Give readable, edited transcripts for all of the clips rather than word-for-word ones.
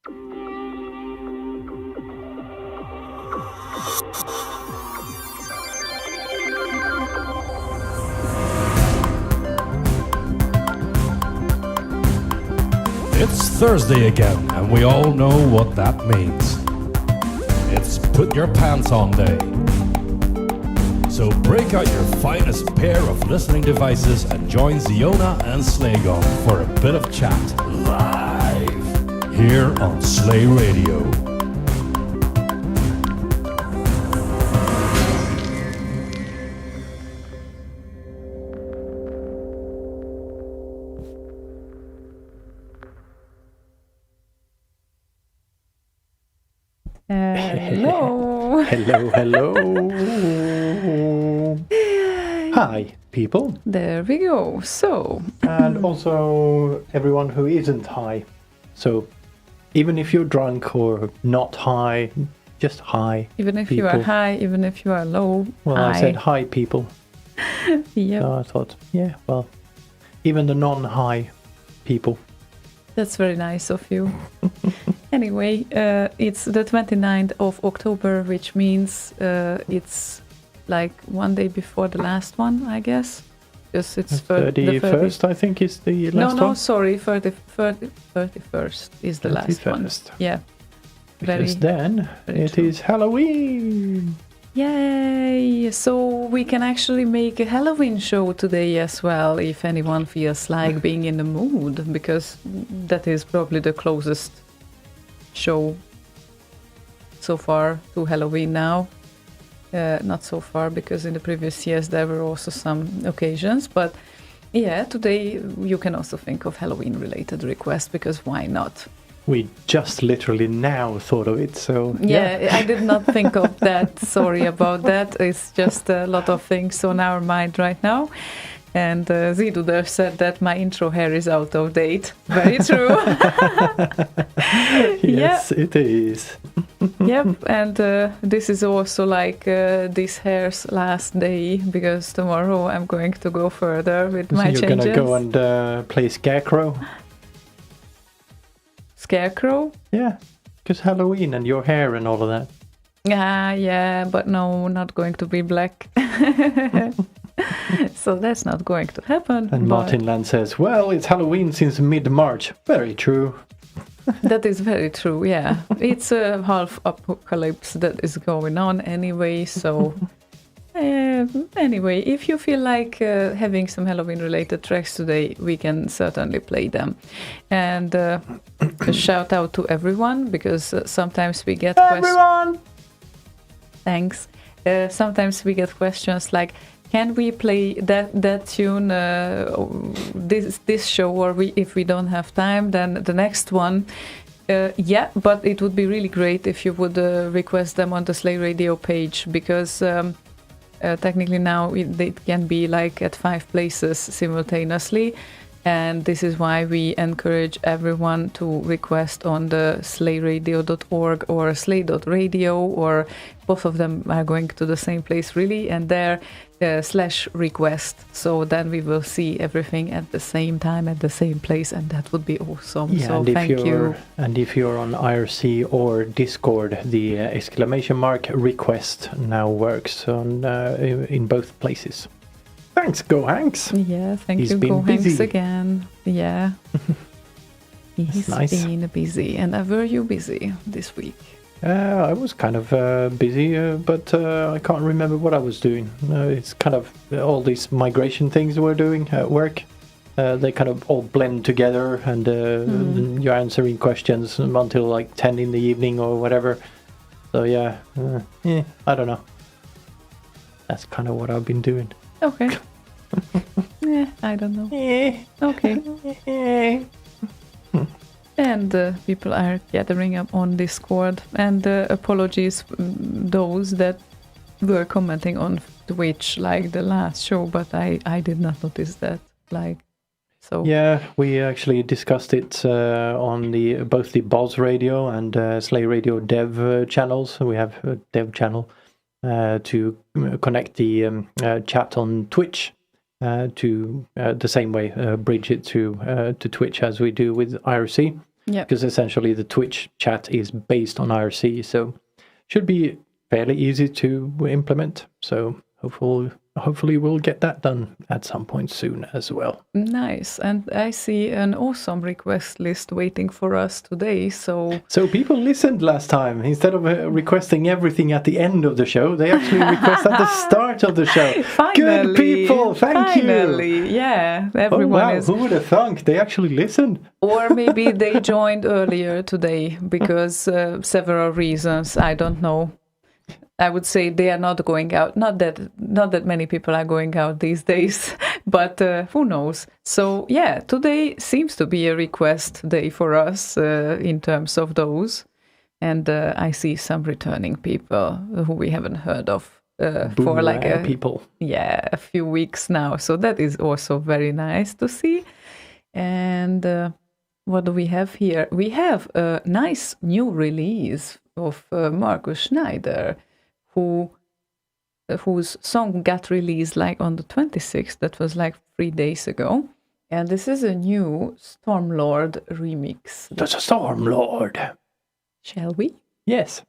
It's Thursday again, and we all know what that means. It's put your pants on day. So break out your finest pair of listening devices and join Ziona and Slaygon for a bit of chat live here on Slay Radio. Hello. Hello. Hi, people. There we go. So, And also everyone who isn't high. So, even if you're drunk or not high, just hi. even if you people. are high, even if you are low, Well, hi. I said hi, people. Yep, So I thought, yeah, well, even the non-high people. that's very nice of you. Anyway, it's the 29th of October, which means it's like one day before the last one, I guess. Because it's the 31st, I think, is the last one. No, sorry, 31st is the last one. 31st. Yeah. Because then very it true. is Halloween. Yay! So we can actually make a Halloween show today as well, if anyone feels like being in the mood, because that is probably the closest show so far to Halloween now. Not so far, because in the previous years there were also some occasions, but yeah, today you can also think of Halloween related requests, because why not? We just literally now thought of it, so Yeah, I did not think of that. Sorry about that. It's just a lot of things on our mind right now. And Ziduder said that my intro hair is out of date. Very true. Yes, it is. Yep, and this is also like this hair's last day, because tomorrow I'm going to go further with my You're changes. gonna go and play Scarecrow? Scarecrow? Yeah, because Halloween and your hair and all of that. Yeah, but no, not going to be black. So that's not going to happen. And but Martin Land says, well, it's Halloween since mid-March. Very true. that is very true, yeah. It's a half apocalypse that is going on anyway, so... anyway, if you feel like having some Halloween-related tracks today, we can certainly play them. And a shout out to everyone, because sometimes we get Everyone! Thanks. Sometimes we get questions like, can we play that tune this show, or if we don't have time, then the next one? Yeah, but it would be really great if you would request them on the Slay Radio page, because technically now it can be like at 5 places simultaneously, and this is why we encourage everyone to request on the slayradio.org or slay.radio, or both of them are going to the same place really, and there /request, so then we will see everything at the same time at the same place, and that would be awesome. Yeah, so and thank you. And if you're on IRC or Discord, the exclamation mark request now works on in both places. Thanks, Go Hanks. Yeah, thank He's you, been Go Hanks busy. again. Yeah. He's nice. been busy. And were you busy this week? I was kind of busy, but I can't remember what I was doing. It's kind of all these migration things we're doing at work. They kind of all blend together, and you're answering questions until like 10 in the evening or whatever. So yeah, I don't know. That's kind of what I've been doing. Okay. Yeah, I don't know. Okay. And people are gathering up on Discord. And apologies those that were commenting on Twitch like the last show, but I did not notice that. Like, so. Yeah, we actually discussed it on both the Boz Radio and Slay Radio Dev channels. We have a Dev channel to connect the chat on Twitch to the same way, bridge it to Twitch as we do with IRC. Yeah. Because essentially the Twitch chat is based on IRC, so should be fairly easy to implement. So hopefully we'll get that done at some point soon as well. Nice. And I see an awesome request list waiting for us today. So people listened last time. Instead of requesting everything at the end of the show, they actually request at the start of the show. Finally, good people, thank you. Yeah, everyone is. Who would have thunk they actually listened? Or maybe they joined earlier today because several reasons. I don't know. I would say they are not going out. Not that many people are going out these days, but who knows? So yeah, today seems to be a request day for us in terms of those. And I see some returning people who we haven't heard of for like a few weeks now. So that is also very nice to see. And what do we have here? We have a nice new release of Markus Schneider, whose song got released like on the 26th. That was like 3 days ago. And this is a new Stormlord remix. That's a Stormlord. Shall we? Yes.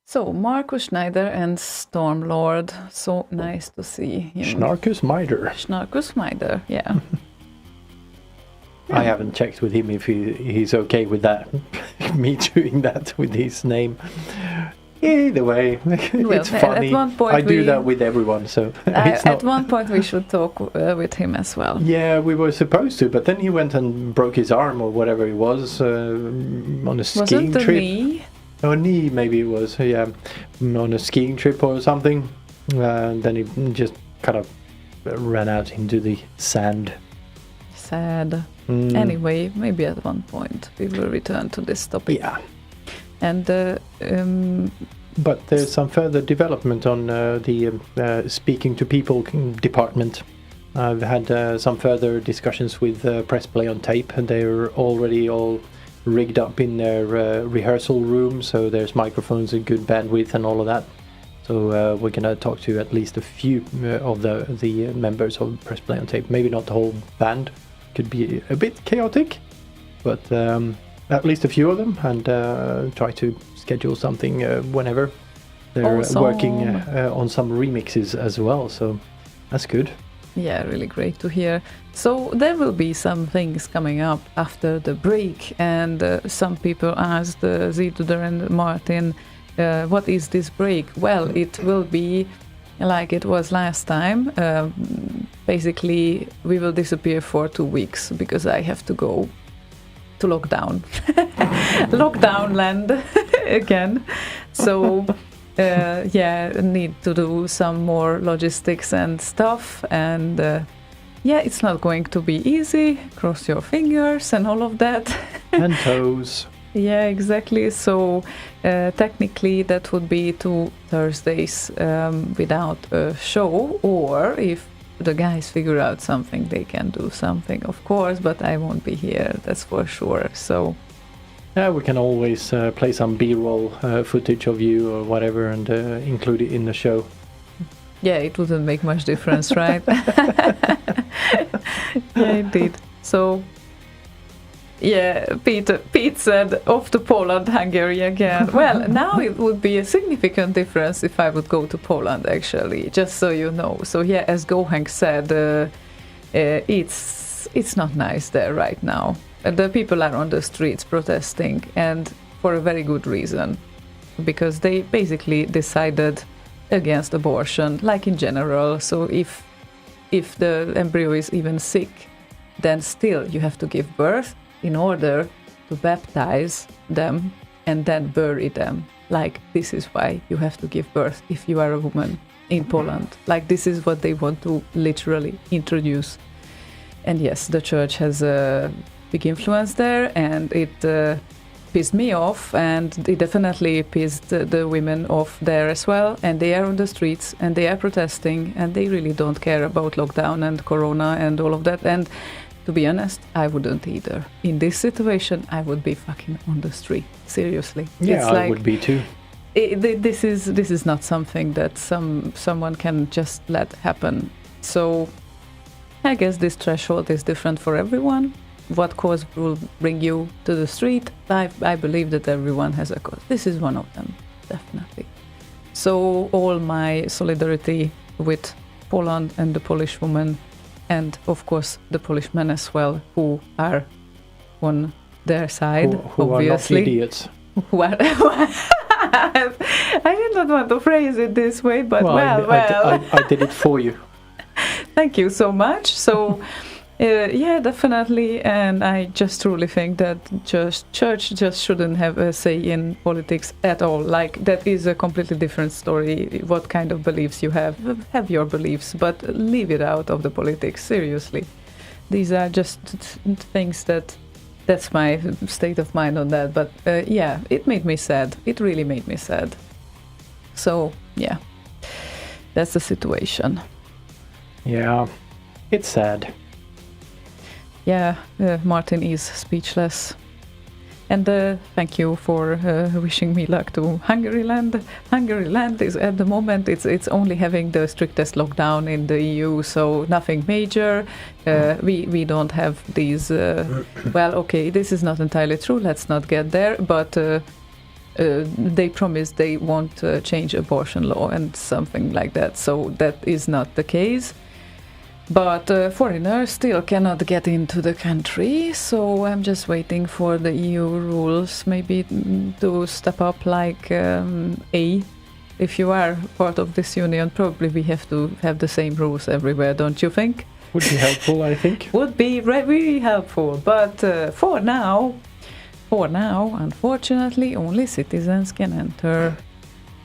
So, Markus, Schneider, and Stormlord. So nice to see him. Schnarkus Mider. Schnarkus Mider, yeah. I haven't checked with him if he's okay with that. Me doing that with his name. Either way, it's funny. At one point I do that with everyone, so it's not... At one point we should talk with him as well. Yeah, we were supposed to, but then he went and broke his arm or whatever it was on a skiing trip. Knee? Or knee, maybe it was. Yeah, on a skiing trip or something. And then he just kind of ran out into the sand. Sad. Anyway, maybe at one point we will return to this topic. Yeah. And but there's some further development on the speaking to people department. I've had some further discussions with Press Play on Tape, and they're already all rigged up in their rehearsal room, so there's microphones and good bandwidth and all of that. So we're gonna talk to at least a few of the members of Press Play on Tape. Maybe not the whole band. Could be a bit chaotic, but at least a few of them, and try to schedule something whenever. They're working on some remixes as well, so that's good. Yeah, really great to hear. So there will be some things coming up after the break, and some people asked Ziduder and Martin, what is this break? Well, it will be like it was last time. Basically, we will disappear for 2 weeks because I have to go to lockdown. Lockdown land again. So need to do some more logistics and stuff, and it's not going to be easy. Cross your fingers and all of that. And toes. Yeah, exactly. So technically that would be 2 Thursdays without a show, or if the guys figure out something, they can do something, of course, but I won't be here, that's for sure. So yeah, we can always play some B-roll footage of you or whatever and include it in the show. Yeah, it wouldn't make much difference, right? Yeah, indeed. So yeah, Pete said off to Poland, Hungary again. Well, now it would be a significant difference if I would go to Poland, actually, just so you know. So yeah, as Gohank said, it's not nice there right now. The people are on the streets protesting, and for a very good reason, because they basically decided against abortion, like in general. So if the embryo is even sick, then still you have to give birth in order to baptize them and then bury them. Like, this is why you have to give birth if you are a woman in Poland. Like, this is what they want to literally introduce. And yes, the church has a big influence there, and it pissed me off, and it definitely pissed the women off there as well, and they are on the streets and they are protesting, and they really don't care about lockdown and corona and all of that. And to be honest, I wouldn't either. In this situation, I would be fucking on the street. Seriously. Yeah, it's I like, would be too. This is not something that someone can just let happen. So I guess this threshold is different for everyone. What cause will bring you to the street? I believe that everyone has a cause. This is one of them, definitely. So all my solidarity with Poland and the Polish woman, and of course the Polish men as well, who are on their side, who obviously. Are not idiots. I did not want to phrase it this way, but I did it for you. Thank you so much. So yeah, definitely, and I just truly think that church just shouldn't have a say in politics at all. Like, that is a completely different story. What kind of beliefs you have your beliefs, but leave it out of the politics, seriously. These are just things that's my state of mind on that. But yeah, it made me sad. It really made me sad. So yeah, that's the situation. Yeah, it's sad. Yeah, Martin is speechless. And thank you for wishing me luck to Hungaryland. Hungaryland is at the moment, it's only having the strictest lockdown in the EU, so nothing major. We don't have these, well, okay, this is not entirely true, let's not get there, but they promise they won't change abortion law and something like that. So that is not the case. But foreigners still cannot get into the country, so I'm just waiting for the EU rules maybe to step up, like if you are part of this union, probably we have to have the same rules everywhere, don't you think? Would be helpful, I think. Would be really helpful, but for now, unfortunately, only citizens can enter.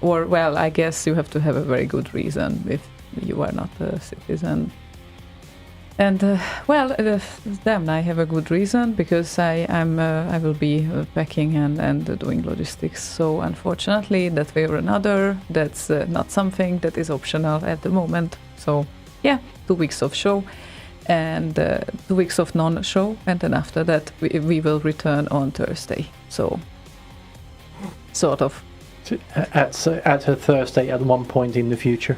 Or, well, I guess you have to have a very good reason if you are not a citizen. And then I have a good reason, because I will be packing and doing logistics. So unfortunately, that way or another, that's not something that is optional at the moment. So yeah, 2 weeks of show and 2 weeks of non-show, and then after that we will return on Thursday. So sort of at a Thursday at one point in the future.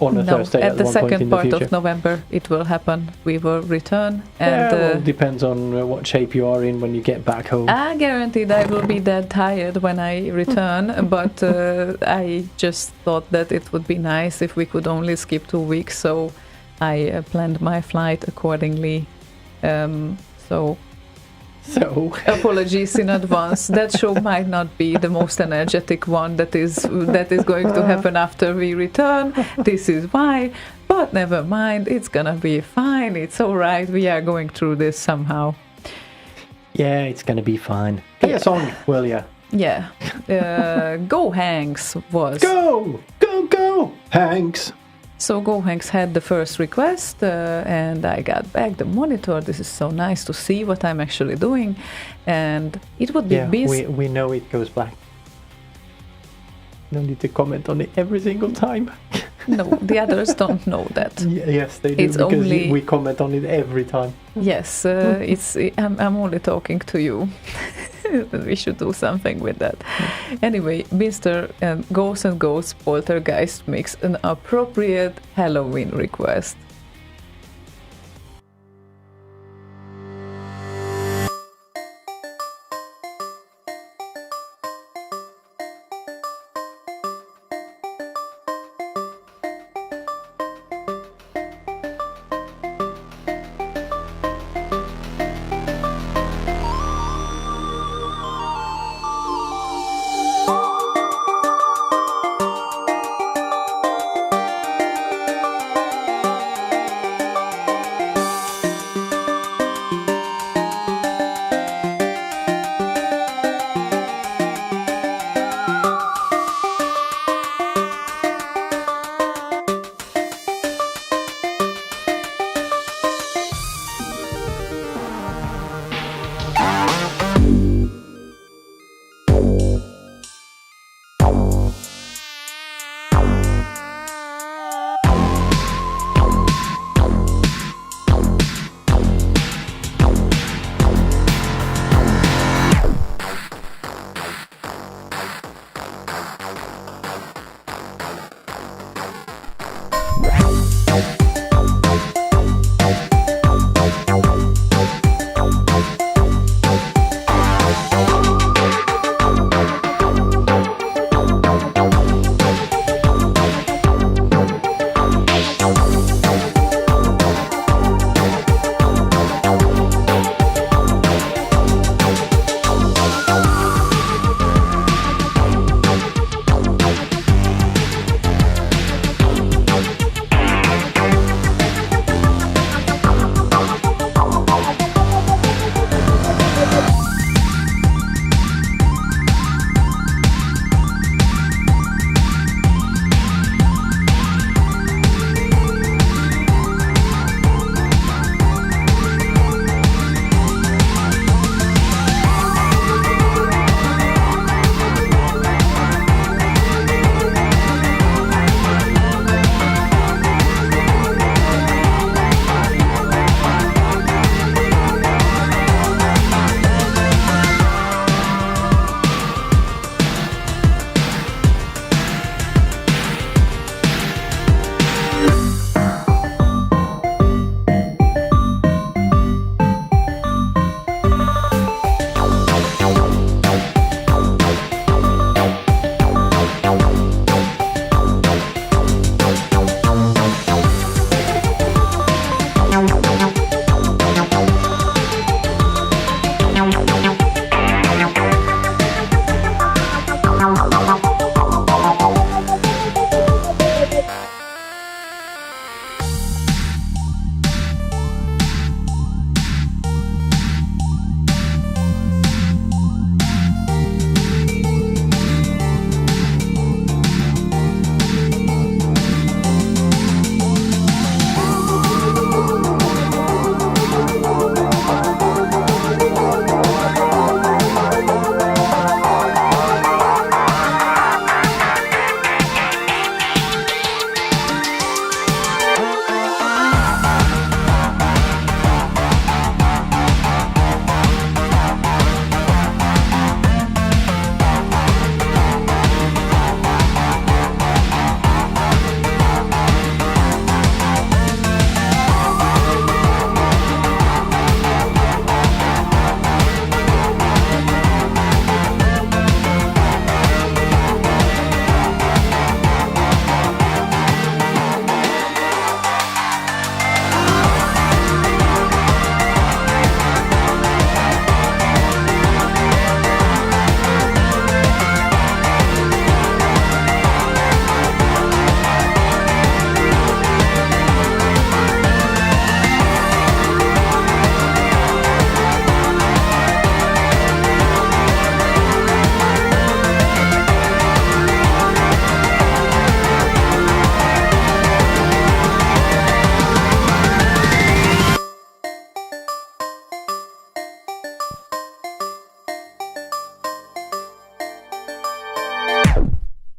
On a Thursday at the one point in second the part future. of November it will happen. We will return, and well, depends on what shape you are in when you get back home. I guaranteed I will be that tired when I return, but I just thought that it would be nice if we could only skip 2 weeks, so I planned my flight accordingly. So apologies in advance. That show might not be the most energetic one that is going to happen after we return. This is why, but never mind, it's gonna be fine. It's all right. We are going through this somehow. Yeah, it's gonna be fine. Play a song, will ya? Yeah. Go Hanks was. Go Hanks. So Go Hanks had the first request, and I got back the monitor. This is so nice to see what I'm actually doing, and it would be busy. We know it goes black. No need to comment on it every single time. No, the others don't know that. Yes, they do, it's because only... we comment on it every time. Yes, I'm only talking to you. We should do something with that. Anyway, Binster and Ghouls and Ghosts Poltergeist makes an appropriate Halloween request.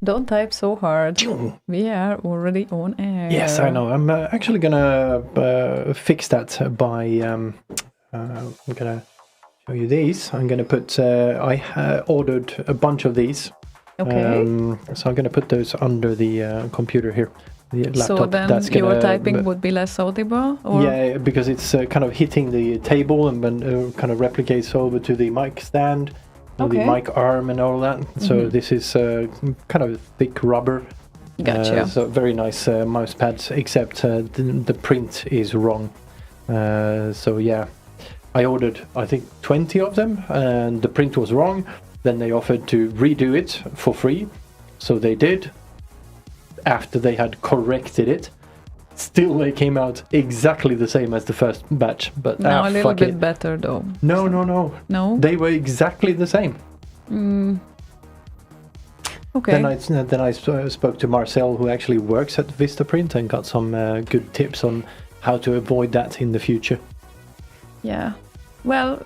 Don't type so hard. We are already on air. Yes, I know. I'm actually gonna fix that by. I'm gonna show you these. I'm gonna put. I ordered a bunch of these. Okay. So I'm gonna put those under the computer here. The laptop. So then That's your gonna, typing would be less audible? Or? Yeah, because it's kind of hitting the table and then kind of replicates over to the mic stand, the mic arm and all that. So this is kind of thick rubber. Gotcha. So very nice mouse pads, except the print is wrong. So yeah, I ordered I think 20 of them and the print was wrong. Then they offered to redo it for free. So they did. After they had corrected it, still they came out exactly the same as the first batch. But now a little bit better though. No. No? They were exactly the same. Okay. Then I spoke to Marcel, who actually works at Vistaprint, and got some good tips on how to avoid that in the future. Yeah. Well,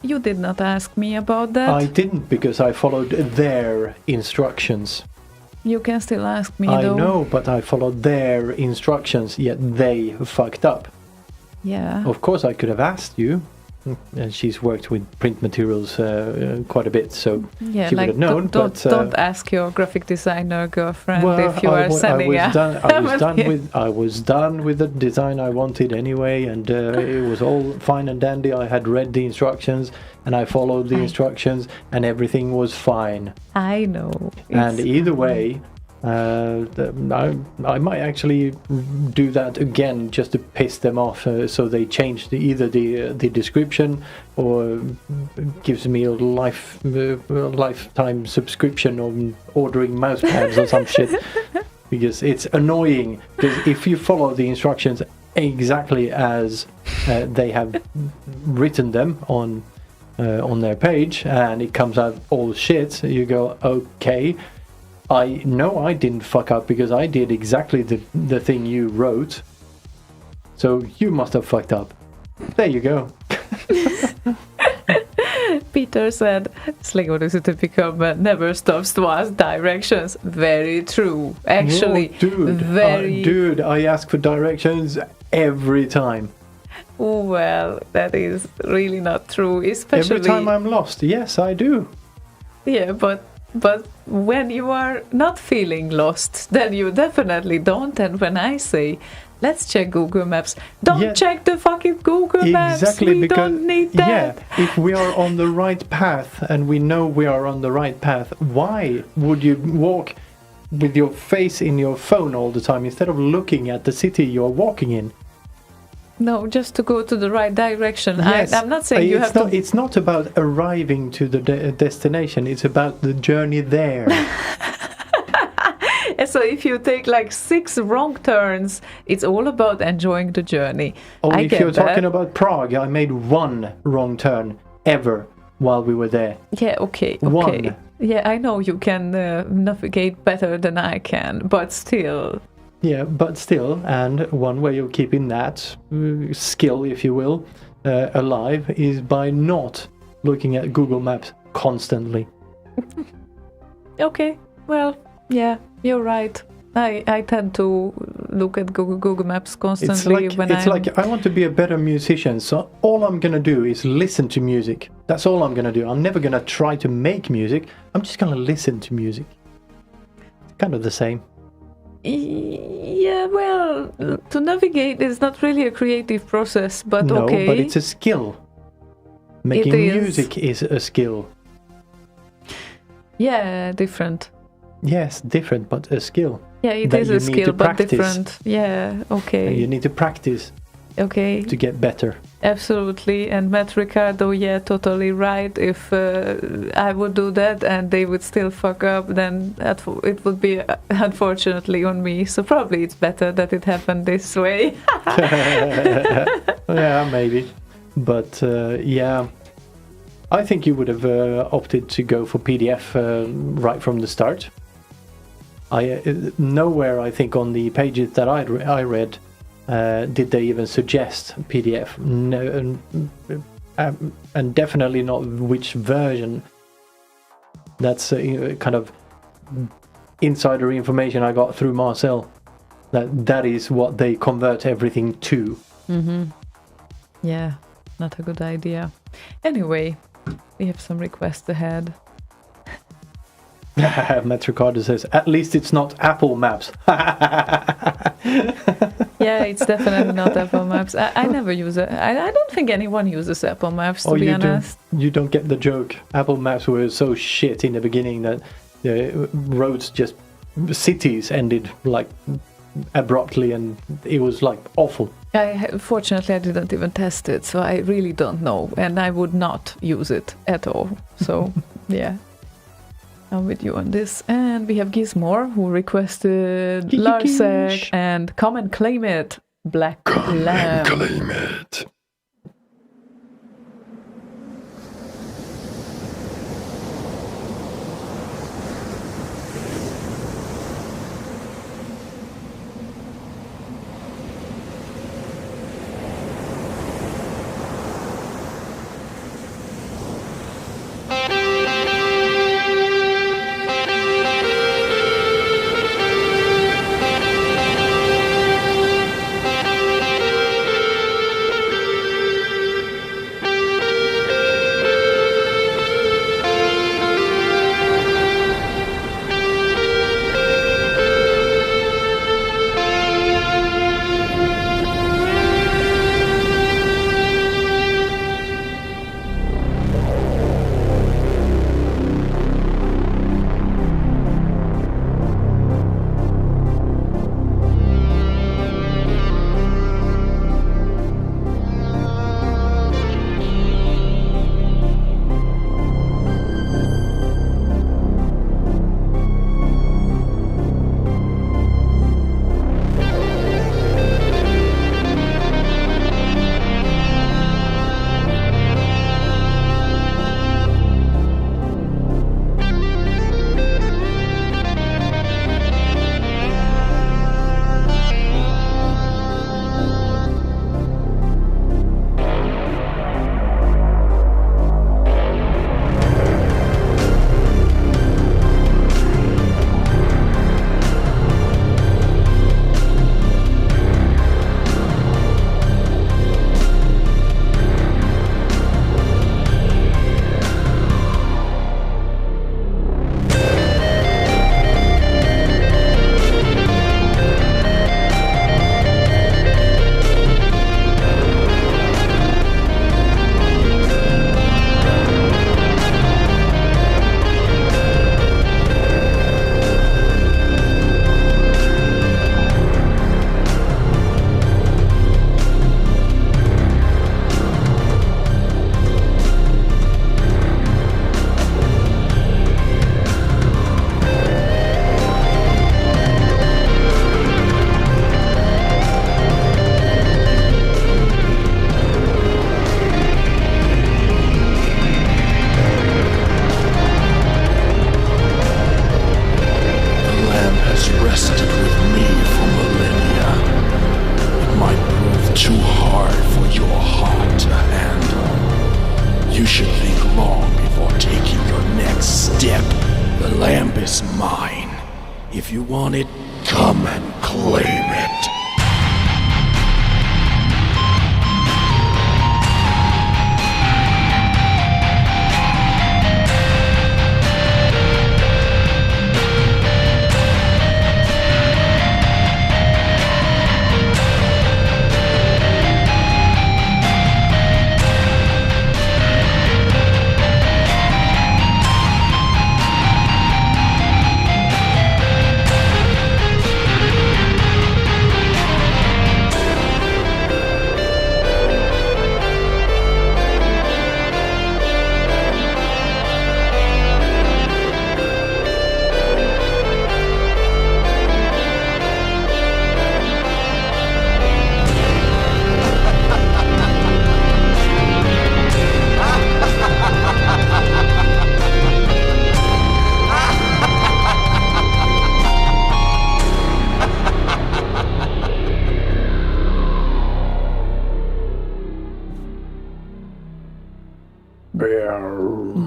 you did not ask me about that. I didn't, because I followed their instructions. You can still ask me I though. know, but I followed their instructions, yet they fucked up. Yeah. Of course, I could have asked you. And she's worked with print materials quite a bit, so yeah, she would have known. Don't ask your graphic designer girlfriend if you are I sending was done with the design I wanted anyway, and it was all fine and dandy. I had read the instructions and I followed the instructions, and everything was fine. I know. And either way, I might actually do that again just to piss them off, so they change either the description or gives me a lifetime subscription on ordering mouse pads or some shit, because it's annoying. Because if you follow the instructions exactly as they have written them on their page, and it comes out all shit, you go, okay, I know I didn't fuck up because I did exactly the thing you wrote. So you must have fucked up. There you go. Peter said, Slaygon is to become never stops to ask directions. Very true. Actually, dude, I ask for directions every time. Well, that is really not true. Especially every time I'm lost. Yes, I do. Yeah, but when you are not feeling lost, then you definitely don't. And when I say, let's check Google Maps, don't check the fucking Google Maps. Exactly, we don't need that. Yeah, if we are on the right path and we know we are on the right path, why would you walk with your face in your phone all the time instead of looking at the city you're walking in? No, just to go to the right direction. Yes, I'm not saying you have to... It's not about arriving to the destination. It's about the journey there. So if you take like 6 wrong turns, it's all about enjoying the journey. Only if you're talking about Prague, I made 1 wrong turn ever while we were there. Yeah, okay. 1. Yeah, I know you can navigate better than I can, but still... Yeah, but still, and one way of keeping that skill, if you will, alive is by not looking at Google Maps constantly. Okay, well, yeah, you're right. I tend to look at Google Maps constantly It's like I want to be a better musician, so all I'm going to do is listen to music. That's all I'm going to do. I'm never going to try to make music. I'm just going to listen to music. It's kind of the same. Yeah, well, to navigate is not really a creative process, but no, okay. No, but it's a skill. Making music is a skill. Yeah, different. Yes, different, but a skill. Yeah, it is a skill, but different. Yeah, okay. And you need to practice. Okay. To get better. Absolutely. And Matt Ricardo, yeah, totally right. If I would do that and they would still fuck up, then it would be unfortunately on me. So probably it's better that it happened this way. Yeah, maybe. But yeah, I think you would have opted to go for PDF right from the start. Nowhere, I think, on the pages that I read, did they even suggest PDF? No, and definitely not which version. That's kind of insider information I got through Marcel. That is what they convert everything to. Yeah, not a good idea. Anyway, we have some requests ahead. Metricardo says, at least it's not Apple Maps. Yeah, it's definitely not Apple Maps. I never use it. I don't think anyone uses Apple Maps, to be honest. You don't get the joke. Apple Maps were so shit in the beginning that the roads just... cities ended like abruptly, and it was like awful. Fortunately, I didn't even test it, so I really don't know, and I would not use it at all. So, yeah. I'm with you on this. And we have Gizmore, who requested Larsec and Come and Claim It, Black Lamb. Come and claim it. is mine. If you want it, come and claim it.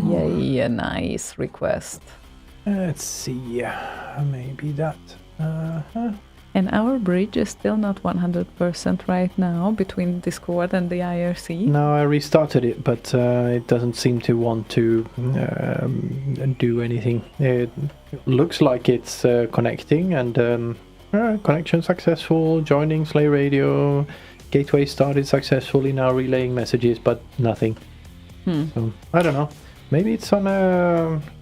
Yay, a nice request. Let's see. Maybe that. And our bridge is still not 100% right now between Discord and the IRC. No, I restarted it, but it doesn't seem to want to do anything. It looks like it's connecting, and connection successful, joining Slay Radio, gateway started successfully, now relaying messages, but nothing. So, I don't know. Maybe it's on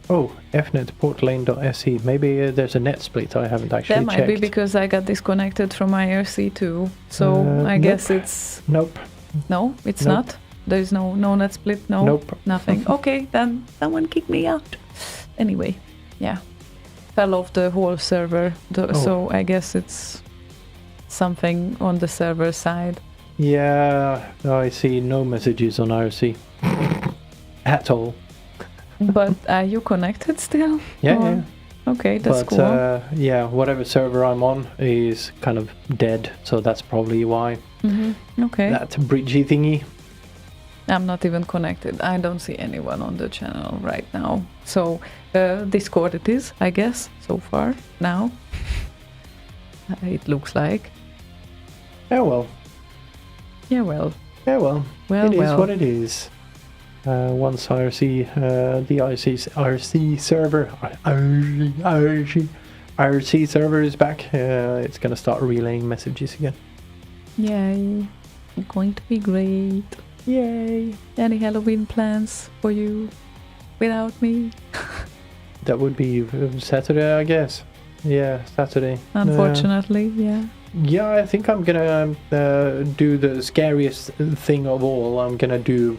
fnet.portlane.se. Maybe there's a net split. I haven't actually That might checked. be because I got disconnected from IRC too. So I guess it's... Nope. No, it's Nope. not. There's no net split, no? Nope. Nothing. Okay, then someone kicked me out. Anyway, yeah. Fell off the whole server, so I guess it's something on the server side. Yeah, I see no messages on IRC. At all. But are you connected still? Yeah, Or- yeah. Okay, that's But cool. yeah, whatever server I'm on is kind of dead, so that's probably why. Okay. That bridgey thingy. I'm not even connected. I don't see anyone on the channel right now. So, Discord it is, I guess, so far, now. It looks like. Yeah, well. Yeah, well. Yeah, well. Well, It is well. what it is. Once IRC, the IRC server, IRC server is back, it's gonna start relaying messages again. Yay. Going to be great. Yay. Any Halloween plans for you without me? That would be Saturday, I guess. Yeah, Saturday. Unfortunately, yeah. Yeah, I think I'm gonna do the scariest thing of all. I'm gonna do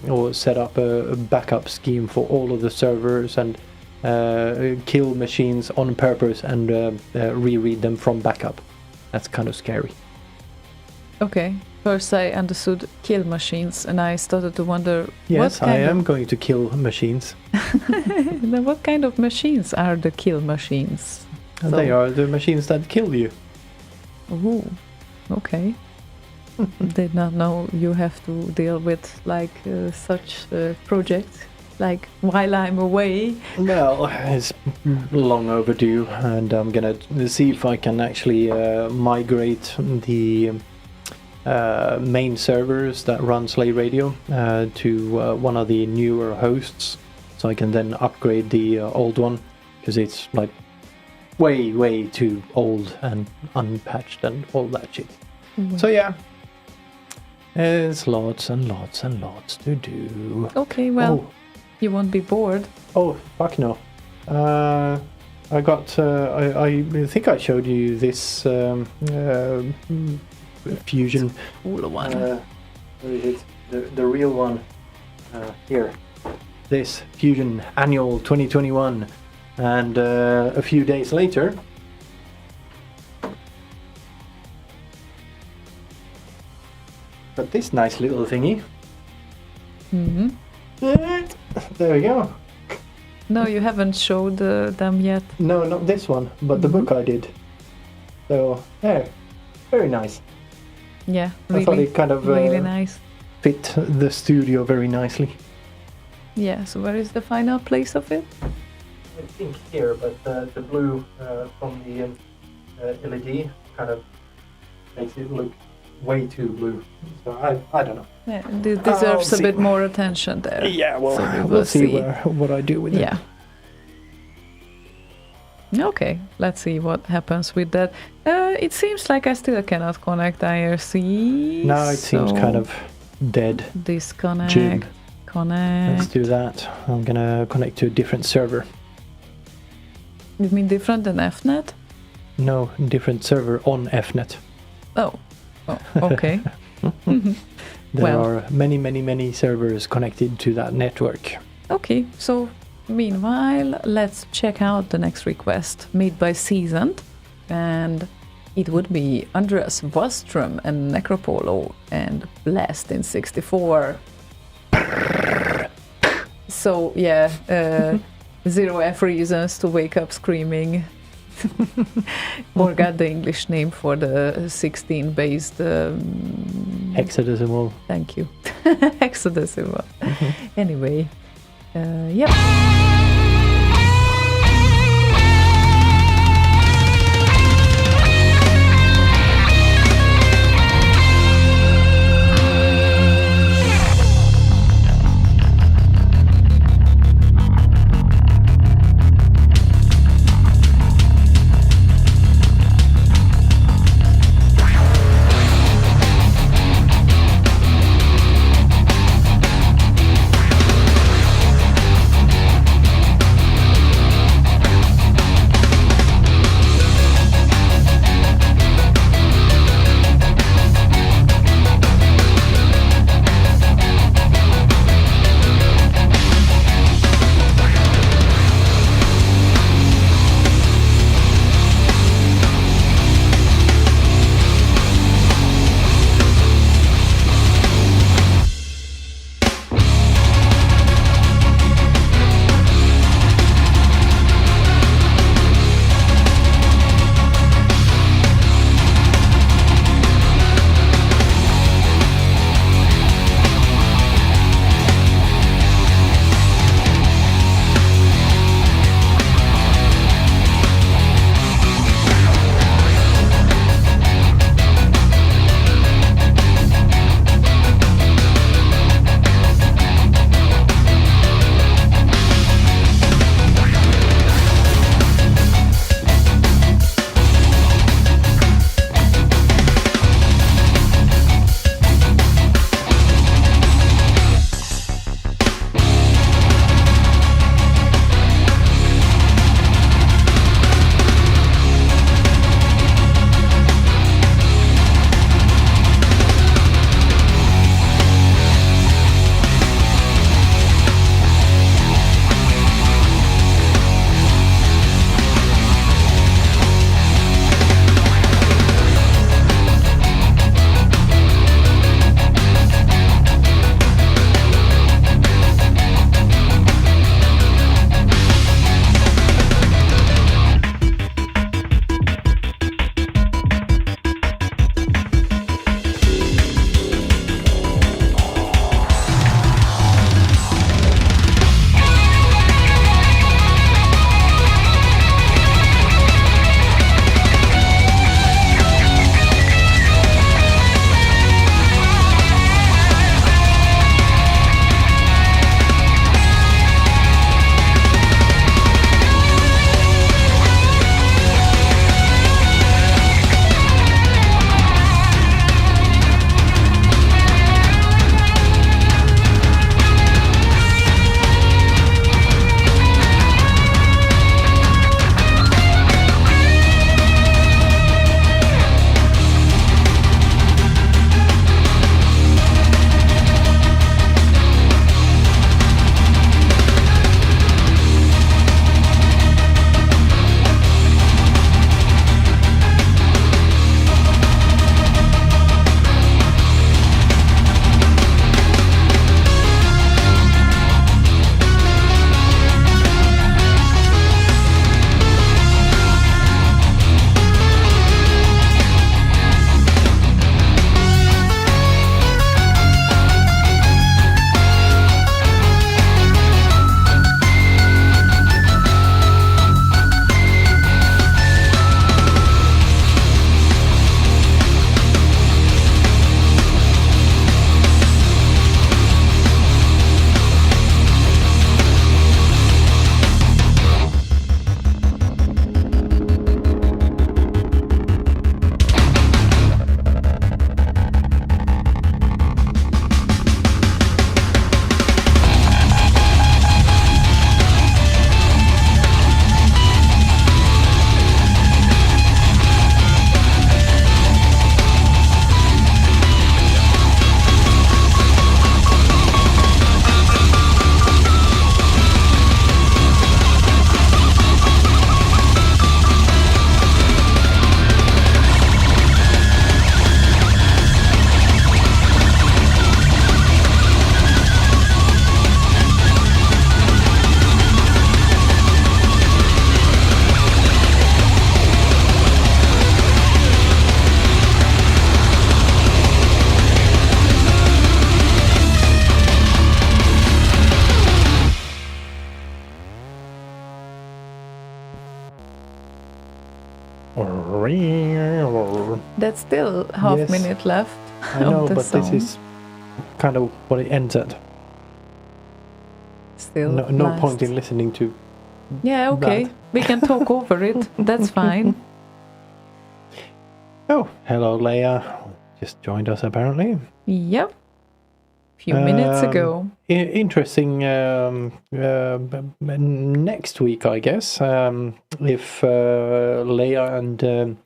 or set up a backup scheme for all of the servers and kill machines on purpose and reread them from backup. That's kind of scary. Okay. First I understood kill machines and I started to wonder Yes, what I kind am going to kill machines. Now, what kind of machines are the kill machines? They are the machines that kill you. Ooh, okay. Did not know you have to deal with like such project like while I'm away. Well, it's long overdue, and I'm gonna see if I can actually migrate the main servers that run Slay Radio to one of the newer hosts, so I can then upgrade the old one, because it's like way too old and unpatched and all that shit. So yeah, there's lots and lots and lots to do. Okay, well, you won't be bored. Oh fuck no. I got I think I showed you this fusion Cool one. where is it? The real one here. This fusion annual 2021, and a few days later got this nice little thingy. Mm-hmm. There we go. No, you haven't showed them yet. No, not this one, but the book I did. So there, very nice. Yeah, I thought really, it kind of really nice. fit the studio very nicely. Yeah, so where is the final place of it? I think here, but the blue from the LED kind of makes it look way too blue. So I don't know. Yeah, it deserves a see. bit more attention there. Yeah, well, So we will we'll see see. what I do with it. Yeah. Okay, let's see what happens with that. It seems like I still cannot connect IRC. Now it seems so kind of dead. disconnect. June. Connect. Let's do that. I'm gonna connect to a different server. You mean different than FNet? No, different server on FNet. Oh, okay. There Well. are many servers connected to that network. Okay, so meanwhile, let's check out the next request made by Seasoned. And it would be Andreas Wallström and Necropolo and Blast in 64. So, yeah, 0F reasons to wake up screaming. Or got the English name for the 16-based... Hexadecimal. Thank you. Hexadecimal. Anyway, yep. That's still half Yes. minute left. I know, of the but song. this is kind of what it ends at. Still No lasts. point in listening to. Yeah, okay. that. We can talk over it. That's fine. Oh, hello, Leia. Just joined us apparently. Yep. Few minutes ago. Interesting. Next week, I guess, if Leia and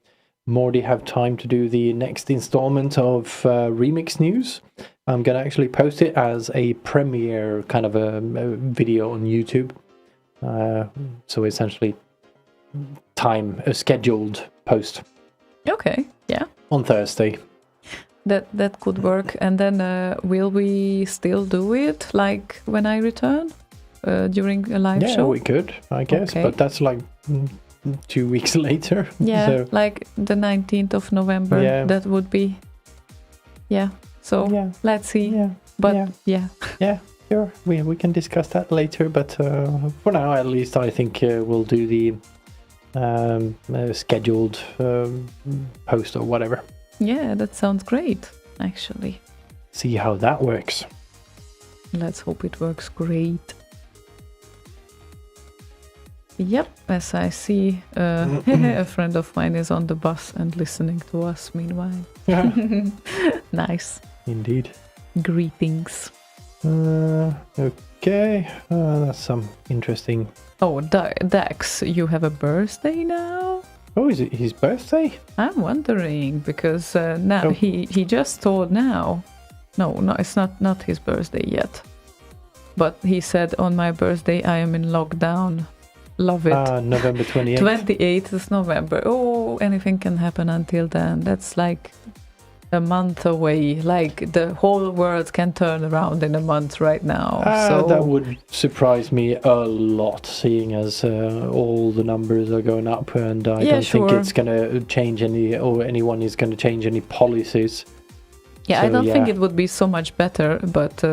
Morty have time to do the next installment of Remix News, I'm gonna actually post it as a premiere kind of a video on YouTube. So essentially, a scheduled post Okay. Yeah. on Thursday. That could work. And then will we still do it like when I return during a live Yeah, show? we could, I guess, Okay. but that's like 2 weeks later. Yeah, So, like the 19th of November. Yeah. That would be. Yeah. So yeah, let's see. yeah, But yeah. yeah. Sure. We can discuss that later, but for now, at least, I think we'll do the scheduled post or whatever. Yeah, that sounds great, actually. See how that works. Let's hope it works great. Yep, as I see, a friend of mine is on the bus and listening to us meanwhile. Nice. Indeed. Greetings. Okay. That's some interesting. Oh, Dax, you have a birthday now? Oh, is it his birthday? I'm wondering, because now Oh. he just told now. No, it's not his birthday yet. But he said, on my birthday, I am in lockdown. Love it. November 28th. 28th is November. Oh, anything can happen until then. That's like a month away. Like the whole world can turn around in a month right now. So That would surprise me a lot, seeing as all the numbers are going up, and I don't think sure. it's going to change anyone is going to change any policies. yeah, I so, don't think yeah. it would be so much better, but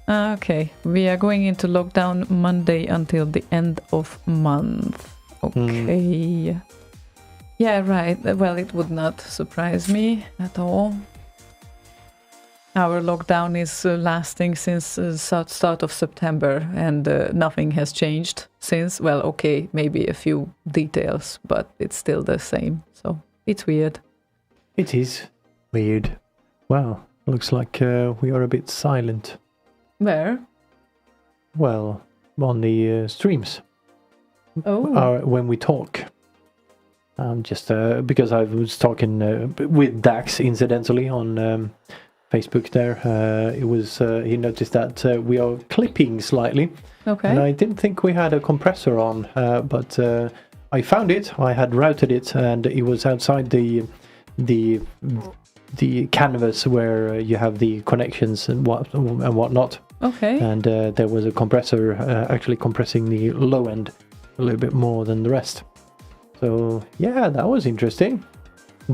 okay. We are going into lockdown Monday until the end of month. Okay. Yeah, right. Well, it would not surprise me at all. Our lockdown is lasting since start of September, and nothing has changed since. Well, okay, maybe a few details, but it's still the same. So it's weird. It is weird. Wow, looks like we are a bit silent. Where? Well, on the streams, Oh, when we talk. Just because I was talking with Dax incidentally on Facebook there. It was he noticed that we are clipping slightly, okay. and I didn't think we had a compressor on, but I found it. I had routed it, and it was outside the canvas where you have the connections and whatnot. Okay. And there was a compressor actually compressing the low end a little bit more than the rest. So yeah, that was interesting.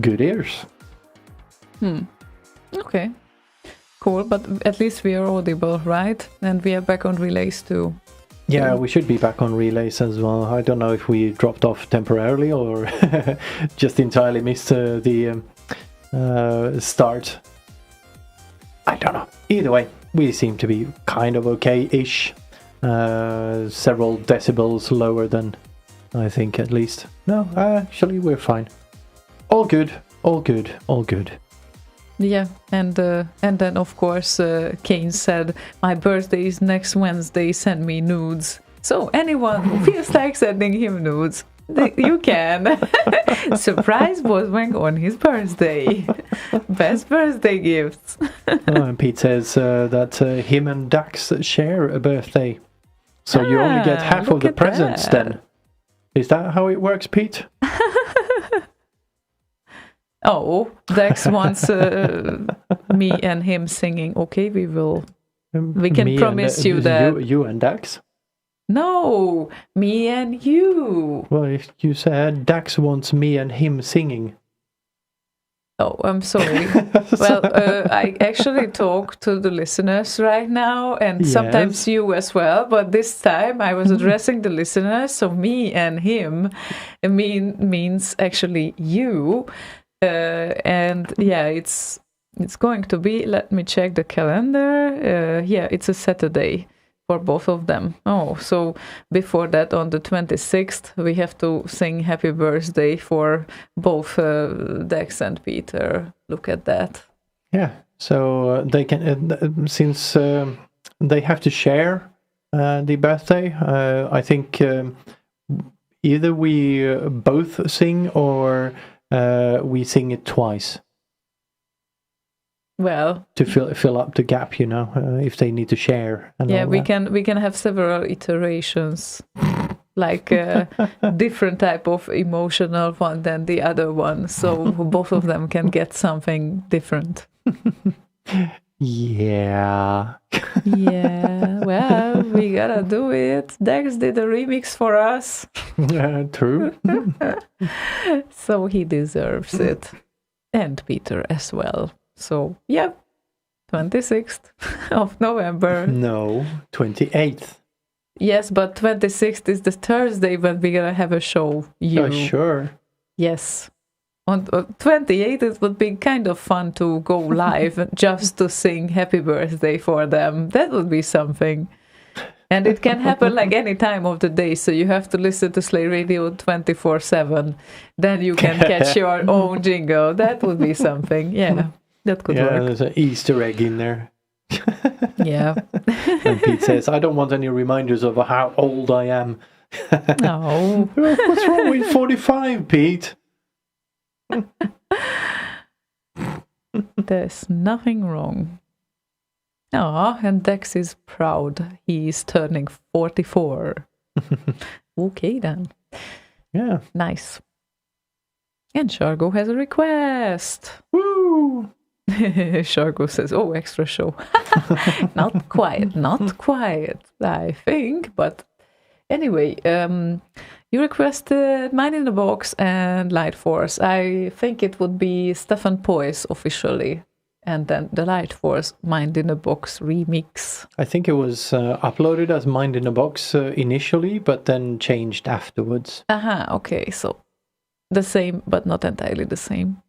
Good ears. Okay. Cool, but at least we are audible, right? And we are back on relays too. Yeah, we should be back on relays as well. I don't know if we dropped off temporarily or just entirely missed the start. I don't know. Either way, we seem to be kind of okay-ish. Several decibels lower than I think, at least. No, actually, we're fine. All good, all good, all good. Yeah, and then of course Kane said, "My birthday is next Wednesday. Send me nudes." So anyone who feels like sending him nudes, you can. Surprise Boswang on his birthday. Best birthday gifts. And Pete says that him and Dax share a birthday, so you only get half of look the at presents. that. Then is that how it works, Pete? Oh, Dex wants me and him singing. Okay, we will. We can Me promise and, you that. you and Dax. No, me and you. Well, if you said Dax wants me and him singing. Oh, I'm sorry. Well, I actually talk to the listeners right now, and sometimes you as well. But this time I was addressing the listeners, so me and him means actually you. And yeah, it's going to be. Let me check the calendar. Yeah, it's a Saturday for both of them. Oh, so before that, on the 26th, we have to sing happy birthday for both Dex and Peter. Look at that. Yeah, so they can, since they have to share the birthday, I think either we both sing or we sing it twice. Well, to fill up the gap, if they need to share. And yeah, all we that. can have several iterations, like different type of emotional one than the other one, so both of them can get something different. Yeah. Yeah. Well, we gotta do it. Dex did a remix for us. True. So he deserves it, and Peter as well. So, yeah, 26th of November. No, 28th. Yes, but 26th is the Thursday when we're going to have a show. Oh, sure. Yes. On 28th, it would be kind of fun to go live just to sing happy birthday for them. That would be something. And it can happen like any time of the day, so you have to listen to Slay Radio 24/7. Then you can catch your own jingle. That would be something, yeah. That could work. There's an Easter egg in there. Yeah. And Pete says, I don't want any reminders of how old I am. No. What's wrong with 45, Pete? There's nothing wrong. Oh, and Dex is proud. He's turning 44. Okay, then. Yeah. Nice. And Shargo has a request. Woo! Shargo says, oh, extra show. Not quite, I think. But anyway, you requested Mind in the Box and Lightforce. I think it would be Stefan Poiss officially. And then the Lightforce Mind in the Box remix. I think it was uploaded as Mind in a Box initially, but then changed afterwards. Okay, so the same, but not entirely the same.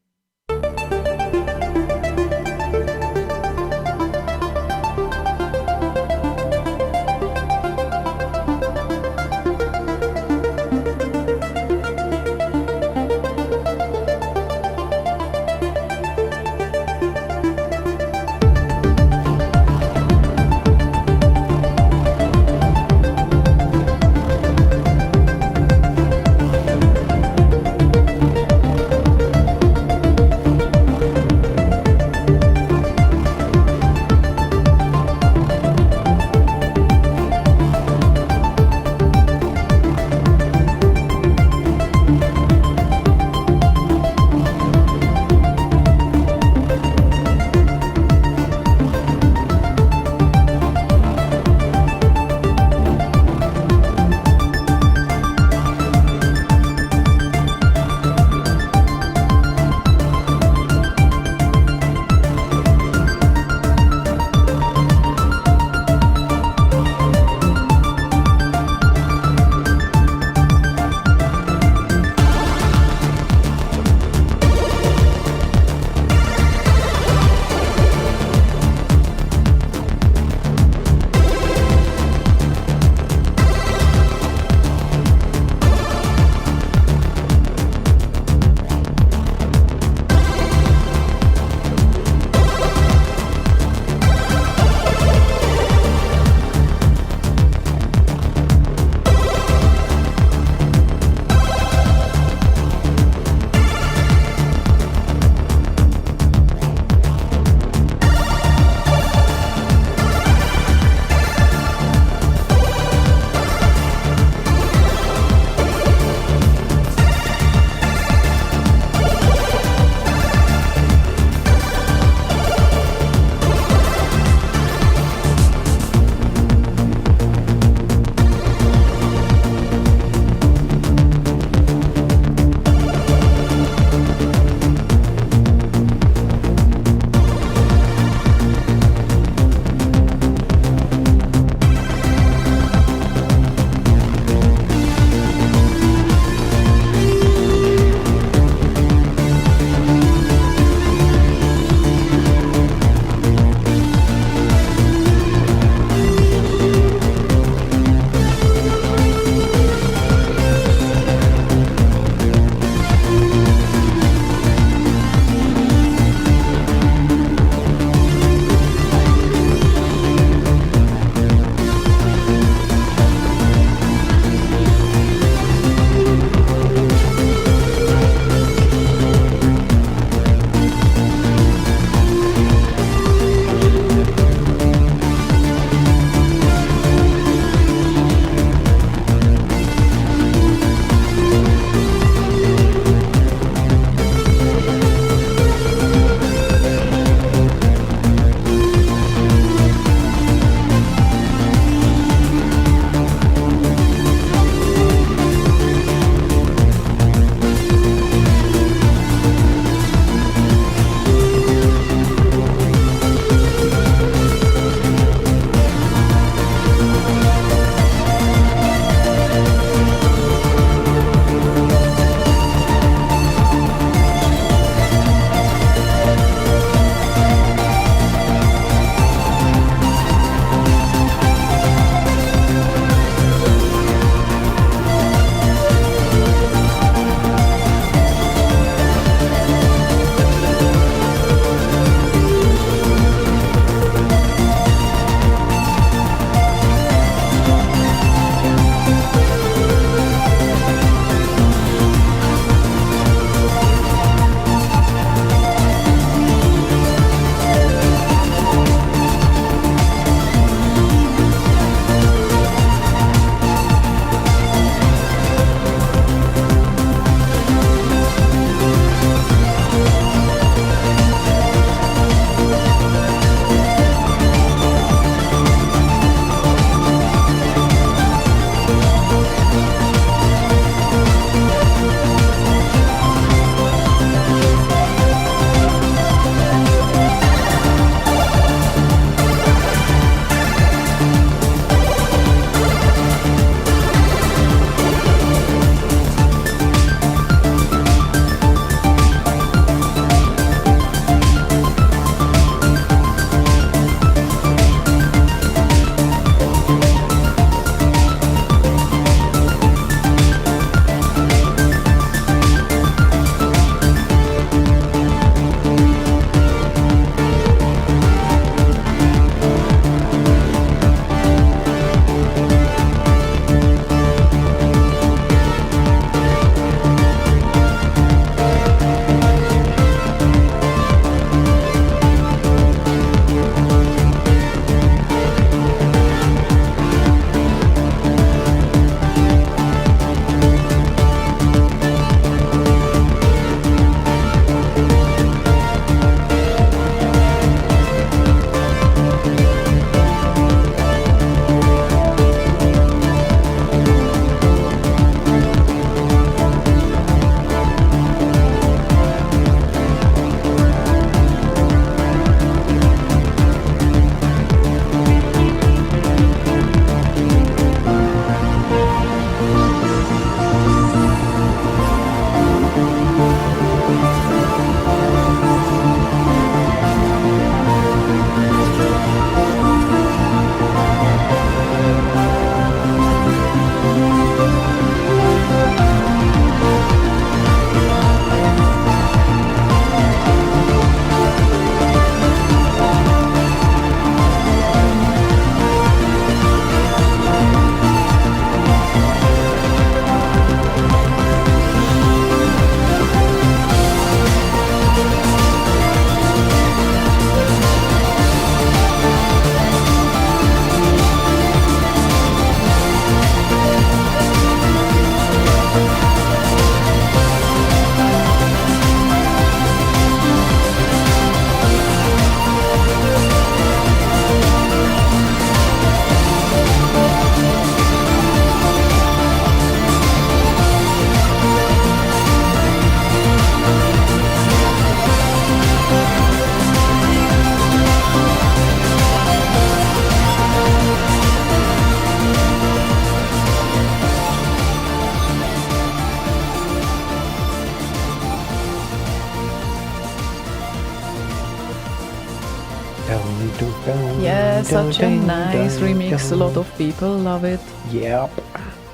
such a nice remix. A lot of people love it. Yep.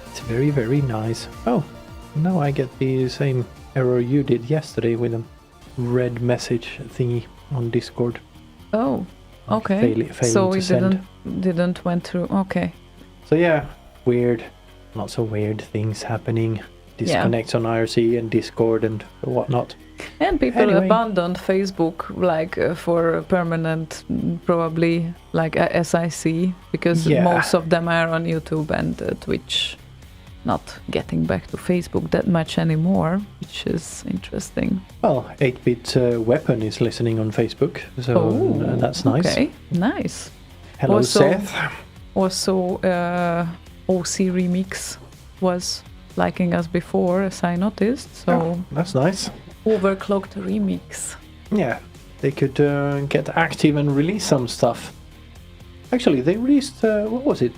It's very, very nice. Oh, now I get the same error you did yesterday with a red message thingy on Discord. Oh, okay. Failing So to it send. didn't went through. Okay. So yeah, weird. Lots of weird things happening. Disconnects on IRC and Discord and whatnot. And people Anyway. abandoned Facebook for permanent, probably like as I see, because Yeah. most of them are on YouTube and Twitch, not getting back to Facebook that much anymore, which is interesting. Well, 8-Bit Weapon is listening on Facebook, so that's nice. Okay, nice. Hello, Also- Seth. Also, OC Remix was liking us before, as I noticed, so Oh, that's nice. overclocked remix. Yeah, they could get active and release some stuff. Actually, they released, what was it?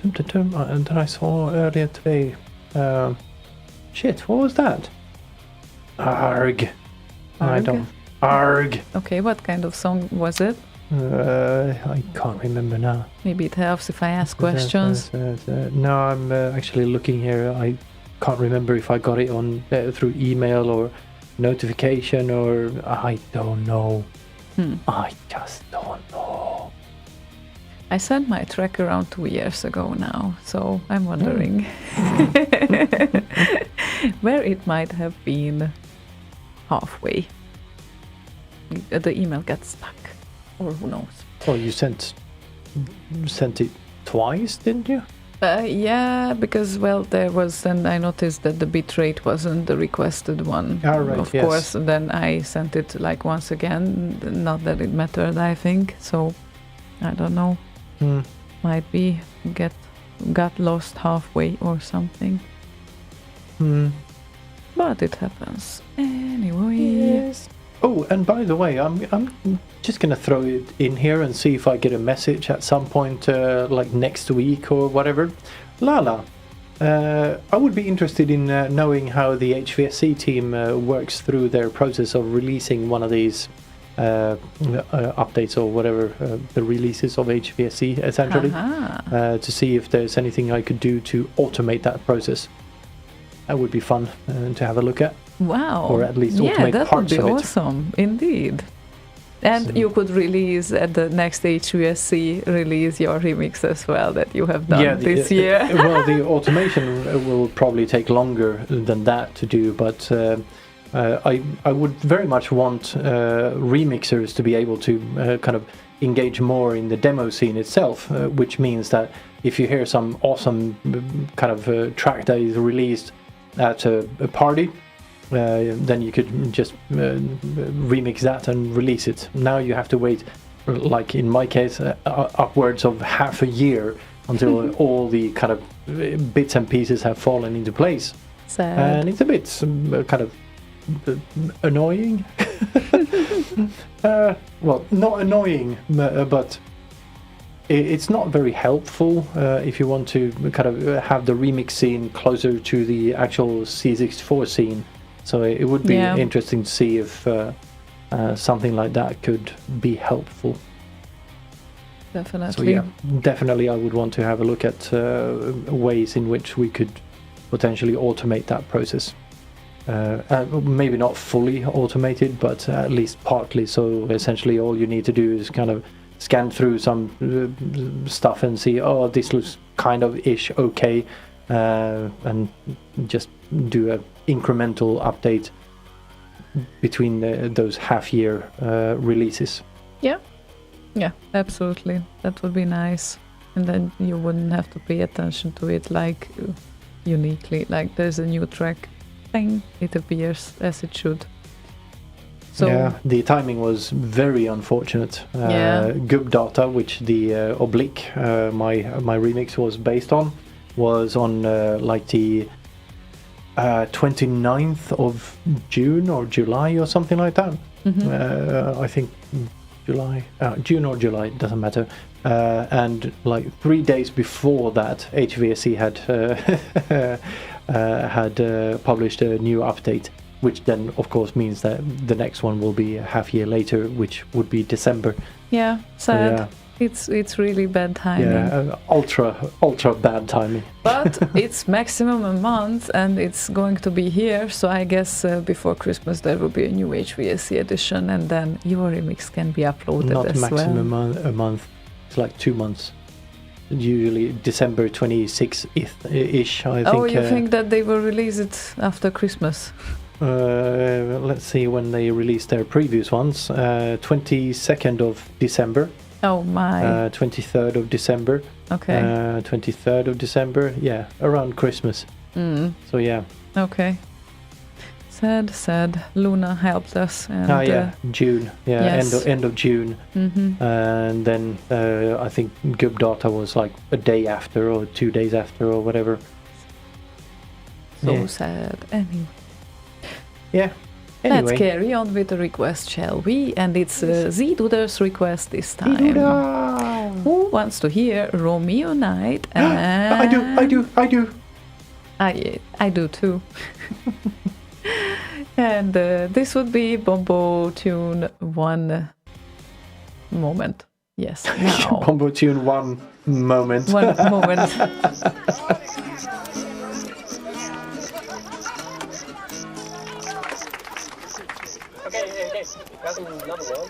That I saw earlier today. Shit, what was that? Arg. I don't. Arg. Okay, what kind of song was it? I can't remember now. Maybe it helps if I ask questions. No, I'm actually looking here. I can't remember if I got it on through email or notification or I don't know. I just don't know. I sent my track around 2 years ago now, so I'm wondering where it might have been halfway. The email gets stuck, or who knows. Oh, you sent it twice, didn't you? Yeah, because there was, and I noticed that the bitrate wasn't the requested one. Ah, right, of yes. course, then I sent it like once again. Not that it mattered, I think. So I don't know. Might be got lost halfway or something. But it happens anyway. Yes. Oh, and by the way, I'm just gonna throw it in here and see if I get a message at some point, like next week or whatever. Lala, I would be interested in knowing how the HVSC team works through their process of releasing one of these updates or whatever, the releases of HVSC essentially, to see if there's anything I could do to automate that process. That would be fun to have a look at. Wow. Or at least automate that would parts be of it. awesome, indeed. And So- you could release at the next HVSC release your remix as well that you have done this year. Well, the automation will probably take longer than that to do, but I would very much want remixers to be able to kind of engage more in the demo scene itself, which means that if you hear some awesome kind of track that is released at a party, then you could just remix that and release it. Now you have to wait, like in my case, upwards of half a year until all the kind of bits and pieces have fallen into place. Sad. And it's a bit kind of annoying. Well, not annoying, but it's not very helpful if you want to kind of have the remix scene closer to the actual C64 scene. So it would be interesting to see if something like that could be helpful. Definitely. So yeah, definitely I would want to have a look at ways in which we could potentially automate that process. Maybe not fully automated, but at least partly. So essentially all you need to do is kind of scan through some stuff and see, oh, this looks kind of ish okay, and just do a incremental update between those half-year releases. Yeah, absolutely. That would be nice. And then you wouldn't have to pay attention to it like uniquely. Like there's a new track, bang, it appears as it should. So yeah, the timing was very unfortunate. Gubdata, which the Oblique, my remix was based on, was on like the 29th of June or July or something like that. I think June or July, doesn't matter. And like 3 days before that, HVSC had published a new update, which then of course means that the next one will be a half year later, which would be December. yeah, sad. So, It's really bad timing. Yeah, ultra bad timing. But it's maximum a month, and it's going to be here. So I guess before Christmas there will be a new HVAC edition, and then your remix can be uploaded Not as maximum well. a month. It's like 2 months. Usually December 26th ish. I think. Oh, you think that they will release it after Christmas? Let's see when they released their previous ones. 22nd of December. Oh my. 23rd of December. Okay. 23rd of December. Yeah, around Christmas. So yeah. Okay. Sad. Luna helped us. And, June. Yeah, yes. end of June. And then I think Gub Data was like a day after or 2 days after or whatever. So sad. Anyway. Yeah. Anyway. Let's carry on with the request, shall we? And it's Z-Duder's request this time. Z-Duder! Who wants to hear Romeo Night? And I do. I do too. And this would be Bombo Tune 1 moment. Yes, now. Bombo Tune 1 moment. 1 moment. Okay. That's another one.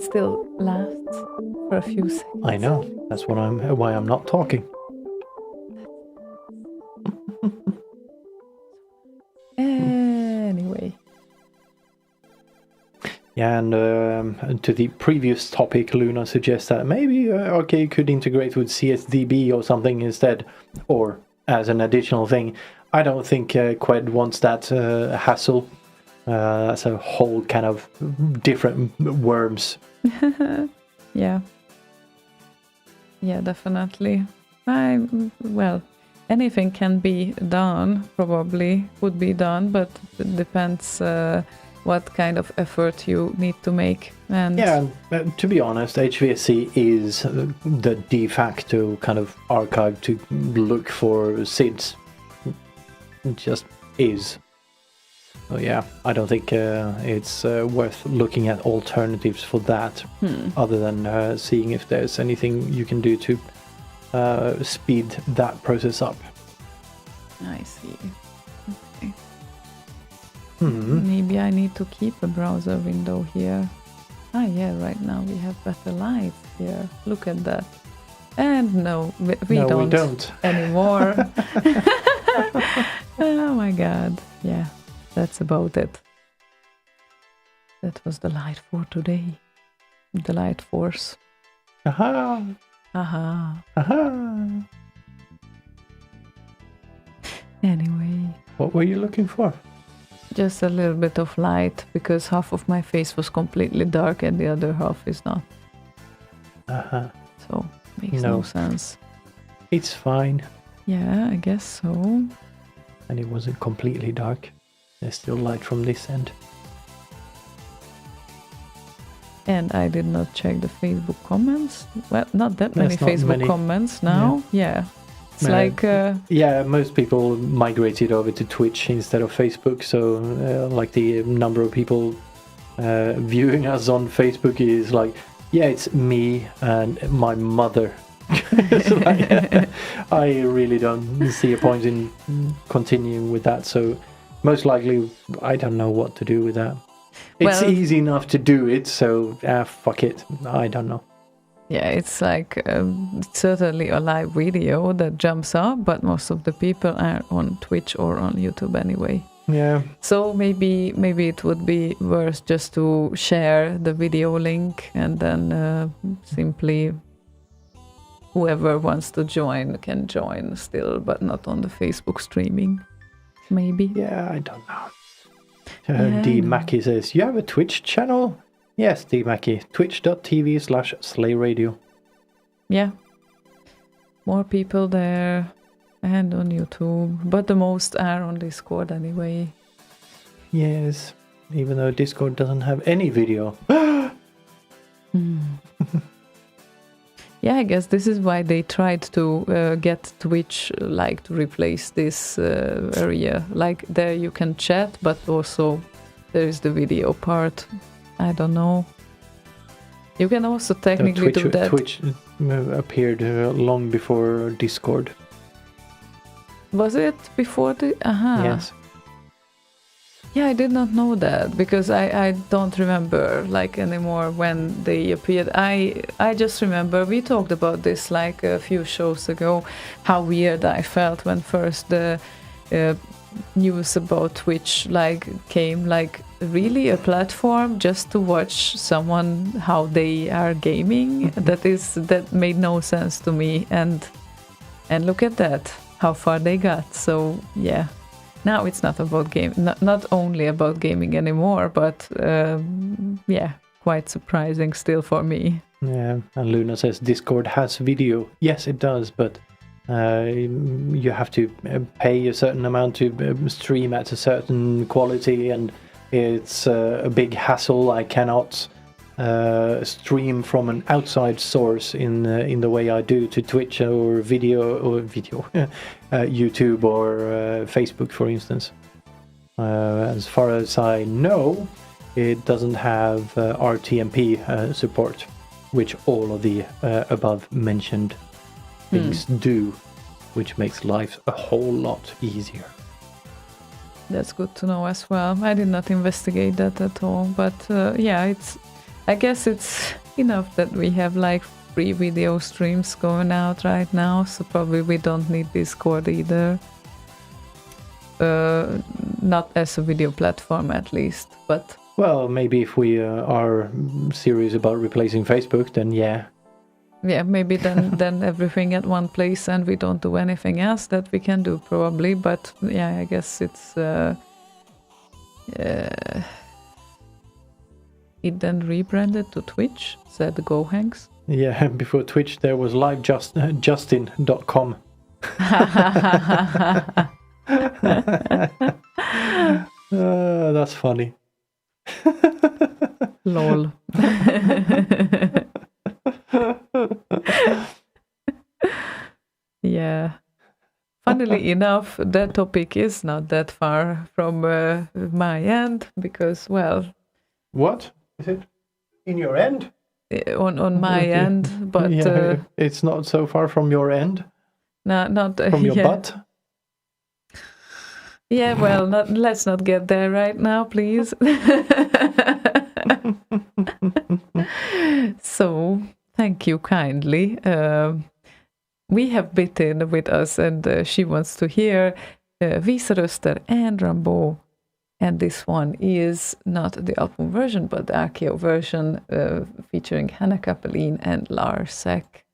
still lasts for a few seconds. I know. That's why I'm not talking. Anyway. Yeah, and to the previous topic, Luna suggests that maybe Arcade could integrate with CSDB or something instead, or as an additional thing. I don't think Qued wants that hassle. That's a whole kind of different worms. Yeah. Yeah, definitely. Well, anything can be done, probably would be done, but it depends what kind of effort you need to make. And yeah, to be honest, HVSC is the de facto kind of archive to look for SIDS. It just is. So yeah, I don't think it's worth looking at alternatives for that, other than seeing if there's anything you can do to speed that process up. I see. Okay. Maybe I need to keep a browser window here. Ah, yeah, right now we have better lights here. Look at that. And no, we don't anymore. Oh my god. Yeah, that's about it. That was the light for today. The Lightforce. Aha! Aha. Aha! Anyway. What were you looking for? Just a little bit of light, because half of my face was completely dark and the other half is not. Uh-huh. So, makes no sense. It's fine. Yeah, I guess so. And it wasn't completely dark. There's still light from this end. And I did not check the Facebook comments. Well, not that many There's not Facebook many. comments now. Yeah. It's like... yeah, most people migrated over to Twitch instead of Facebook. So, like, the number of people viewing us on Facebook is like, yeah, it's me and my mother. Like, I really don't see a point in continuing with that. So, most likely, I don't know what to do with that. It's easy enough to do it, so fuck it. I don't know. Yeah, it's like certainly a live video that jumps up, but most of the people are on Twitch or on YouTube anyway. Yeah. So maybe it would be worth just to share the video link, and then simply whoever wants to join can join still, but not on the Facebook streaming. Maybe. Yeah, I don't know. D. Mackie says, you have a Twitch channel? Yes, D. Mackie. Twitch.tv/SlayRadio. Yeah. More people there and on YouTube, but the most are on Discord anyway. Yes, even though Discord doesn't have any video. Yeah, I guess this is why they tried to get Twitch like to replace this area. Like there you can chat, but also there is the video part. I don't know. You can also technically do that. Twitch appeared long before Discord. Was it before the... Yes. Yeah, I did not know that, because I don't remember like anymore when they appeared. I just remember we talked about this like a few shows ago, how weird I felt when first the news about Twitch like came, like really a platform just to watch someone how they are gaming. That made no sense to me, and look at that, how far they got. So yeah. Now it's not about not only about gaming anymore, but yeah, quite surprising still for me. Yeah, and Luna says Discord has video. Yes, it does, but you have to pay a certain amount to stream at a certain quality, and it's a big hassle. I cannot stream from an outside source in the way I do to Twitch or YouTube or Facebook, for instance. As far as I know, it doesn't have RTMP support, which all of the above mentioned things do, which makes life a whole lot easier. That's good to know as well. I did not investigate that at all, but yeah, I guess it's enough that we have like 3 video streams going out right now, so probably we don't need Discord either. Not as a video platform at least, but... Well, maybe if we are serious about replacing Facebook, then yeah. Yeah, maybe then everything at one place and we don't do anything else that we can do probably, but yeah, I guess it's... It then rebranded to Twitch, said Gohanks. Yeah, before Twitch there was livejustin.com. That's funny. Lol. Yeah. Funnily enough, that topic is not that far from my end because, well... What? Is it in your end? On my end, but... Yeah, it's not so far from your end? No, not... From your butt? Yeah, well, let's not get there right now, please. So, thank you kindly. We have Bitten with us, and she wants to hear Visaröster and Rambo. And this one is not the album version, but the Archeo version featuring Hanna Kapelin and Larsek.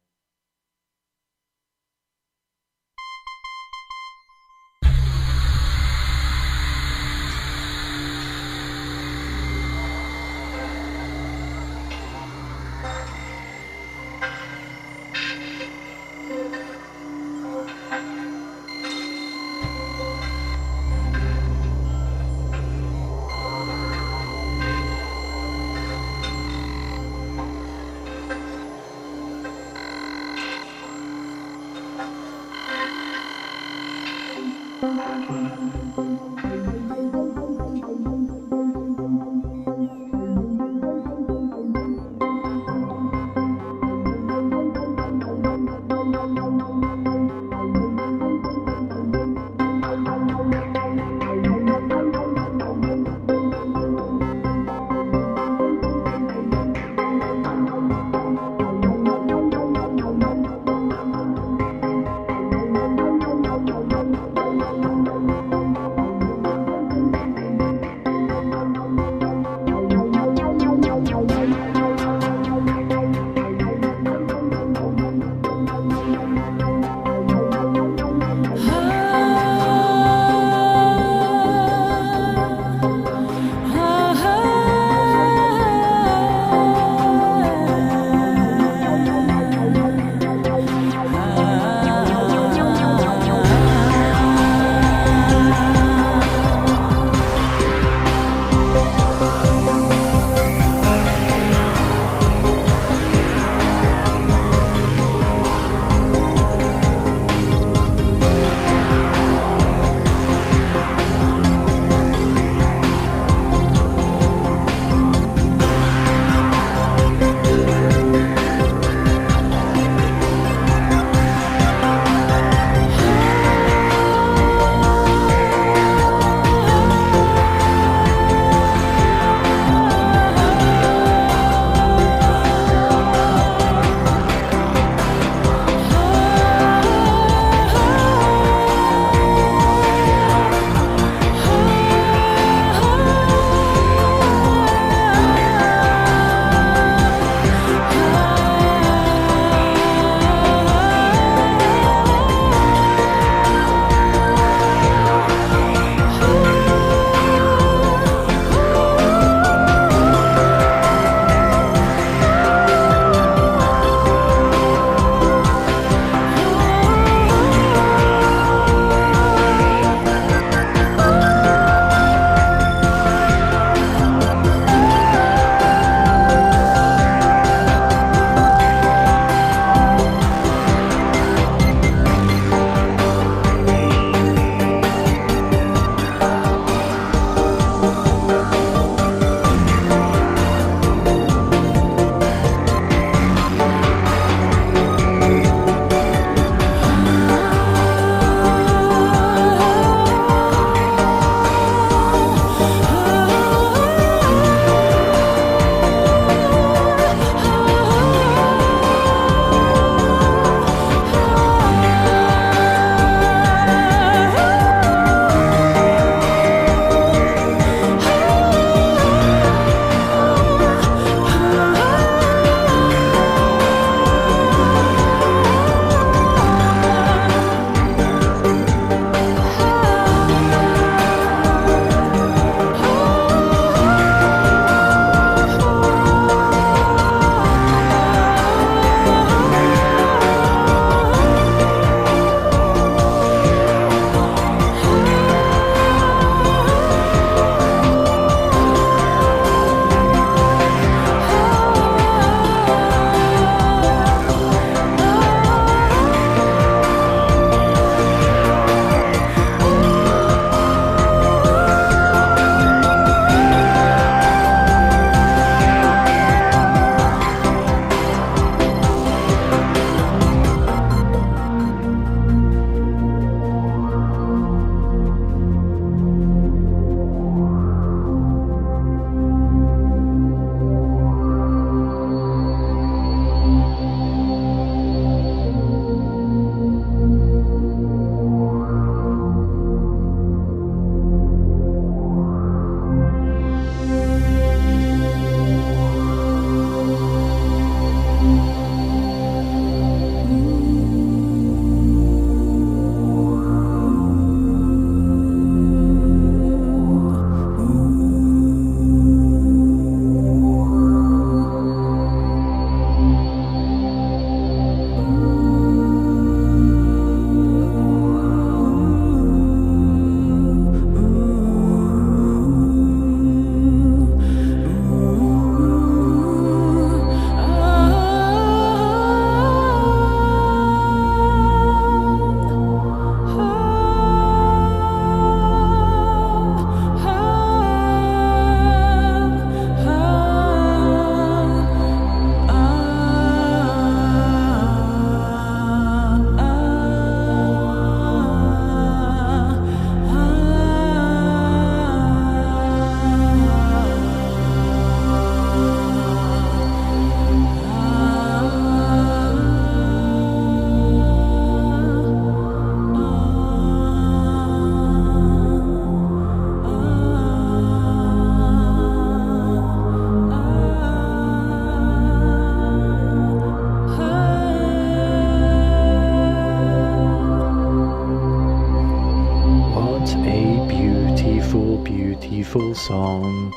beautiful song.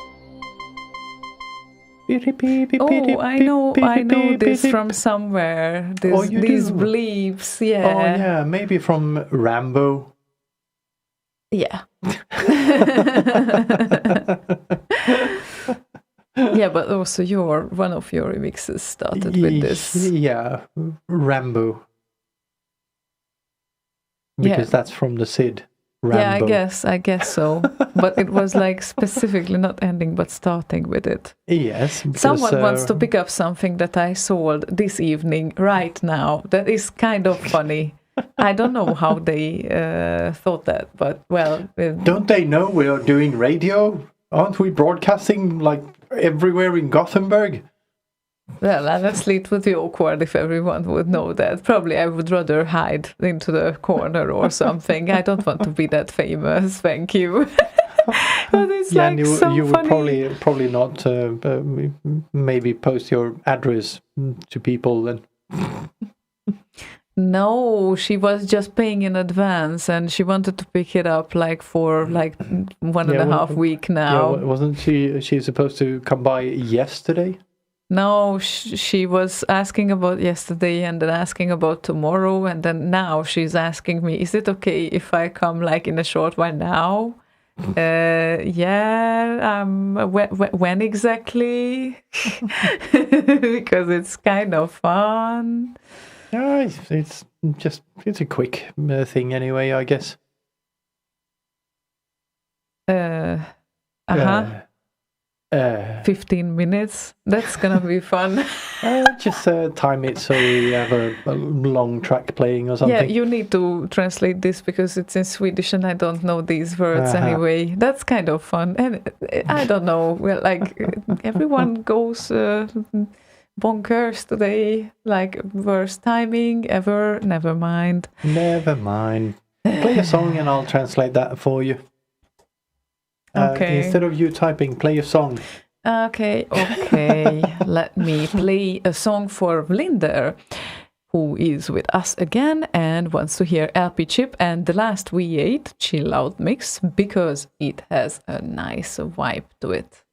Oh, I know this from somewhere. These bleeps, yeah. Oh yeah, maybe from Rambo. Yeah. Yeah, but also one of your remixes started with this. Yeah, Rambo. Because that's from the Sid. Rambo. Yeah, I guess so. But it was like specifically not ending but starting with it. Yes. Because, someone wants to pick up something that I sold this evening, right now. That is kind of funny. I don't know how they thought that, but well. Don't they know we are doing radio? Aren't we broadcasting like everywhere in Gothenburg? Well, honestly, it would be awkward if everyone would know that. Probably I would rather hide into the corner or something. I don't want to be that famous, thank you. But it's yeah, like and you would funny. probably not maybe post your address to people then. No, she was just paying in advance and she wanted to pick it up like for like 1.5 week now. Yeah, wasn't she supposed to come by yesterday? No, she was asking about yesterday and then asking about tomorrow, and then now she's asking me, is it okay if I come like in a short while now? Yeah, when exactly? Because it's kind of fun. Yeah, it's a quick thing anyway, I guess. 15 minutes. That's gonna be fun. Just time it so we have a long track playing or something. Yeah, you need to translate this because it's in Swedish and I don't know these words anyway. That's kind of fun. And I don't know, well, like everyone goes bonkers today, like worst timing ever. Never mind. Never mind. Play a song and I'll translate that for you. Okay. Instead of you typing, play a song. Okay. Let me play a song for Vlinder, who is with us again and wants to hear LP Chip and the last V8 chill out mix because it has a nice vibe to it.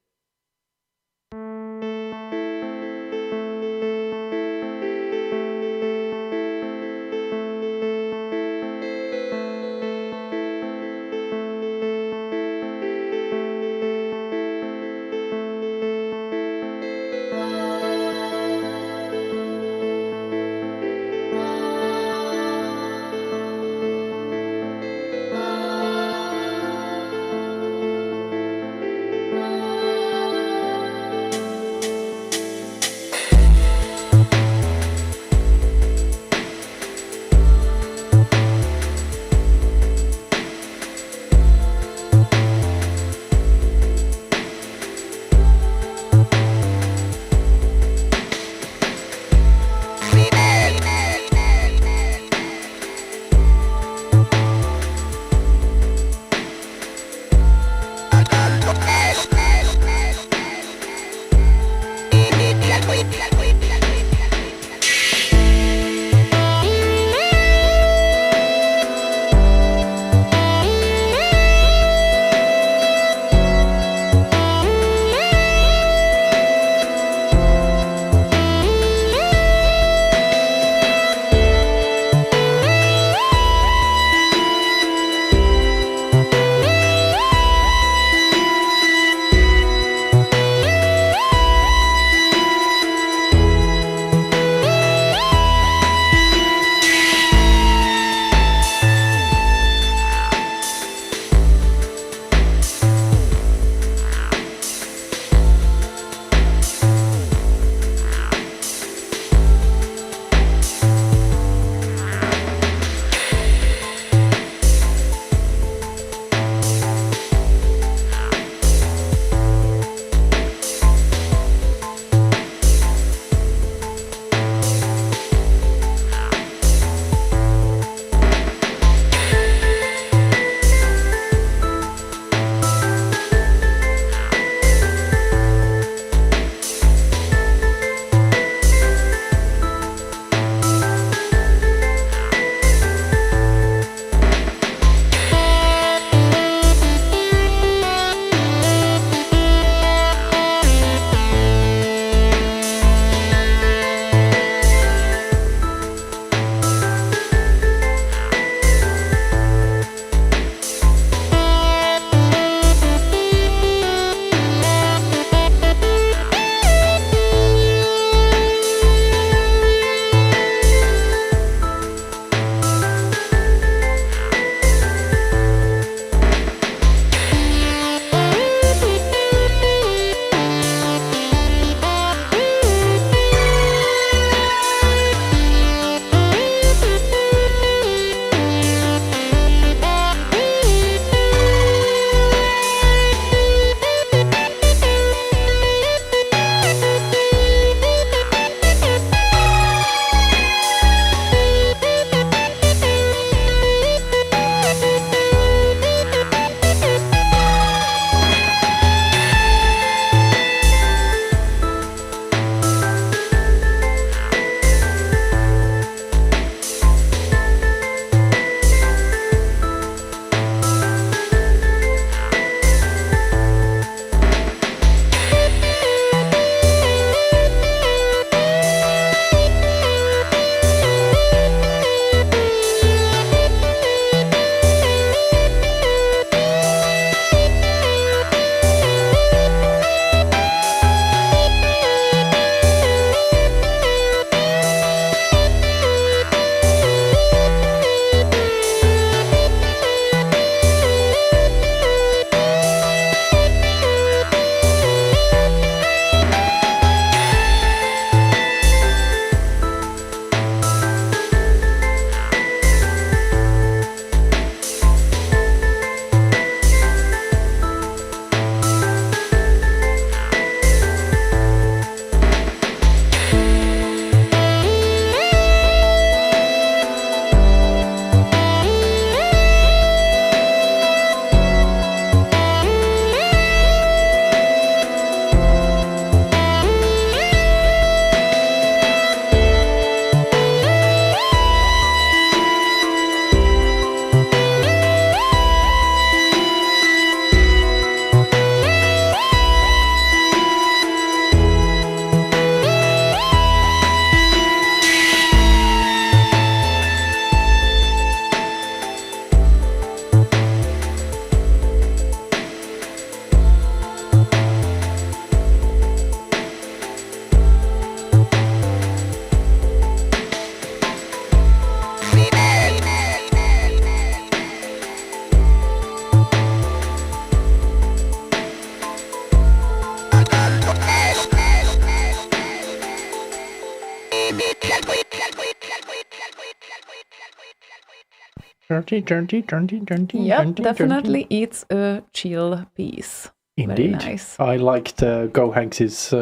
Yep, definitely it's a chill piece. Indeed. Very nice. I liked Go Hanks's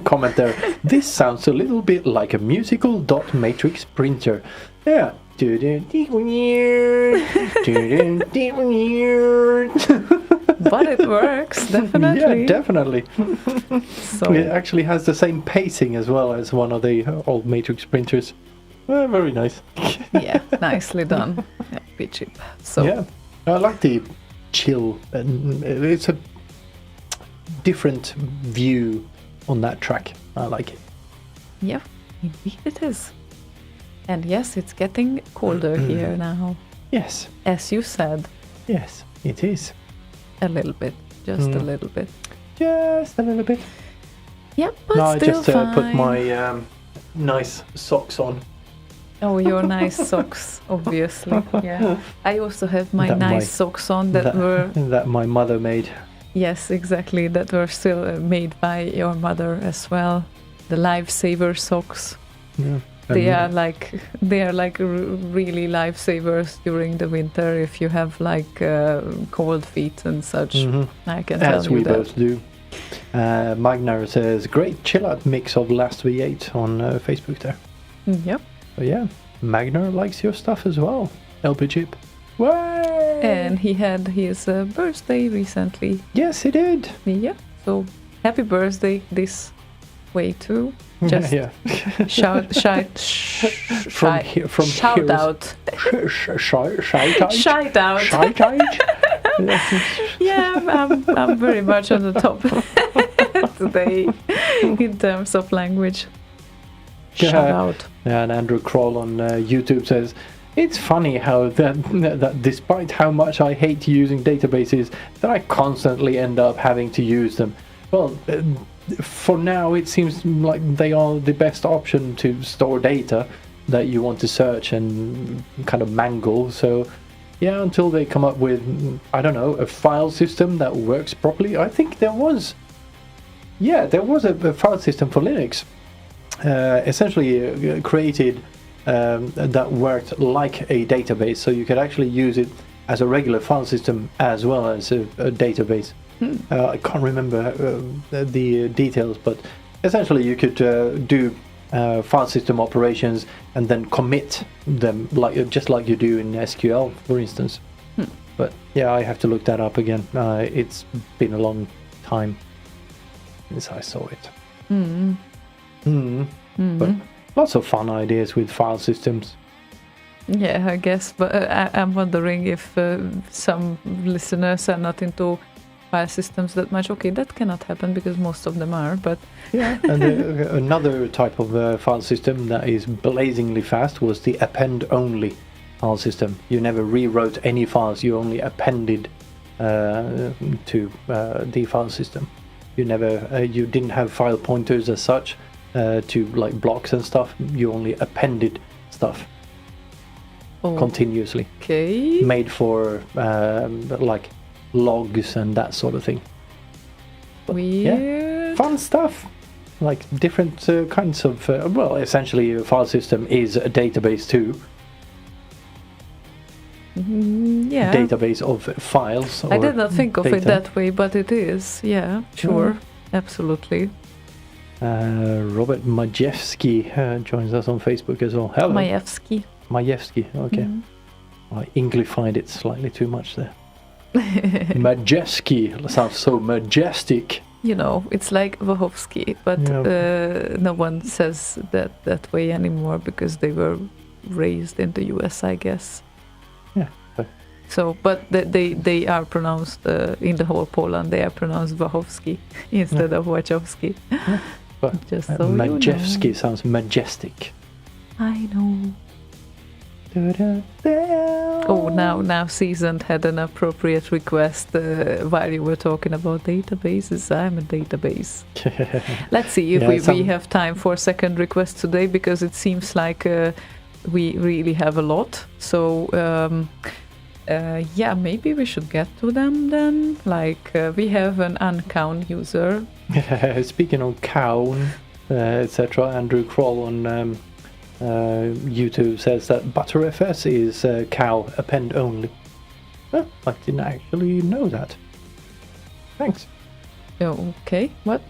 comment there. This sounds a little bit like a musical dot matrix printer. Yeah. But it works, definitely. Yeah, definitely. So It actually has the same pacing as well as one of the old matrix printers. Very nice. yeah, nicely done. Yeah, be cheap. So Yeah, I like the chill, and it's a different view on that track. I like it. yeah, indeed it is. And yes, it's getting colder here now. Yes, As you said, yes, it is. a little bit, just a little bit. Just a little bit. Yep, but No, I still just fine. put my nice socks on. Oh, your nice socks, obviously. Yeah, I also have my That nice my- socks on that were. that my mother made. Yes, exactly. That were still made by your mother as well. The lifesaver socks. Yeah. They are like really lifesavers during the winter if you have like cold feet and such. Mhm. I can tell As you we that. both do. Magnar says, great chill out mix of Last V8 on Facebook there. Yep. So yeah, Magnar likes your stuff as well. LP Chip. Way! And he had his birthday recently. Yes, he did. Yep. So happy birthday this way too. Just yeah. shout From shout heroes- out. Shout out. Shout out. Yeah, I'm very much on the top today in terms of language. Shout out. And Andrew Kroll on YouTube says, it's funny how that despite how much I hate using databases, that I constantly end up having to use them. Well, for now it seems like they are the best option to store data that you want to search and kind of mangle. So yeah, until they come up with, I don't know, a file system that works properly. I think there was a file system for Linux, essentially created that worked like a database, so you could actually use it as a regular file system as well as a database. I can't remember the details, but essentially you could do file system operations and then commit them just like you do in SQL, for instance. But yeah, I have to look that up again. It's been a long time since I saw it. But lots of fun ideas with file systems. Yeah, I guess. But I'm wondering if some listeners are not into file systems that much. Okay, that cannot happen because most of them are. But yeah, and another type of file system that is blazingly fast was the append-only file system. You never rewrote any files; you only appended to the file system. You didn't have file pointers as such to like blocks and stuff. You only appended stuff continuously. Okay. Made for like logs and that sort of thing. Weird. Fun stuff. Like different kinds of well, essentially a file system is a database too. Yeah. Database of files. I did not think of it data. that way, but it is. Yeah, sure. Absolutely. Robert Majewski joins us on Facebook as well. Hello. Majewski. Majewski, okay. I Anglified it slightly too much there. Majewski sounds so majestic. You know, it's like Wachowski, but no one says that way anymore because they were raised in the US, I guess. Yeah. So, but they are pronounced in the whole Poland. They are pronounced Wachowski instead of Wachowski. But Just so Majewski you know. sounds majestic. I know. Oh, now Seasoned had an appropriate request while you were talking about databases. I'm a database. Let's see if we have time for a second request today, because it seems like we really have a lot. So yeah, maybe we should get to them then. Like we have an Uncown user. Speaking of Cown, etc., Andrew Kroll on YouTube says that ButterFS is cow append only. Oh, I didn't actually know that. Thanks. Okay, what?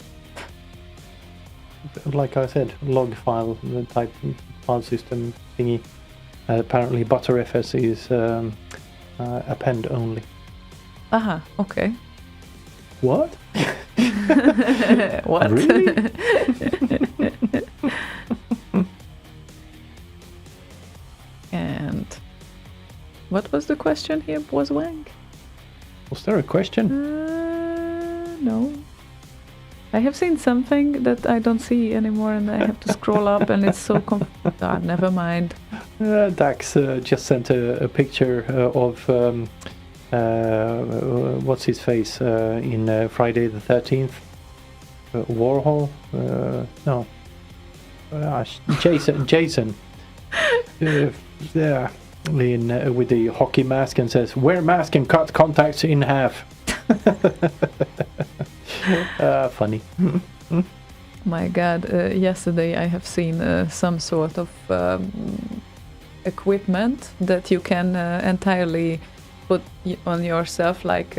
Like I said, log file type file system thingy. Apparently ButterFS is append only. Aha, okay. What? What? Really? And what was the question here, was Wang? Was there a question? No. I have seen something that I don't see anymore, and I have to scroll up, and it's so never mind. Dax just sent a picture of what's his face in Friday the 13th. Warhol? No. Jason. Yeah, with the hockey mask and says, "Wear mask and cut contacts in half." Funny. My God, yesterday I have seen some sort of equipment that you can entirely put on yourself, like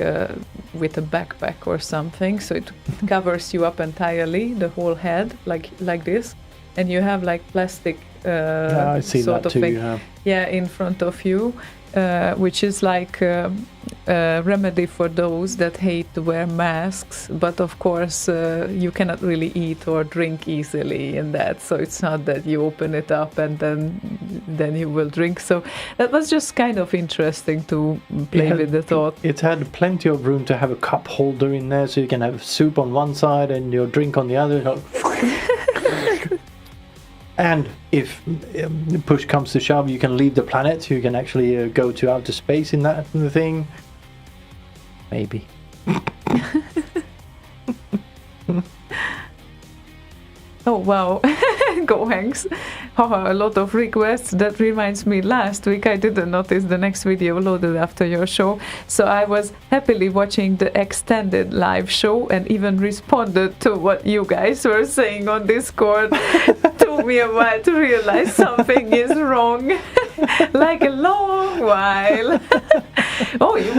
with a backpack or something, so it covers you up entirely, the whole head, like this, and you have like plastic I see sort that of too, thing, in front of you, which is like a remedy for those that hate to wear masks, but of course you cannot really eat or drink easily in that, so it's not that you open it up and then you will drink. So that was just kind of interesting to play with the thought. It had plenty of room to have a cup holder in there, so you can have soup on one side and your drink on the other. And if push comes to shove, you can leave the planet. You can actually go to outer space in that thing. Maybe. Oh wow, go Hanks. Oh, a lot of requests. That reminds me, last week I didn't notice the next video loaded after your show, so I was happily watching the extended live show and even responded to what you guys were saying on Discord. Took me a while to realize something is wrong. Like a long while. Oh, you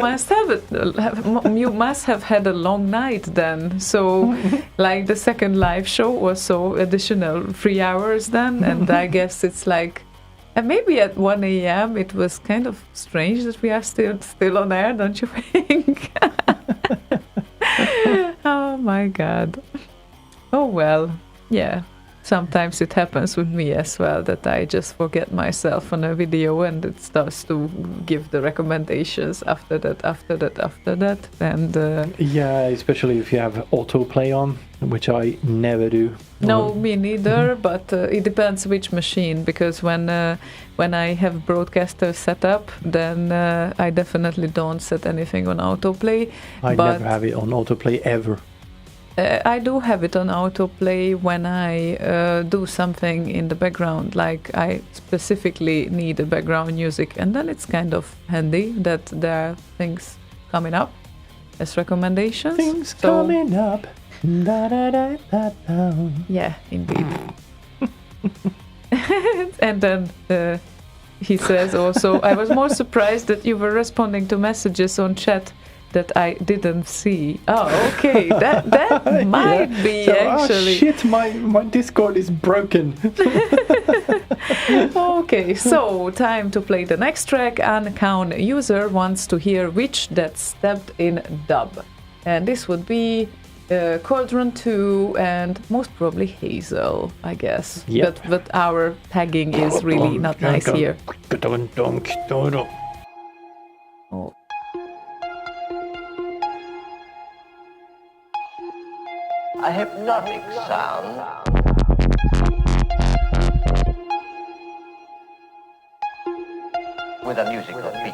must have had a long night then. So, like the second live show was so additional 3 hours then, and I guess it's like, and maybe at 1 a.m. it was kind of strange that we are still on air, don't you think? Oh my God. Oh well, yeah. Sometimes it happens with me as well, that I just forget myself on a video and it starts to give the recommendations after that, and yeah, especially if you have autoplay on, which I never do. No, me neither, but it depends which machine, because when I have broadcaster set up, then I definitely don't set anything on autoplay. I never have it on autoplay ever. I do have it on autoplay when I do something in the background, like I specifically need a background music, and then it's kind of handy that there are things coming up as recommendations. Things coming up. Da, da, da, da, da. Yeah, indeed. And then he says also, I was more surprised that you were responding to messages on chat that I didn't see. Oh, okay, that might be so, actually. Oh shit, my Discord is broken. Okay, so time to play the next track. Uncount user wants to hear Witch That Stepped in dub, and this would be Cauldron 2 and most probably Hazel, I guess. Yep. But our tagging is really not nice here. Oh. A hypnotic sound. With a musical beat.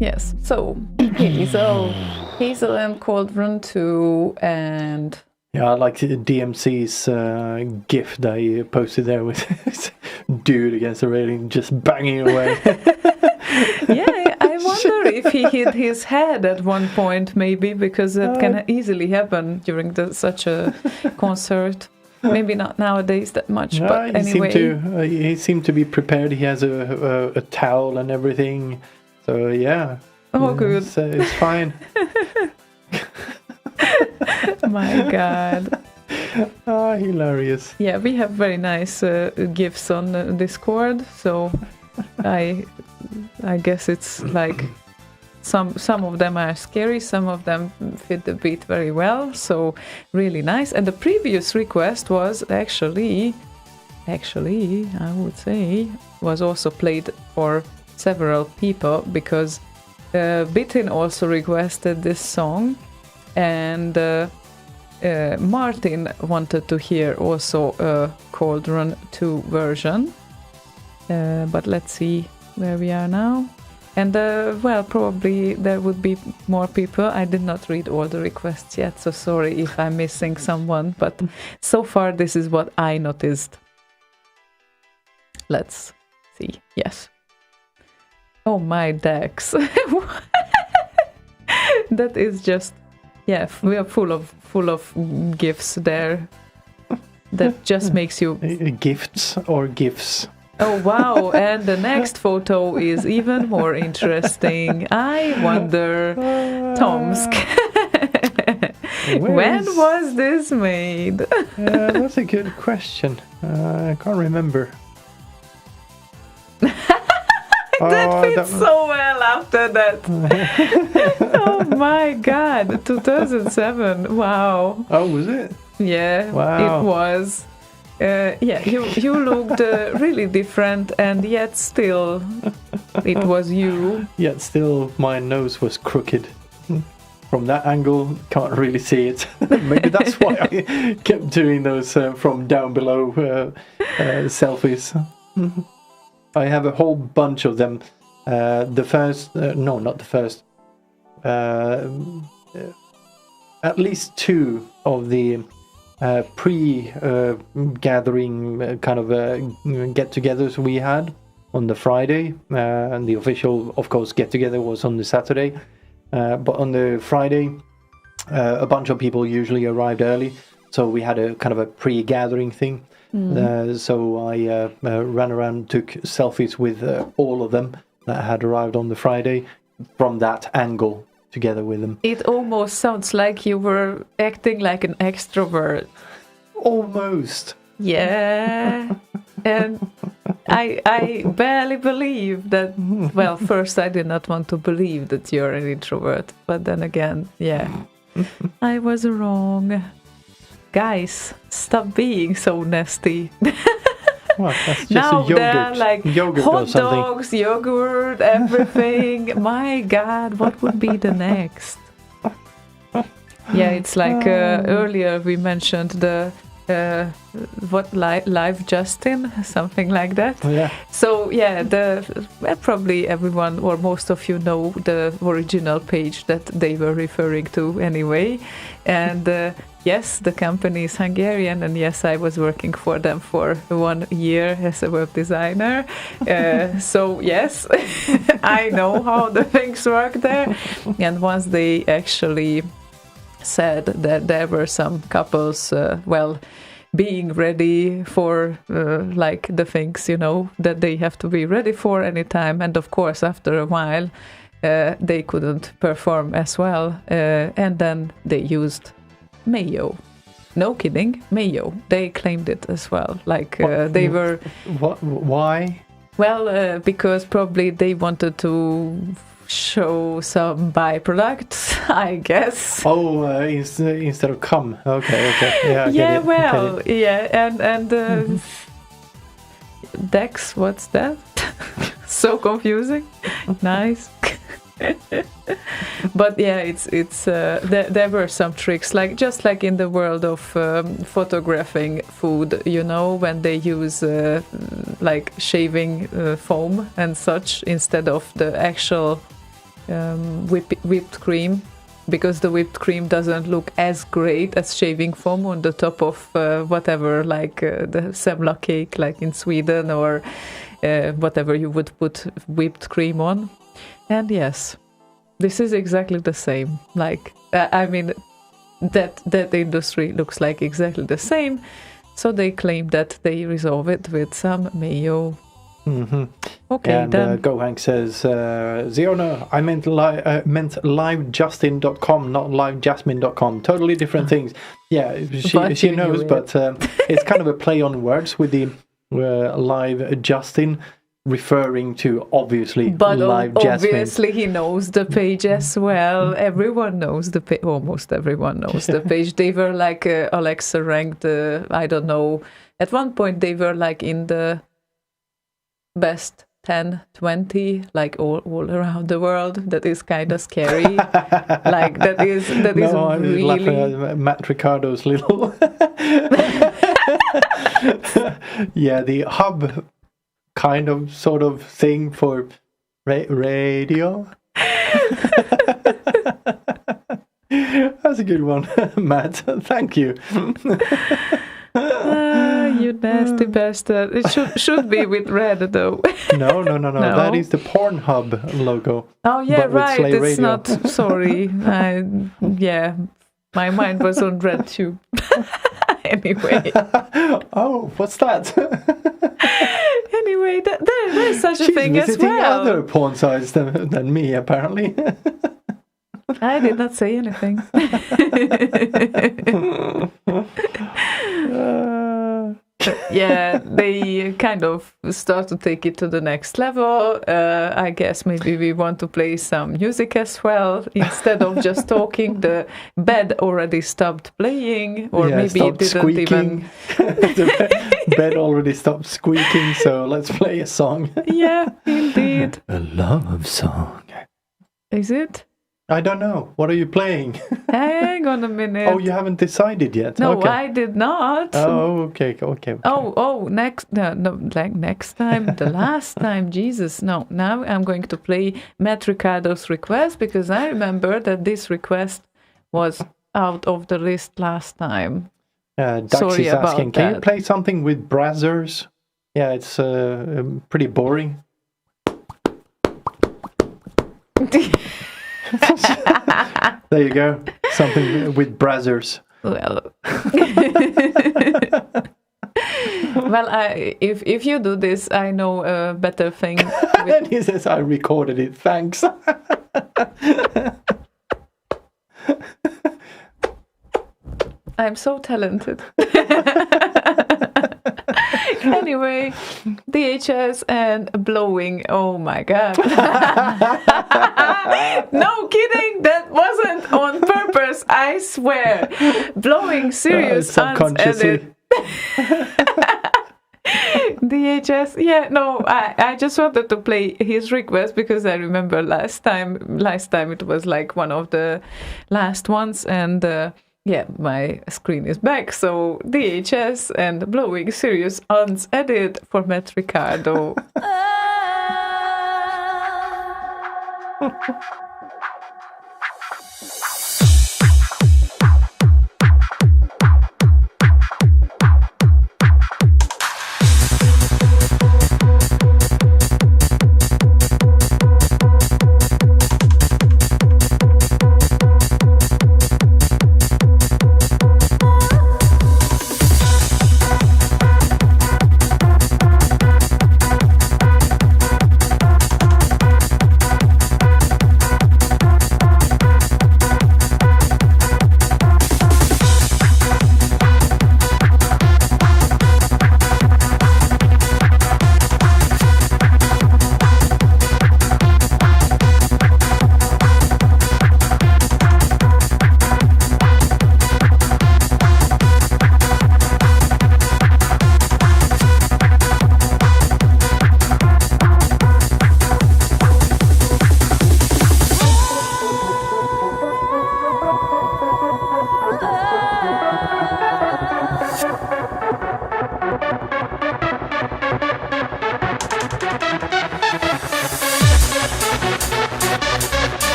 Yes. So Hazel and Cauldron 2 and Yeah, I like the DMC's GIF that he posted there with this dude against the railing just banging away. yeah, I wonder if he hit his head at one point, maybe, because that can easily happen during such a concert. Maybe not nowadays that much, but anyway. He seemed to be prepared. He has a towel and everything. So yeah. Oh, good. It's fine. My God. Hilarious. Yeah, we have very nice GIFs on Discord, so I guess it's like some of them are scary, some of them fit the beat very well, so really nice. And the previous request was actually I would say was also played for several people, because Bitin also requested this song, and Martin wanted to hear also a Cauldron 2 version, but let's see where we are now. And well, probably there would be more people. I did not read all the requests yet, so sorry if I'm missing someone, but so far this is what I noticed. Let's see. Yes. Oh my Dex. That is just, yeah, we are full of gifts there. That just makes you... Gifts or gifs? Oh wow, and the next photo is even more interesting. I wonder, Tomsk, when was this made? That's a good question. I can't remember. That fits so well after that. Oh my God, 2007. Wow. Oh, was it? Yeah, wow. It was. Yeah, you looked really different, and yet still it was you. Yet still my nose was crooked. From that angle, can't really see it. Maybe that's why I kept doing those from down below selfies. I have a whole bunch of them. The first, no, not the first. At least two of the pre-gathering kind of get-togethers we had on the Friday, and the official, of course, get-together was on the Saturday. But on the Friday, a bunch of people usually arrived early, so we had a kind of a pre-gathering thing. So I ran around, took selfies with all of them that had arrived on the Friday from that angle together with them. It almost sounds like you were acting like an extrovert. Almost. Yeah. And I barely believe that. Well, first I did not want to believe that you're an introvert, but then again, yeah, I was wrong. Guys, stop being so nasty. Well, that's just Now a yogurt. they're like Yogurt or hot something. dogs, yogurt, everything. My God, what would be the next? Yeah, it's like earlier we mentioned the live Justin, something like that. Oh, yeah. So yeah, probably everyone or most of you know the original page that they were referring to anyway, and yes, the company is Hungarian, and yes, I was working for them for 1 year as a web designer. So yes, I know how the things work there. And once they actually said that there were some couples, being ready for like the things, that they have to be ready for anytime. And of course, after a while, they couldn't perform as well. And then they used mayo. No kidding, mayo. They claimed it as well. Like they were... Why? Well, because probably they wanted to show some byproducts, I guess. Oh, instead of come. Okay. Yeah, I get it. Well, yeah, and Dex, what's that? So confusing. Nice. But yeah, it's there were some tricks, just like in the world of photographing food, when they use like shaving foam and such instead of the actual whipped cream, because the whipped cream doesn't look as great as shaving foam on the top of whatever, like the semla cake, like in Sweden, or whatever you would put whipped cream on. And yes, this is exactly the same. Like, I mean, that industry looks like exactly the same. So they claim that they resolve it with some mayo. Mm-hmm. Okay, and then. Gohank says, Ziona, I meant livejustin.com, not livejasmine.com. Totally different things. Yeah, she knows, but it's kind of a play on words with the live Justin, referring to obviously but live Jasmine. Obviously he knows the page as well. Everyone knows the page. Almost everyone knows the page. They were like Alexa ranked, I don't know, at one point they were like in the best 10, 20, like all around the world. That is kind of scary. Like that is no, I'm really... laughing at Matt Ricardo's little yeah, the hub kind of sort of thing for radio. That's a good one, Matt. Thank you. You nasty bastard. It should be with red though. No. That is the Pornhub logo. Oh yeah, right. It's radio. not. Sorry. Yeah, my mind was on red too. Anyway. Oh, what's that? Anyway, there's such a thing as visiting well. Other porn sites than me, apparently. I did not say anything. Yeah, they kind of start to take it to the next level. I guess maybe we want to play some music as well. Instead of just talking, the bed already stopped playing, or maybe it didn't squeaking. even... The bed already stopped squeaking, so let's play a song. Yeah, indeed. A love song. Is it? I don't know. What are you playing? Hang on a minute. Oh, you haven't decided yet? No, okay. I did not. Oh, okay. Next time, the last time, Jesus. No, now I'm going to play Matt Ricardo's request, because I remember that this request was out of the list last time. Dax Sorry is asking, about can you that. play something with brazzers? Yeah, it's pretty boring. There you go. Something with brazzers. Well, well, if you do this, I know a better thing. And he says, I recorded it, thanks. I'm so talented. Anyway, DHS and blowing. Oh my god. No kidding, that wasn't on purpose, I swear. Blowing serious subconsciously. DHS, yeah, no, I just wanted to play his request because I remember last time it was like one of the last ones, and yeah, my screen is back, so DHS and blowing serious unedited for Matt Ricardo.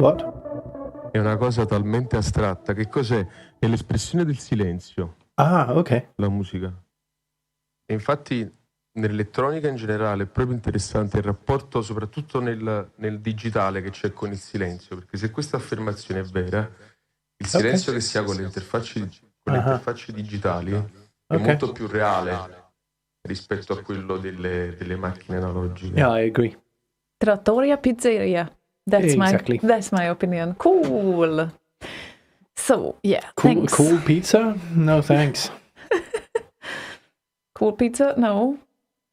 What? È una cosa talmente astratta. Che cos'è? È l'espressione del silenzio, Ah, okay. la musica. E infatti nell'elettronica in generale è proprio interessante il rapporto, soprattutto nel digitale, che c'è con il silenzio, perché se questa affermazione è vera, il silenzio che si ha con le interfacce digitali è molto più reale rispetto a quello delle macchine analogiche. Yeah, I agree. Trattoria Pizzeria. That's Exactly. that's my opinion. Cool. So yeah, thanks. Cool pizza? No, thanks. Cool pizza? No,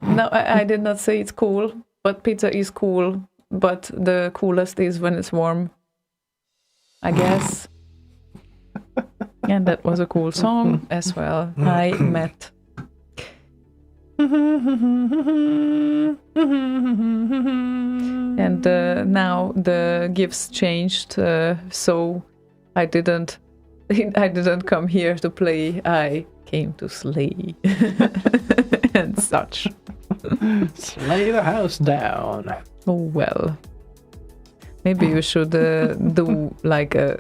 I did not say it's cool. But pizza is cool. But the coolest is when it's warm, I guess. And that was a cool song as well. I met. And now the gifts changed, so I didn't come here to play. I came to slay and such. Slay the house down. Oh well. Maybe you should do like a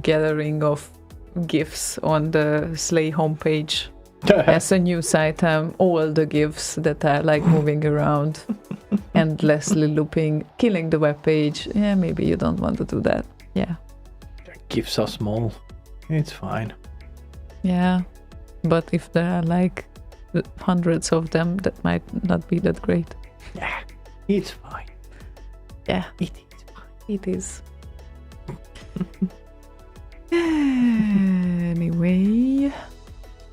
gathering of gifts on the Slay homepage. As a news item, all the gifts that are like moving around, endlessly looping, killing the webpage. Yeah, maybe you don't want to do that. Yeah. Gifts are small. It's fine. Yeah. But if there are like hundreds of them, that might not be that great. Yeah, it's fine. Yeah. It is fine. It is. Anyway.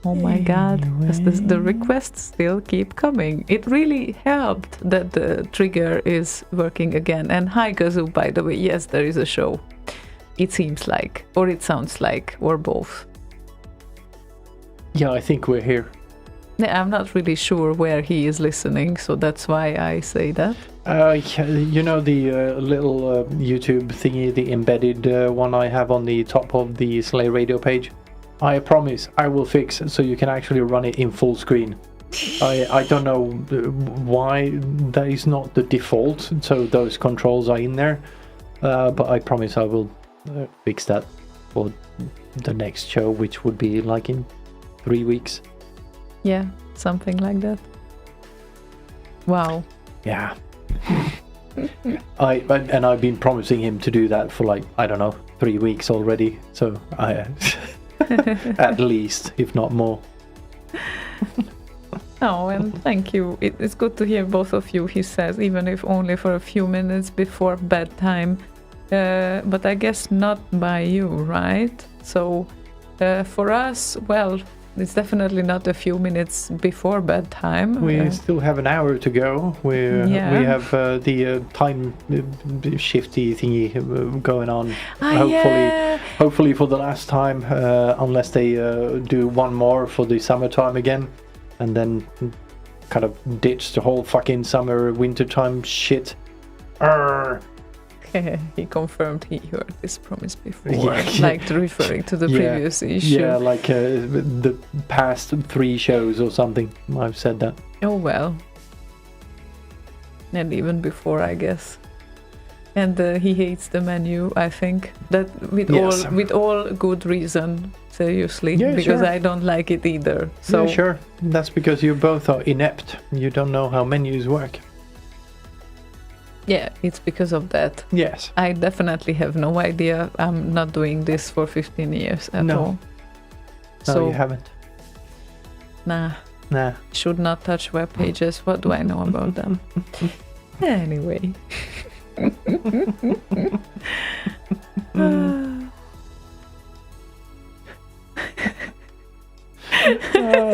Oh my god, as the requests still keep coming. It really helped that the trigger is working again. And hi Gazoo, by the way, yes, there is a show. It seems like, or it sounds like, or both. Yeah, I think we're here. Yeah, I'm not really sure where he is listening, so that's why I say that. You know the little YouTube thingy, the embedded one I have on the top of the Slay radio page? I promise I will fix so you can actually run it in full screen. I don't know why that is not the default, so those controls are in there, but I promise I will fix that for the next show, which would be like in 3 weeks. Yeah, something like that. Wow. Yeah. I've been promising him to do that for like, I don't know, 3 weeks already, so I at least, if not more. Oh, and thank you. It's good to hear both of you, he says, even if only for a few minutes before bedtime. But I guess not by you, right? So for us, well, it's definitely not a few minutes before bedtime. We still have an hour to go. We have the time shifty thingy going on. Hopefully for the last time, unless they do one more for the summertime again, and then kind of ditch the whole fucking summer wintertime shit. He confirmed he heard this promise before, like referring to the previous issue. Yeah, like the past 3 shows or something. I've said that. Oh well. And even before, I guess. And he hates the menu, I think. That with all good reason, seriously. Yeah, because sure. I don't like it either. So yeah, sure. That's because you both are inept. You don't know how menus work. Yeah, it's because of that. Yes. I definitely have no idea. I'm not doing this for 15 years at all. No, you haven't. Nah. Nah. Should not touch web pages. What do I know about them? Anyway.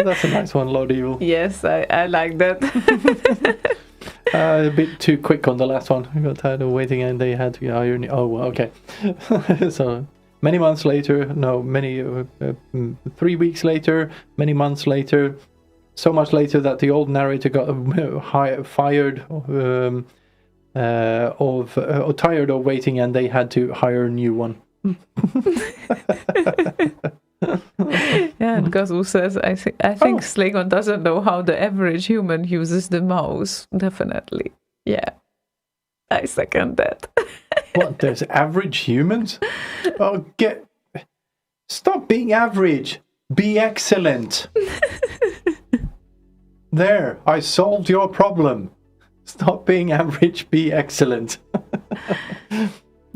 That's a nice one, Lord Evil. Yes, I like that. A bit too quick on the last one. I got tired of waiting and they had to iron. Oh, well, okay. So many months later, 3 weeks later, many months later, so much later that the old narrator got fired tired of waiting, and they had to hire a new one. Yeah, and Gazoo says, I think Slaygon doesn't know how the average human uses the mouse. Definitely. Yeah. I second that. What, there's average humans? Oh, stop being average. Be excellent. There, I solved your problem. Stop being average, be excellent.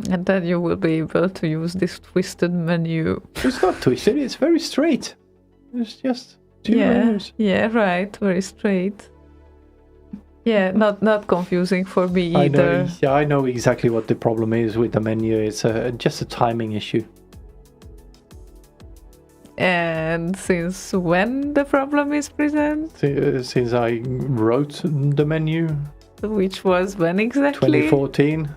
And then you will be able to use this twisted menu. It's not twisted, it's very straight. It's just two menus. Yeah, right. Very straight. Yeah, not confusing for me either. I know exactly what the problem is with the menu. It's just a timing issue. And since when the problem is present? Since I wrote the menu. Which was when exactly? 2014.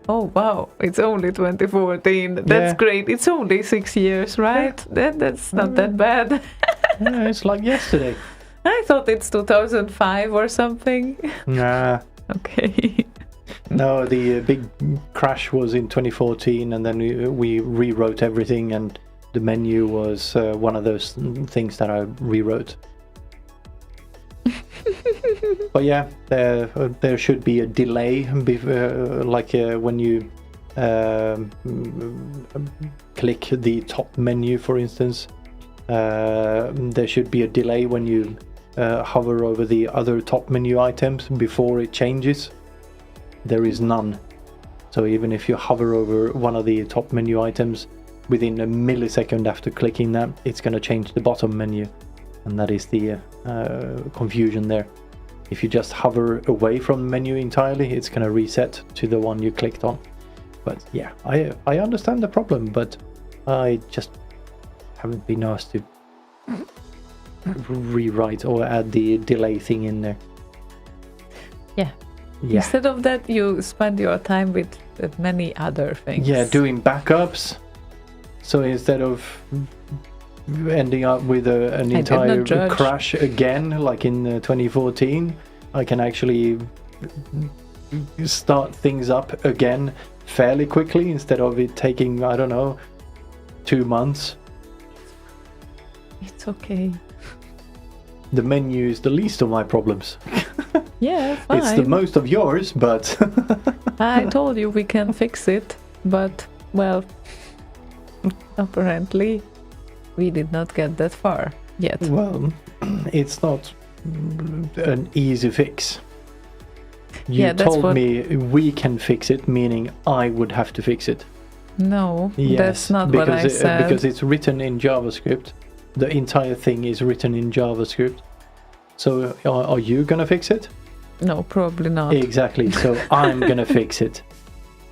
Oh wow, it's only 2014. That's great. It's only 6 years, right? That's not that bad. Yeah, it's like yesterday. I thought it's 2005 or something. Nah. Okay. No, the big crash was in 2014, and then we rewrote everything, and the menu was one of those things that I rewrote. But yeah, there should be a delay, when you click the top menu, for instance. There should be a delay when you hover over the other top menu items before it changes. There is none. So even if you hover over one of the top menu items, within a millisecond after clicking that, it's going to change the bottom menu. And that is the confusion there. If you just hover away from the menu entirely, it's going to reset to the one you clicked on. But yeah, I understand the problem, but I just haven't been asked to rewrite or add the delay thing in there. Yeah. Instead of that, you spend your time with many other things. Yeah, doing backups. So instead of ending up with an entire crash again, like in 2014, I can actually start things up again fairly quickly instead of it taking, I don't know, 2 months. It's okay. The menu is the least of my problems. Yeah, fine. It's the most of yours, but... I told you we can fix it, but, well, apparently we did not get that far yet. Well, it's not an easy fix. You told me we can fix it, meaning I would have to fix it. No, that's not what I said. Because it's written in JavaScript. The entire thing is written in JavaScript. So are you going to fix it? No, probably not. Exactly. So I'm going to fix it.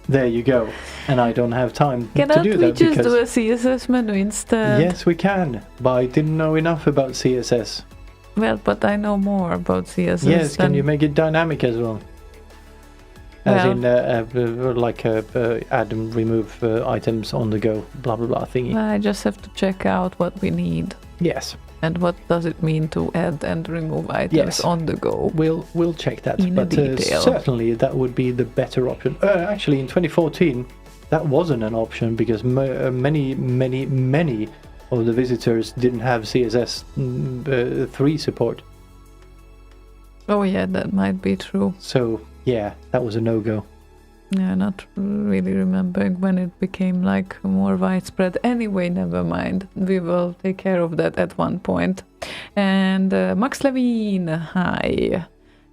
There you go. And I don't have time to do that. Cannot we just do a CSS menu instead? Yes, we can. But I didn't know enough about CSS. Well, but I know more about CSS. Yes, can you make it dynamic as well? As in, add and remove items on the go, blah blah blah thingy. I just have to check out what we need. Yes. And what does it mean to add and remove items on the go? We'll check that. In detail. Certainly that would be the better option. Actually, in 2014, that wasn't an option because many of the visitors didn't have CSS 3 support. Oh yeah, that might be true. So yeah, that was a no-go. Yeah, not really remembering when it became like more widespread. Anyway, never mind. We will take care of that at one point. And Max Levine, hi,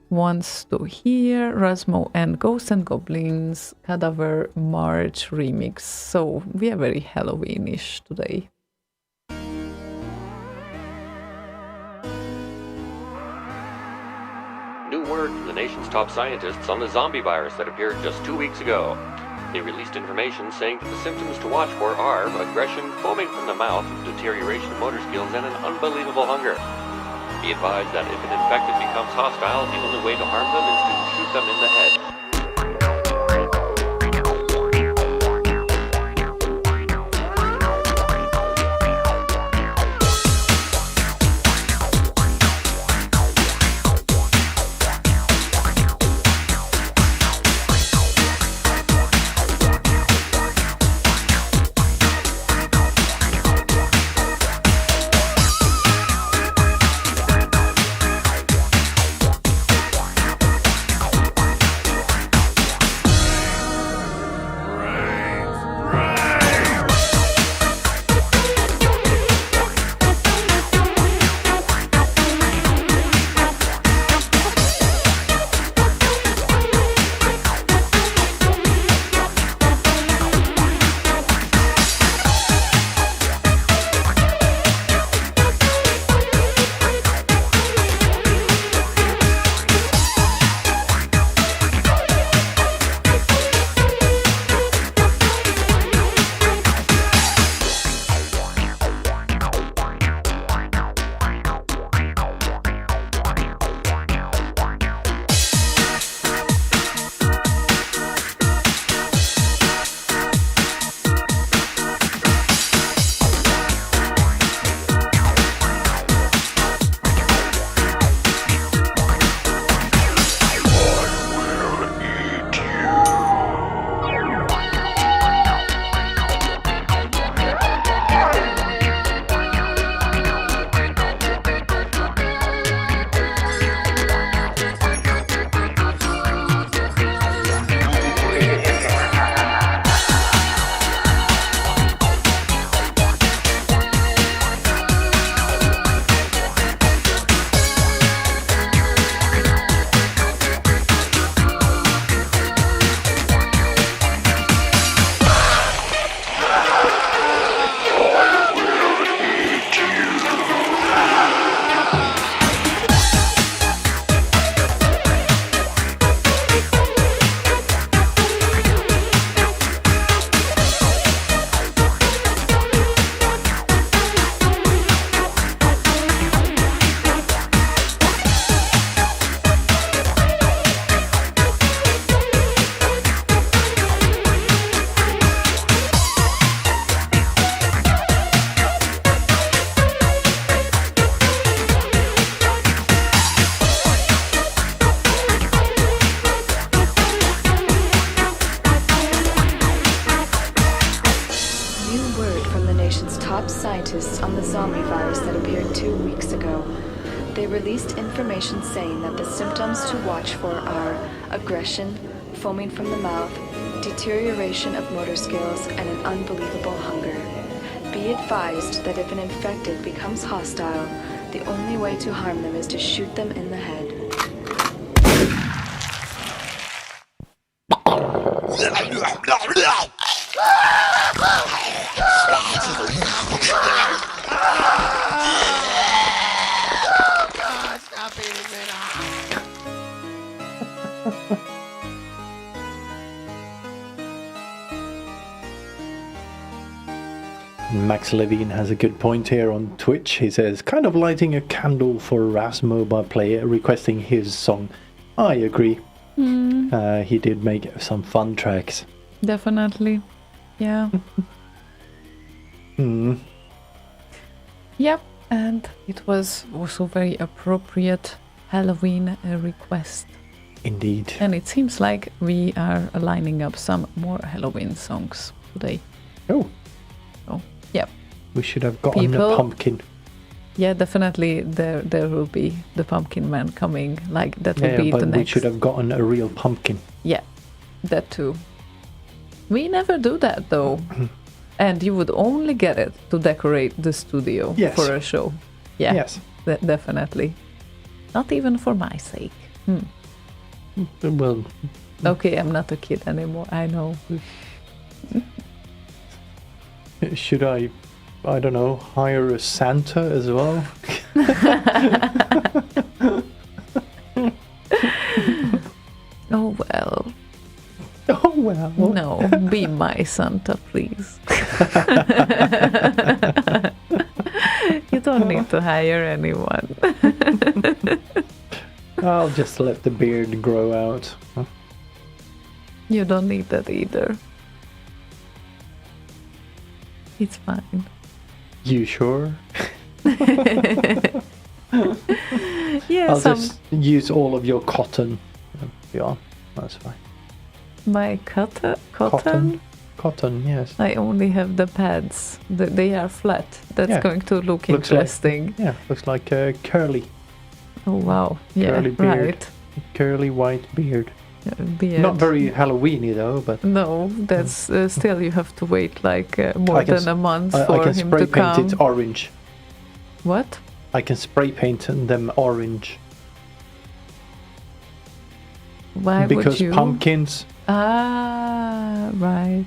wants to hear Rasmo and Ghosts and Goblins Cadaver March remix. So we are very Halloween-ish today. New word from the nation's top scientists on the zombie virus that appeared just 2 weeks ago. They released information saying that the symptoms to watch for are aggression, foaming from the mouth, deterioration of motor skills, and an unbelievable hunger. Be advised that if an infected becomes hostile, the only way to harm them is to shoot them in the head. nation's top scientists on the zombie virus that appeared 2 weeks ago. They released information saying that the symptoms to watch for are aggression, foaming from the mouth, deterioration of motor skills, and an unbelievable hunger. Be advised that if an infected becomes hostile, the only way to harm them is to shoot them in the head. Max Levine has a good point here on Twitch. He says, kind of lighting a candle for Ras mobile player requesting his song. I agree. He did make some fun tracks. Definitely. Yeah. Yep. And it was also very appropriate Halloween request. Indeed. And it seems like we are lining up some more Halloween songs today. Oh. Yep. We should have gotten a pumpkin. Yeah, definitely there will be the pumpkin man coming. Like that will be but the next. We should have gotten a real pumpkin. Yeah, that too. We never do that though. And you would only get it to decorate the studio for a show. Yeah. Yes. Definitely. Not even for my sake. Well. Okay, I'm not a kid anymore. I know. Should I don't know, hire a Santa as well? Oh well. Oh well. No, be my Santa, please. You don't need to hire anyone. I'll just let the beard grow out. You don't need that either. It's fine. You sure? Yeah, I'll just use all of your cotton. Yeah, that's fine. My cotton? Cotton, yes. I only have the pads. They are flat. That's going to look interesting. Looks like curly. Oh wow! Yeah, curly beard. Right. Curly white beard. Beard. Not very Halloweeny though, but no, that's still you have to wait like more than a month for him to come. I can spray paint it orange. What? I can spray paint them orange. Why would you? Because pumpkins. Ah, right.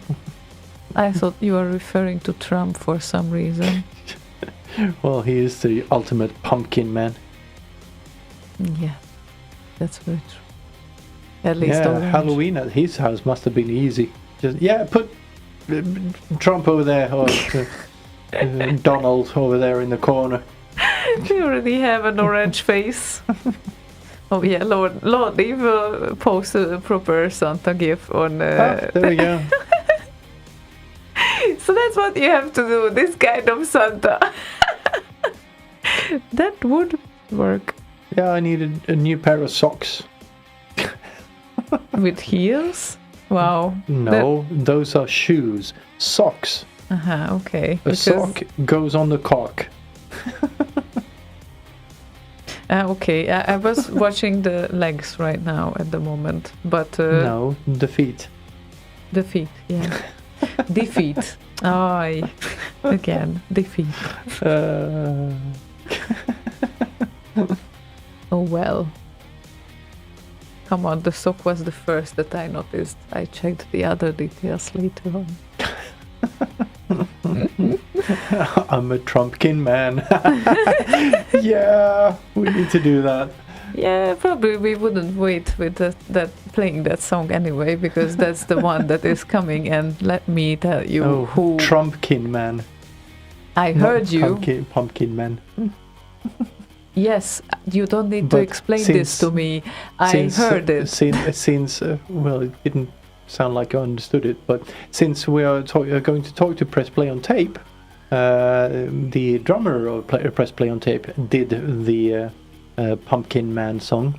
I thought you were referring to Trump for some reason. Well, he is the ultimate pumpkin man. Yeah, that's very true. At least Halloween at his house must have been easy. Just put Trump over there, or Donald over there in the corner. You already have an orange face. Oh yeah, Lord, he will post a proper Santa gift on. There we go. So that's what you have to do. This kind of Santa. That would work. Yeah, I needed a new pair of socks. With heels? Wow. No, those are shoes. Socks. Okay. A sock goes on the cock. Okay, I was watching the legs right now at the moment, but... no, the feet. The feet, yeah. Defeat. Again, defeat. Oh well. Come on, the sock was the first that I noticed. I checked the other details later on. I'm a Trumpkin man. Yeah, we need to do that. Yeah, probably we wouldn't wait with that playing that song anyway, because that's the one that is coming. And let me tell you who. Trumpkin man. I heard you. Pumpkin man. Yes, you don't need to explain this to me. I heard it. Since well, it didn't sound like I understood it, but since we are going to talk to Press Play on Tape, the drummer of Press Play on Tape did the Pumpkin Man song.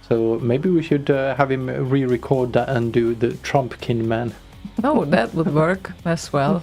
So maybe we should have him re-record that and do the Trumpkin Man. Oh, that would work as well.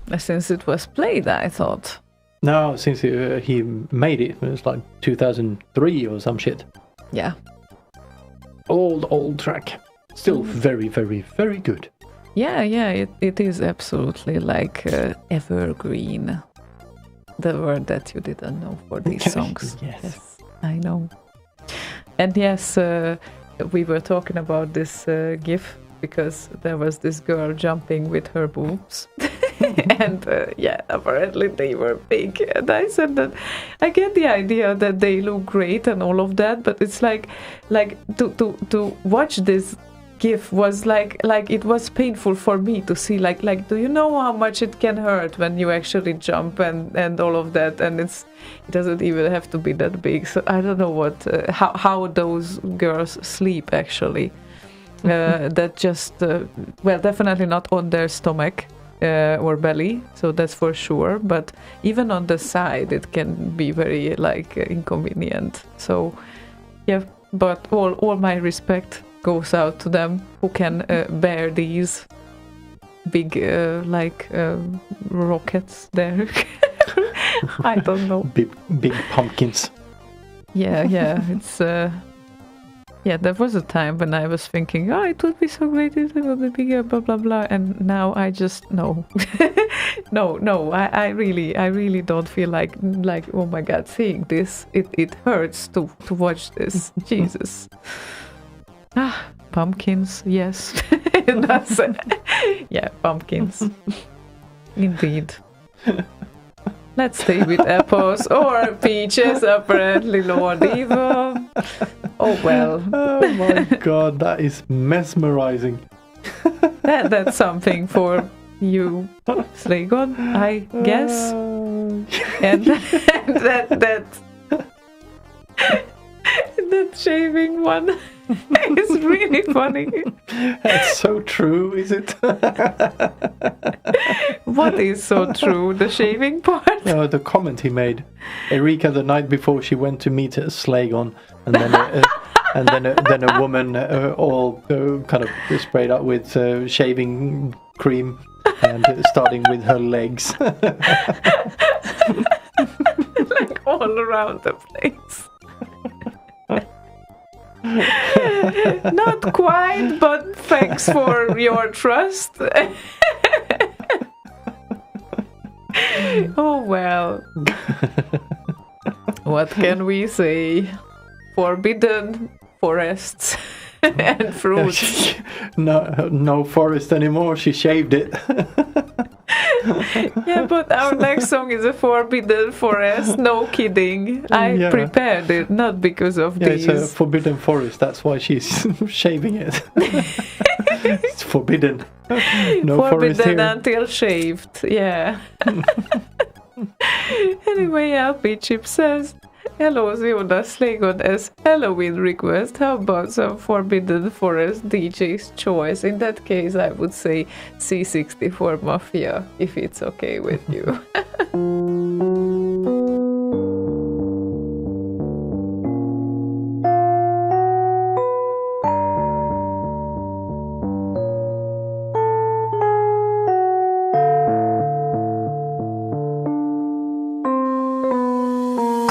since it was played, I thought. No, since he made it was like 2003 or some shit. Yeah. Old track. Still very, very, very good. Yeah, it is absolutely like evergreen. The word that you didn't know for these songs. Yes, I know. And yes, we were talking about this GIF because there was this girl jumping with her boobs. And apparently they were big. And I said that I get the idea that they look great and all of that, but it's like to watch this GIF was like it was painful for me to see. Like do you know how much it can hurt when you actually jump and all of that? And it doesn't even have to be that big. So I don't know what how those girls sleep actually. That just definitely not on their stomach. Or belly, so that's for sure, but even on the side it can be very inconvenient. So yeah, but all my respect goes out to them who can bear these big rockets there. I don't know, big pumpkins. Yeah, it's there was a time when I was thinking, it would be so great if it would be bigger, blah blah blah, and now I just no. I really don't feel like oh my god, seeing this it hurts to watch this. Jesus. Pumpkins, yes. That's pumpkins. Indeed. Let's stay with apples or peaches, apparently, Lord Evil. Oh well. Oh my god, that is mesmerizing. That's something for you, Slaygon, I guess. And that shaving one is really funny. That's so true, is it? What is so true? The shaving part? The comment he made. Erika, the night before she went to meet Slaygon, and then then a woman all kind of sprayed up with shaving cream and starting with her legs. Like all around the place. Not quite, but thanks for your trust. Oh well. What can we say? Forbidden forests and fruits. No forest anymore. She shaved it. Yeah, but our next song is a forbidden forest. No kidding. I prepared it not because of these. It's a forbidden forest. That's why she's shaving it. It's forbidden. No forest here. Forbidden until shaved. Yeah. Anyway, LP Chip says, "Hello, Ziona, Slaygon as Halloween request. How about some Forbidden Forest DJ's choice? In that case, I would say C64 Mafia, if it's okay with you."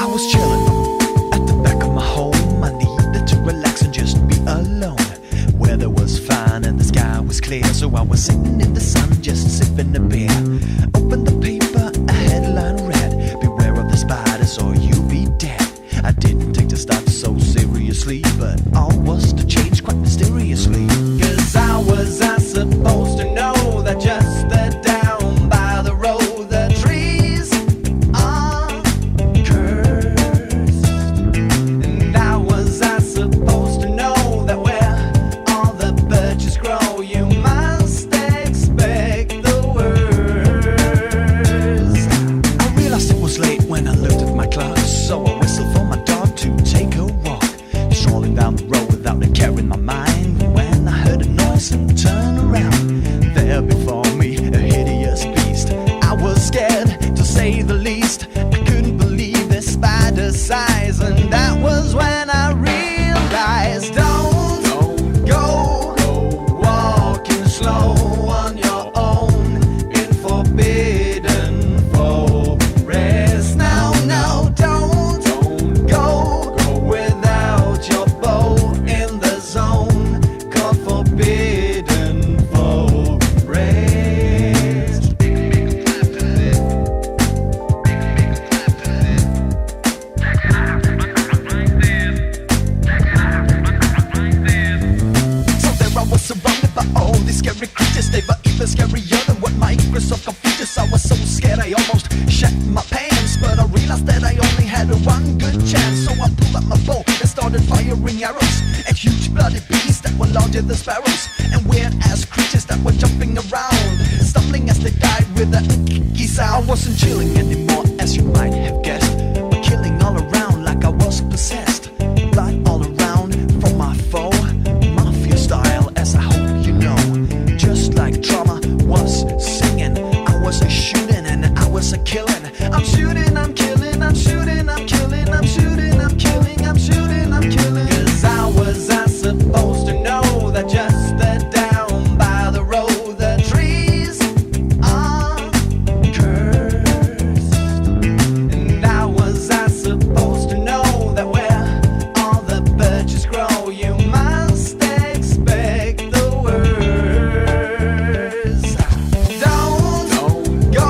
I was chilling at the back of my home. I needed to relax and just be alone. Weather was fine and the sky was clear, so I was sitting in the sun just sipping a beer. Opened the paper, a headline read, "Beware of the spiders or you'll be dead." I didn't take the stuff so seriously, but all was to change quite mysteriously. 'Cause how was I supposed to know that just down by the road the trees are cursed? And how was I supposed to know that where all the birches grow you must expect the worst? I realized it was late when I looked at my clock, so I whistled for my dog to take a walk. Strolling down the road without a care in my mind, when I heard a noise and turned around. There before me, a hideous beast. I was scared, to say the least. I couldn't believe the spider size, and that was when I realized, don't go walking slow on your own in forbidden that were larger than sparrows, and weird-ass creatures that were jumping around, stumbling as they died with a sound. I wasn't chilling anymore, as you might have guessed, but killing all around like I was possessed. Blood all around from my foe, mafia style, as I hope you know. Just like trauma was singing, I was a shooting and I was a killing. I'm shooting, I'm killing, I'm shooting, I'm killing, I'm shooting, I'm killing, I'm shooting, I'm killing. 'Cause I was supposed to know that just down by the road, the trees are cursed. And I was supposed to know that where all the birches grow, you must expect the worst. Don't go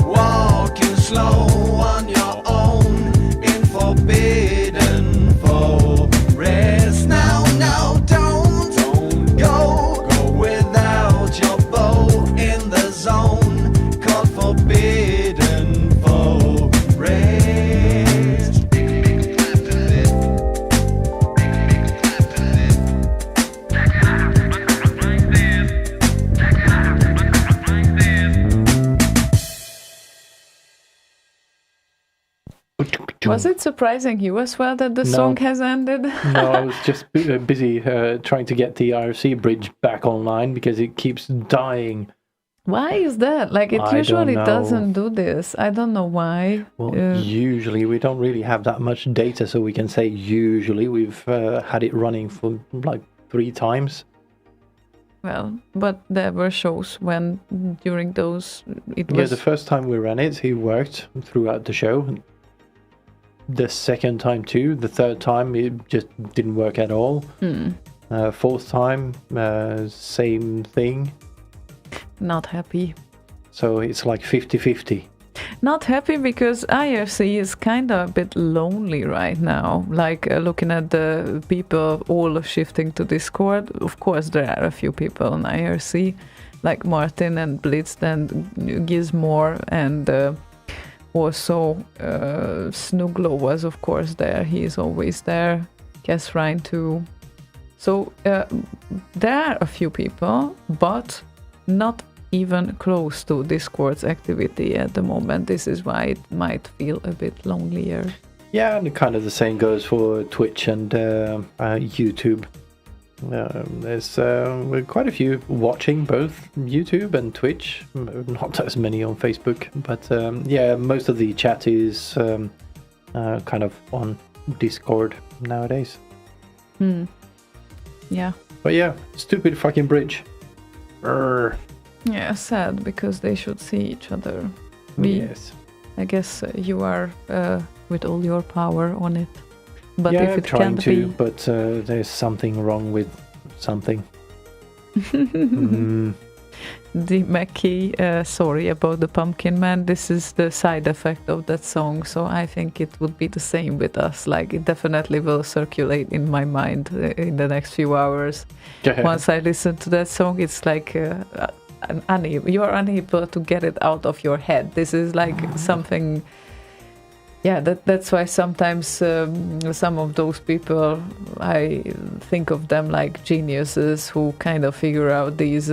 walking slow on your own in forbidden forest. No, don't go without your bow in the zone called forbidden forest. Was it surprising you as well that the No. song has ended? No, I was just busy trying to get the IRC bridge back online because it keeps dying. Why is that? Like, it I don't usually know. doesn't do this. I don't know why. Well, usually we don't really have that much data, so we can say usually we've had it running for like 3 times. Well, but there were shows when during those it Yeah, was. the first time we ran it worked throughout the show. The second time too. The third time it just didn't work at all. Fourth time, same thing. Not happy. So it's like 50-50. Not happy because IRC is kind of a bit lonely right now. Like, looking at the people all shifting to Discord. Of course, there are a few people on IRC, like Martin and Blitz and Gizmore, and also Snuglo was, of course, there. He is always there. Casrine too. So there are a few people, but not even close to Discord's activity at the moment. This is why it might feel a bit lonelier. Yeah, and kind of the same goes for Twitch and YouTube. There's quite a few watching both YouTube and Twitch. Not as many on Facebook, but yeah, most of the chat is kind of on Discord nowadays. Yeah. But yeah, stupid fucking bridge. Urgh. Yeah, sad because they should see each other. Yes. I guess you are with all your power on it. But yeah, if it trying can't to, be... but there's something wrong with something. The Mackie, sorry about the Pumpkin Man. This is the side effect of that song, so I think it would be the same with us. Like, it definitely will circulate in my mind in the next few hours. Once I listen to that song, it's like you are unable to get it out of your head. This is like something. Yeah, that's why sometimes some of those people, I think of them like geniuses who kind of figure out these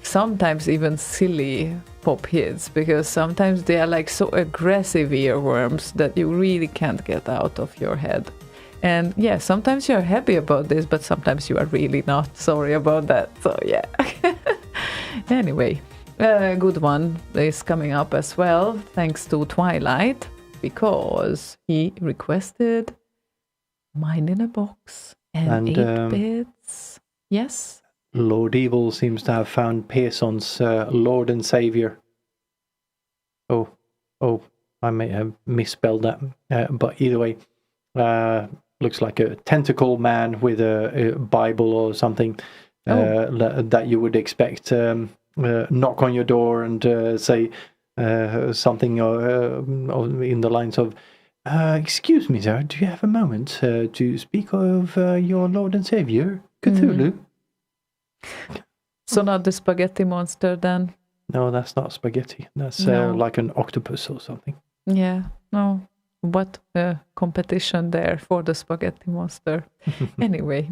sometimes even silly pop hits, because sometimes they are like so aggressive earworms that you really can't get out of your head. And yeah, sometimes you're happy about this, but sometimes you are really not. Sorry about that. So yeah. Anyway, a good one is coming up as well, thanks to Twilight, because he requested Mind in a Box and 8 bits. Yes? Lord Evil seems to have found Pearson's Lord and Savior. Oh, I may have misspelled that. But either way, looks like a tentacle man with a Bible or something that you would expect knock on your door and say something in the lines of, excuse me, sir, do you have a moment to speak of your Lord and Savior, Cthulhu? So not the spaghetti monster then? No, that's not spaghetti. That's like an octopus or something. Yeah, no. what competition there for the spaghetti monster. Anyway,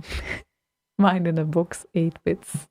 mine in a box, 8 bits.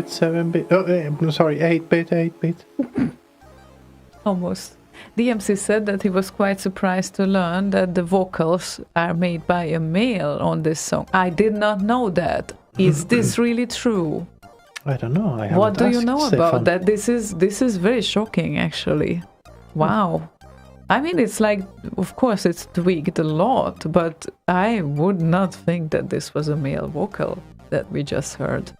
Seven bit. Oh, sorry, 8-bit. Almost. DMC said that he was quite surprised to learn that the vocals are made by a male on this song. I did not know that. Is this really true? I don't know. What do you know Stefan about that? This is very shocking, actually. Wow. I mean, it's like, of course, it's tweaked a lot, but I would not think that this was a male vocal that we just heard.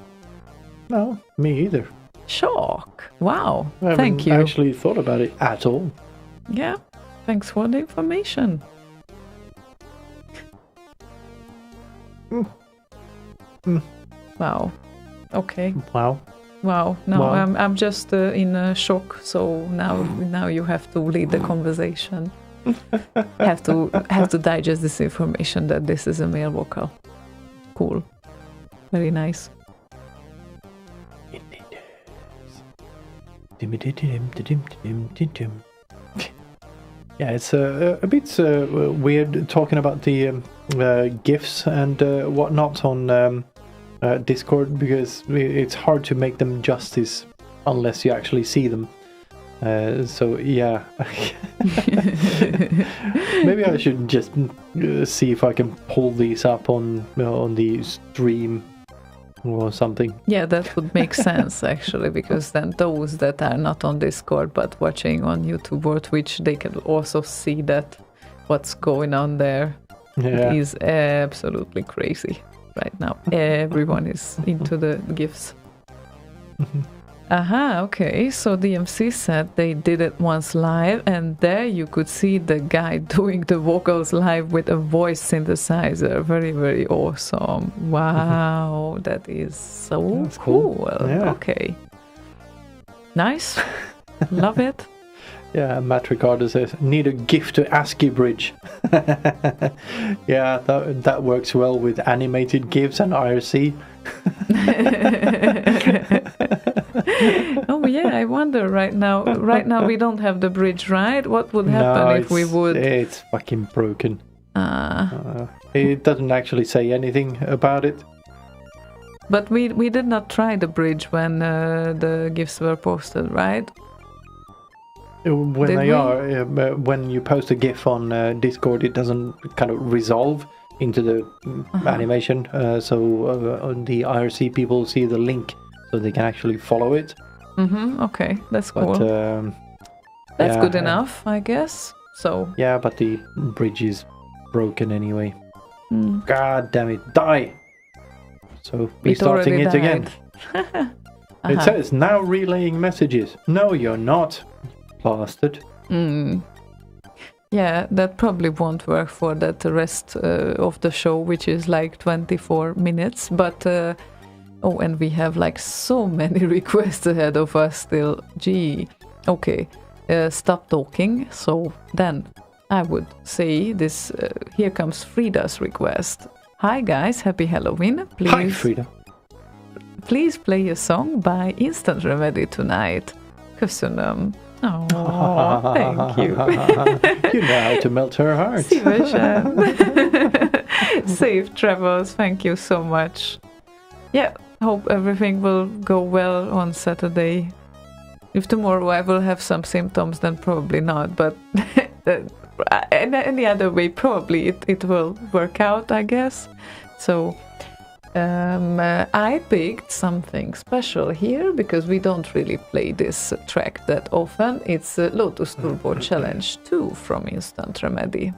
No, me either. Shock. Wow. I Thank you. haven't actually thought about it at all. Yeah. Thanks for the information. Wow. Okay. Wow. Wow. No, Wow. I'm just in shock. So now you have to lead the conversation. have to digest this information that this is a male vocal. Cool. Very nice. Yeah, it's a bit weird talking about the GIFs and whatnot on Discord, because it's hard to make them justice unless you actually see them. So yeah, maybe I should just see if I can pull these up on the stream or something. Yeah, that would make sense actually, because then those that are not on Discord but watching on YouTube or Twitch, they can also see that what's going on there. Yeah. It is absolutely crazy right now. Everyone is into the GIFs. Aha, okay. So DMC said they did it once live, and there you could see the guy doing the vocals live with a voice synthesizer. Very, very awesome. Wow, that is so That's cool. Yeah. Okay. Nice. Love it. Yeah, Matt Ricardo says, need a GIF to ASCII bridge. Yeah, that works well with animated GIFs and IRC. Oh yeah, I wonder right now. Right now we don't have the bridge, right? What would happen if we would? It's fucking broken. It doesn't actually say anything about it. But we did not try the bridge when the GIFs were posted, right? When Did they we? are, when you post a GIF on Discord, it doesn't kind of resolve into the animation. So on the IRC people see the link, so they can actually follow it. Okay, that's But cool. That's yeah, good enough, I guess. So yeah, but the bridge is broken anyway. mm, God damn it, die! So we're it starting already it again. died. It says now relaying messages. No, you're not, bastard. Yeah, that probably won't work for that rest of the show, which is like 24 minutes. But oh, and we have like so many requests ahead of us still. Gee, okay, stop talking. So then I would say this. Here comes Frida's request. Hi guys, happy Halloween. Please, Hi, Frida. please play a song by Instant Remedy tonight. Köszönöm. Oh, thank you. You know how to melt her heart. Szívesen. Safe travels. Thank you so much. Yeah, hope everything will go well on Saturday. If tomorrow I will have some symptoms, then probably not. But any other way, probably it will work out, I guess. So I picked something special here because we don't really play this track that often. It's Lotus Turbo Challenge 2 from Instant Remedy.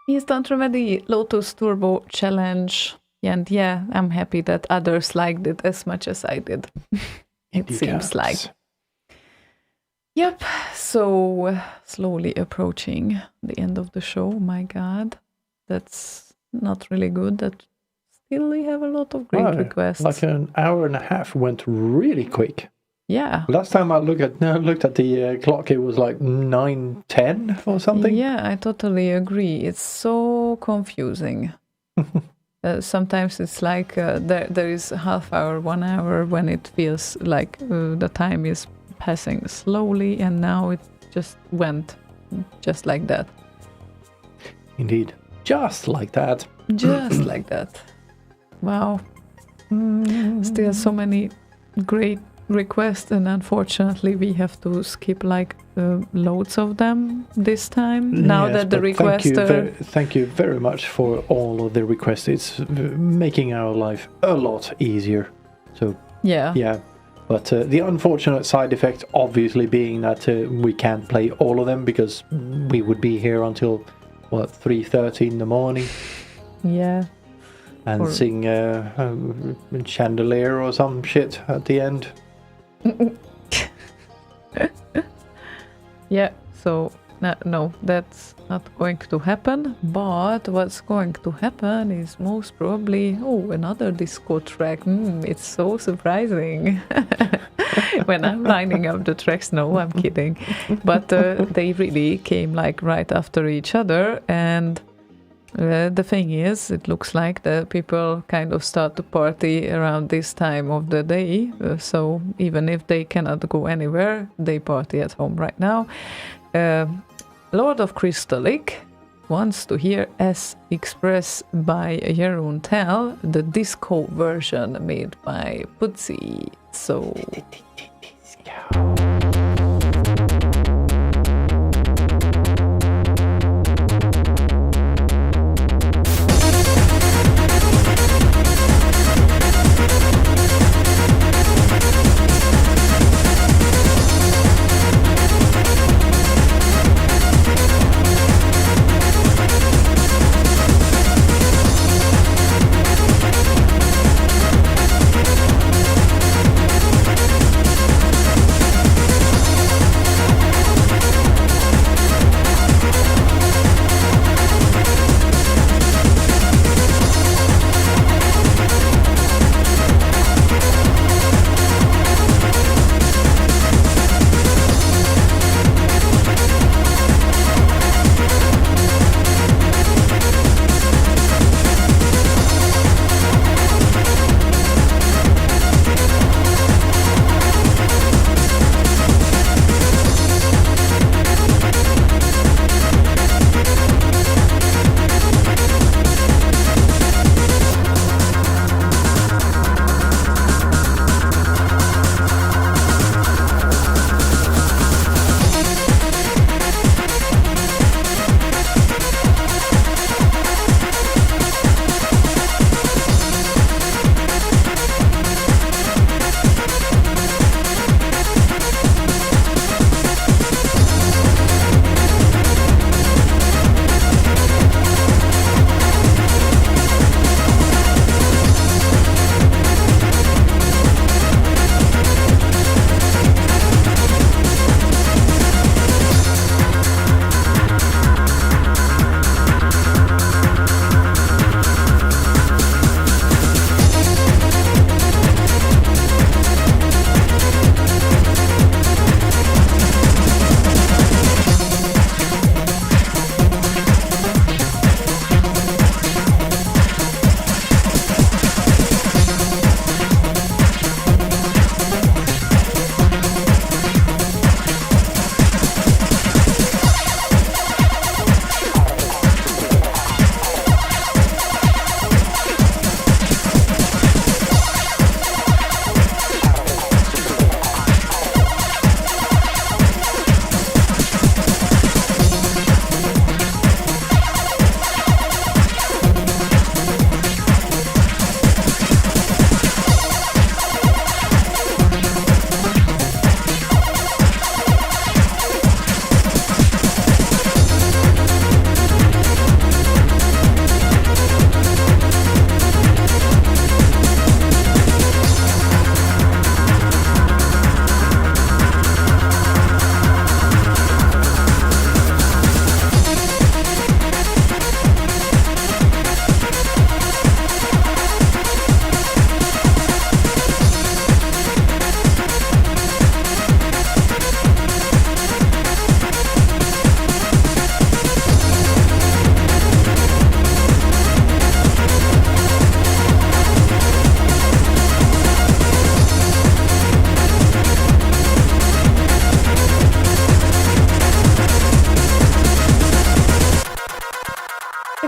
Instant Remedy Lotus Turbo Challenge. And yeah, I'm happy that others liked it as much as I did. It seems like. Yep, so slowly approaching the end of the show. My God, that's not really good. That still we have a lot of great requests. Like an hour and a half went really quick. Yeah. Last time I looked at the clock, it was like 9:10 or something. Yeah, I totally agree. It's so confusing. Sometimes it's like there is a half hour, 1 hour when it feels like the time is passing slowly, and now it just went just like that. Indeed. Just like that. Just like that. Wow. Still so many great requests, and unfortunately we have to skip like loads of them this time. Now that the requester... Thank you very much for all of the requests. It's making our life a lot easier. So yeah. But the unfortunate side effect obviously being that we can't play all of them because we would be here until 3:30 in the morning. Yeah. And sing Chandelier or some shit at the end. Yeah, so no, that's not going to happen. But what's going to happen is most probably another disco track. It's so surprising. When I'm lining up the tracks, no, I'm kidding. But they really came like right after each other, and the thing is, it looks like the people kind of start to party around this time of the day. So even if they cannot go anywhere, they party at home right now. Lord of Crystallic wants to hear As Express by Jeroen Tel, the disco version made by Putsy. So...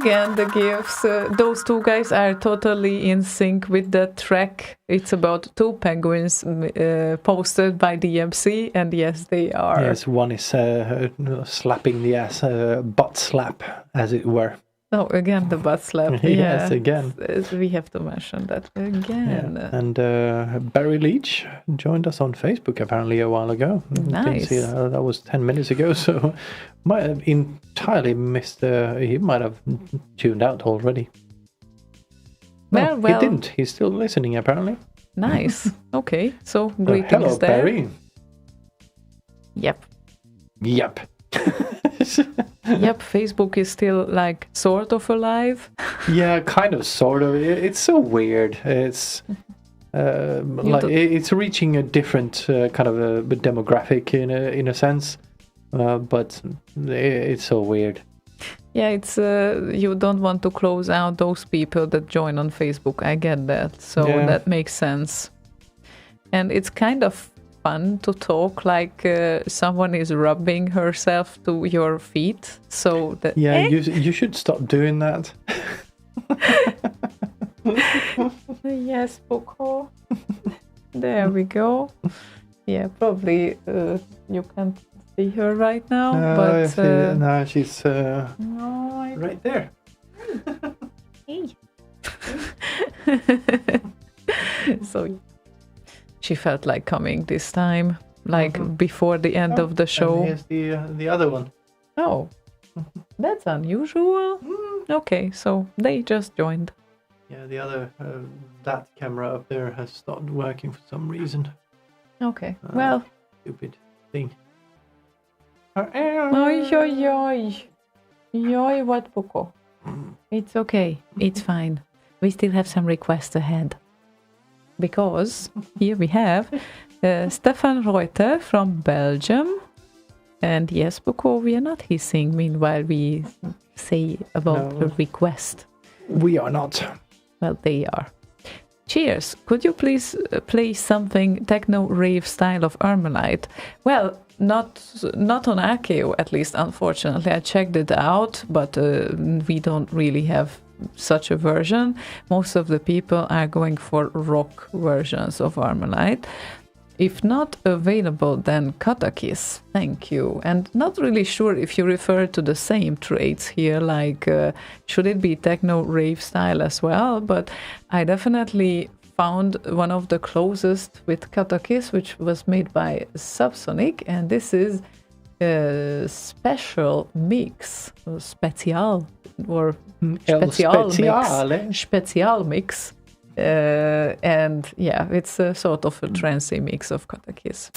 again, the gifts. Those two guys are totally in sync with the track. It's about two penguins posted by DMC, and yes, they are. Yes, one is slapping the ass, butt slap, as it were. Oh, again, the butt slap. Yes, again. We have to mention that again. Yeah. And Barry Leach joined us on Facebook apparently a while ago. Nice. Didn't see that. That was 10 minutes ago, so might have entirely missed. He might have tuned out already. Well, he didn't. He's still listening apparently. Nice. Okay, so greetings hello, there. Barry. Yep. Yep, Facebook is still like sort of alive. Yeah, kind of, sort of. It's so weird. It's it's reaching a different kind of a demographic in a sense, but it's so weird. Yeah, it's you don't want to close out those people that join on Facebook. I get that, so that makes sense. And it's kind of fun to talk like someone is rubbing herself to your feet, so that you should stop doing that. Yes, Poco. There we go. Yeah, probably you can't see her right now, but no, she's right there. Hey. So she felt like coming this time, like before the end of the show. And here's the other one. Oh, that's unusual. Okay, so they just joined. Yeah, the other that camera up there has stopped working for some reason. Okay, well, stupid thing. Oi, what, Poco? It's okay. It's fine. We still have some requests ahead. Because here we have Stefan Reuter from Belgium. And yes, Poco, we are not hissing meanwhile we say about the request. We are not. Well, they are. Cheers. Could you please play something techno-rave style of Armalite? Well, not on Akeo, at least, unfortunately. I checked it out, but we don't really have such a version. Most of the people are going for rock versions of Armalite. If not available, then Katakis. Thank you. And not really sure if you refer to the same traits here, like should it be techno-rave style as well? But I definitely found one of the closest with Katakis, which was made by Subsonic, and this is a special mix, special or special mix. And yeah, it's a sort of a trancey mix of Katakis.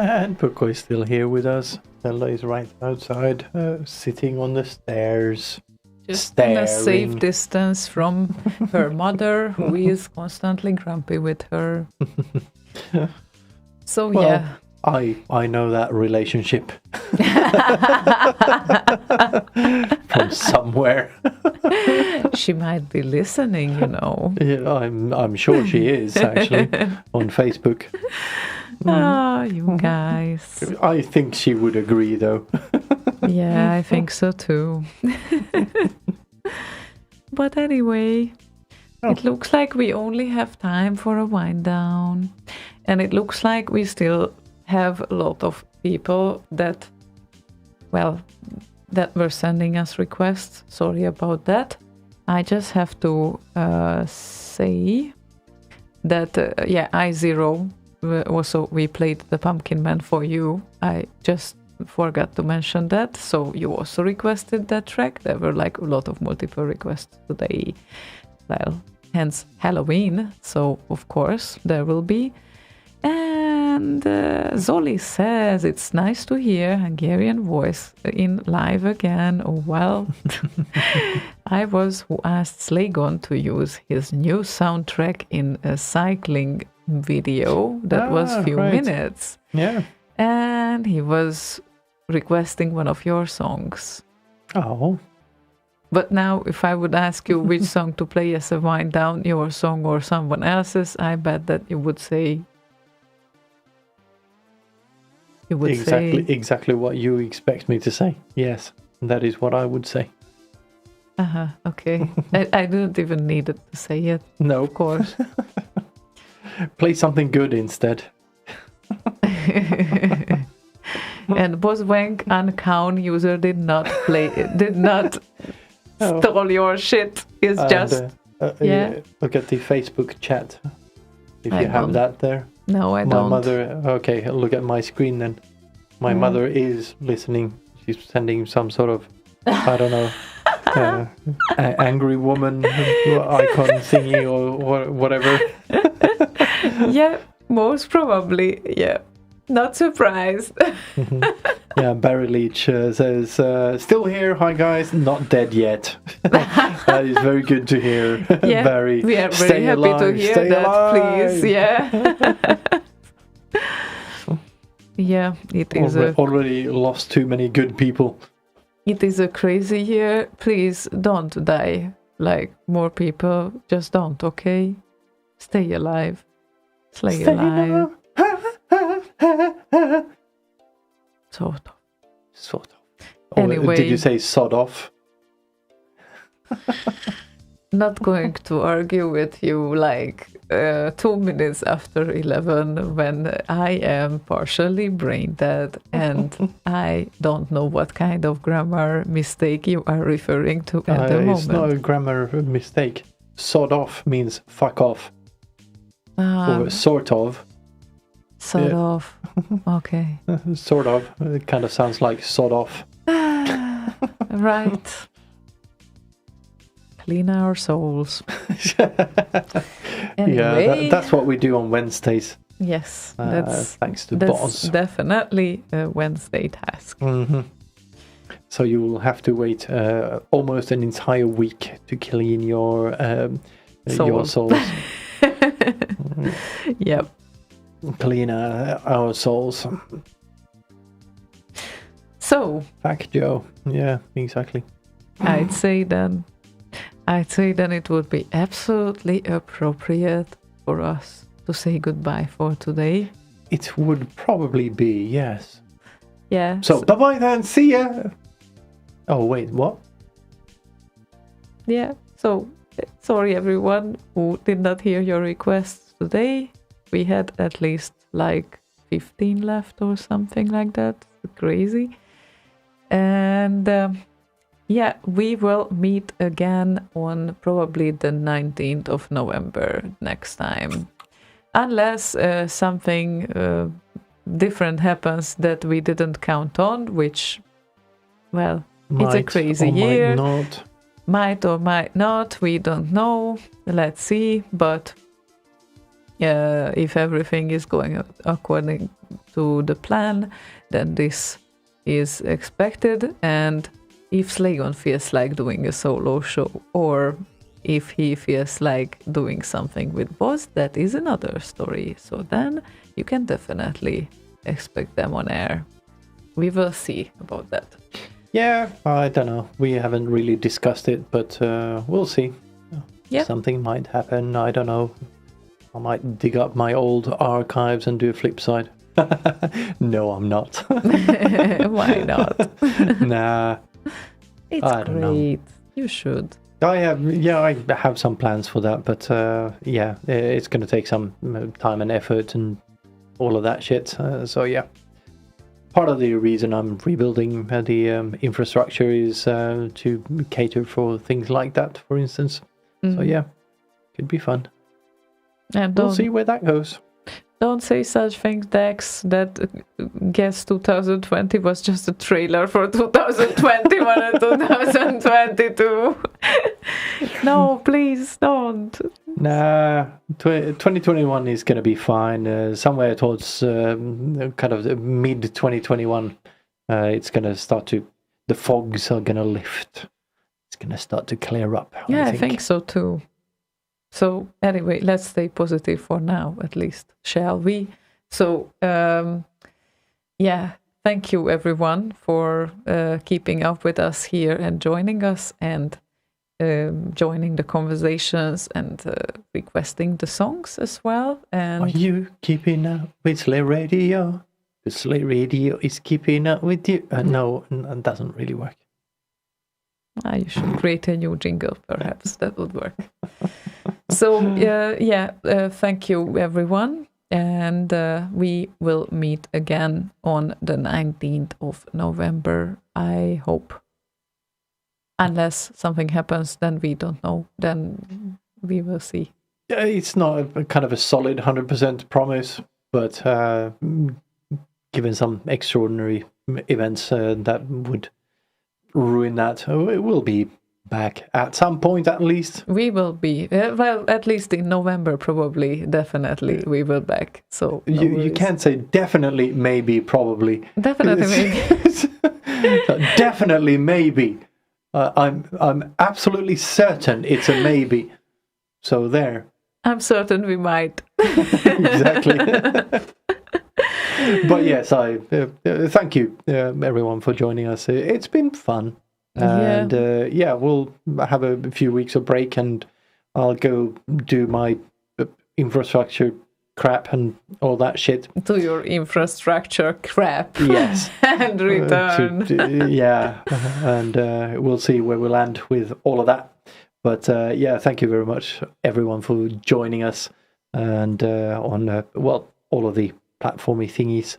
And Puko is still here with us. Stella is right outside, sitting on the stairs. Just in a safe distance from her mother, who is constantly grumpy with her. So, Well, yeah. I know that relationship from somewhere. She might be listening, you know. Yeah, I'm sure she is actually on Facebook. Ah, you guys. I think she would agree, though. Yeah, I think so too. But anyway, it looks like we only have time for a wind down, and it looks like we still have a lot of people that were sending us requests. Sorry about that. I just have to say that I0 also we played the Pumpkin Man for you. I just forgot to mention that. So you also requested that track. There were like a lot of multiple requests today. Well, hence Halloween. So of course there will be. And Zoli says it's nice to hear Hungarian voice in live again. Oh, well, I was who asked Slaygon to use his new soundtrack in a cycling video that was a few minutes. Yeah. And he was requesting one of your songs. Oh. But now, if I would ask you which song to play as a wind down, your song or someone else's, I bet that you would say. You would exactly what you expect me to say. Yes, that is what I would say. Okay. I didn't even need it to say it. No, of course. Play something good instead. And Boswank Uncount user did not stole your shit. It's just Look at the Facebook chat. If you have that there. No, I don't. My mother. Okay, look at my screen then. My mother is listening. She's sending some sort of, I don't know, angry woman icon thingy or whatever. Yeah, most probably. Yeah, not surprised. Yeah, Barry Leach says, still here. Hi guys, not dead yet. That is very good to hear. Yeah, Barry, we are stay very happy alive, to hear stay that. alive. Please, yeah. Yeah, it is. Already lost too many good people. It is a crazy year. Please don't die like more people. Just don't, okay? Stay alive. Stay alive. Sort of. Anyway. Did you say sod off? Not going to argue with you like 2 minutes after 11 when I am partially brain dead and I don't know what kind of grammar mistake you are referring to at the moment. It's not a grammar mistake. Sod off means fuck off. Or sort of. Sort of. Okay. Sort of. It kind of sounds like sod off. Right. Clean our souls. Anyway, Yeah, that's what we do on Wednesdays. Yes, that's thanks to that's Boz. definitely a Wednesday task. Mm-hmm. So you will have to wait almost an entire week to clean your souls. Yep. Clean our souls. So, Fuck Joe. Yeah, exactly. I'd say then it would be absolutely appropriate for us to say goodbye for today. It would probably be, yes. Yeah. So bye-bye then, see ya! Oh, wait, what? Yeah, so sorry everyone who did not hear your requests today. We had at least like 15 left or something like that. Crazy. And yeah, we will meet again on probably the 19th of November next time. Unless something different happens that we didn't count on, which, well, it's a crazy year. Might or might not, we don't know. Let's see. But if everything is going according to the plan, then this is expected. And if Slaygon feels like doing a solo show, or if he feels like doing something with Boz, that is another story. So then you can definitely expect them on air. We will see about that. Yeah, I don't know. We haven't really discussed it, but we'll see. Yeah. Something might happen. I don't know. I might dig up my old archives and do a flip side. No, I'm not. Why not? Nah. It's I don't great. know. You should. I have some plans for that, but yeah, it's going to take some time and effort and all of that shit. So yeah, part of the reason I'm rebuilding the infrastructure is to cater for things like that, for instance. So yeah, could be fun. And we'll see where that goes. Don't say such things, Dex, that Guess 2020 was just a trailer for 2021 and 2022. No, please don't. Nah, 2021 is going to be fine. Somewhere towards kind of mid-2021, it's going to start to... The fogs are going to lift. It's going to start to clear up. Yeah, I think so too. So anyway, let's stay positive for now, at least, shall we? So, yeah, thank you everyone for keeping up with us here and joining us and joining the conversations and requesting the songs as well. And are you keeping up with Slay Radio? The Slay Radio is keeping up with you. No, it doesn't really work. You should create a new jingle, perhaps. That would work. So, thank you, everyone. And we will meet again on the 19th of November, I hope. Unless something happens, then we don't know. Then we will see. Yeah, it's not a kind of a solid 100% promise, but given some extraordinary events that would ruin that, it will be back at some point at least. We will be well, at least in November, probably, definitely we will back. So you can't say definitely, maybe, probably. Definitely maybe. Definitely maybe. I'm absolutely certain it's a maybe. So there. I'm certain we might. Exactly. But yes, I thank you everyone for joining us. It's been fun. And we'll have a few weeks of break and I'll go do my infrastructure crap and all that shit. Do your infrastructure crap. Yes. And return. And we'll see where we land with all of that. But thank you very much everyone for joining us. and on all of the platformy thingies,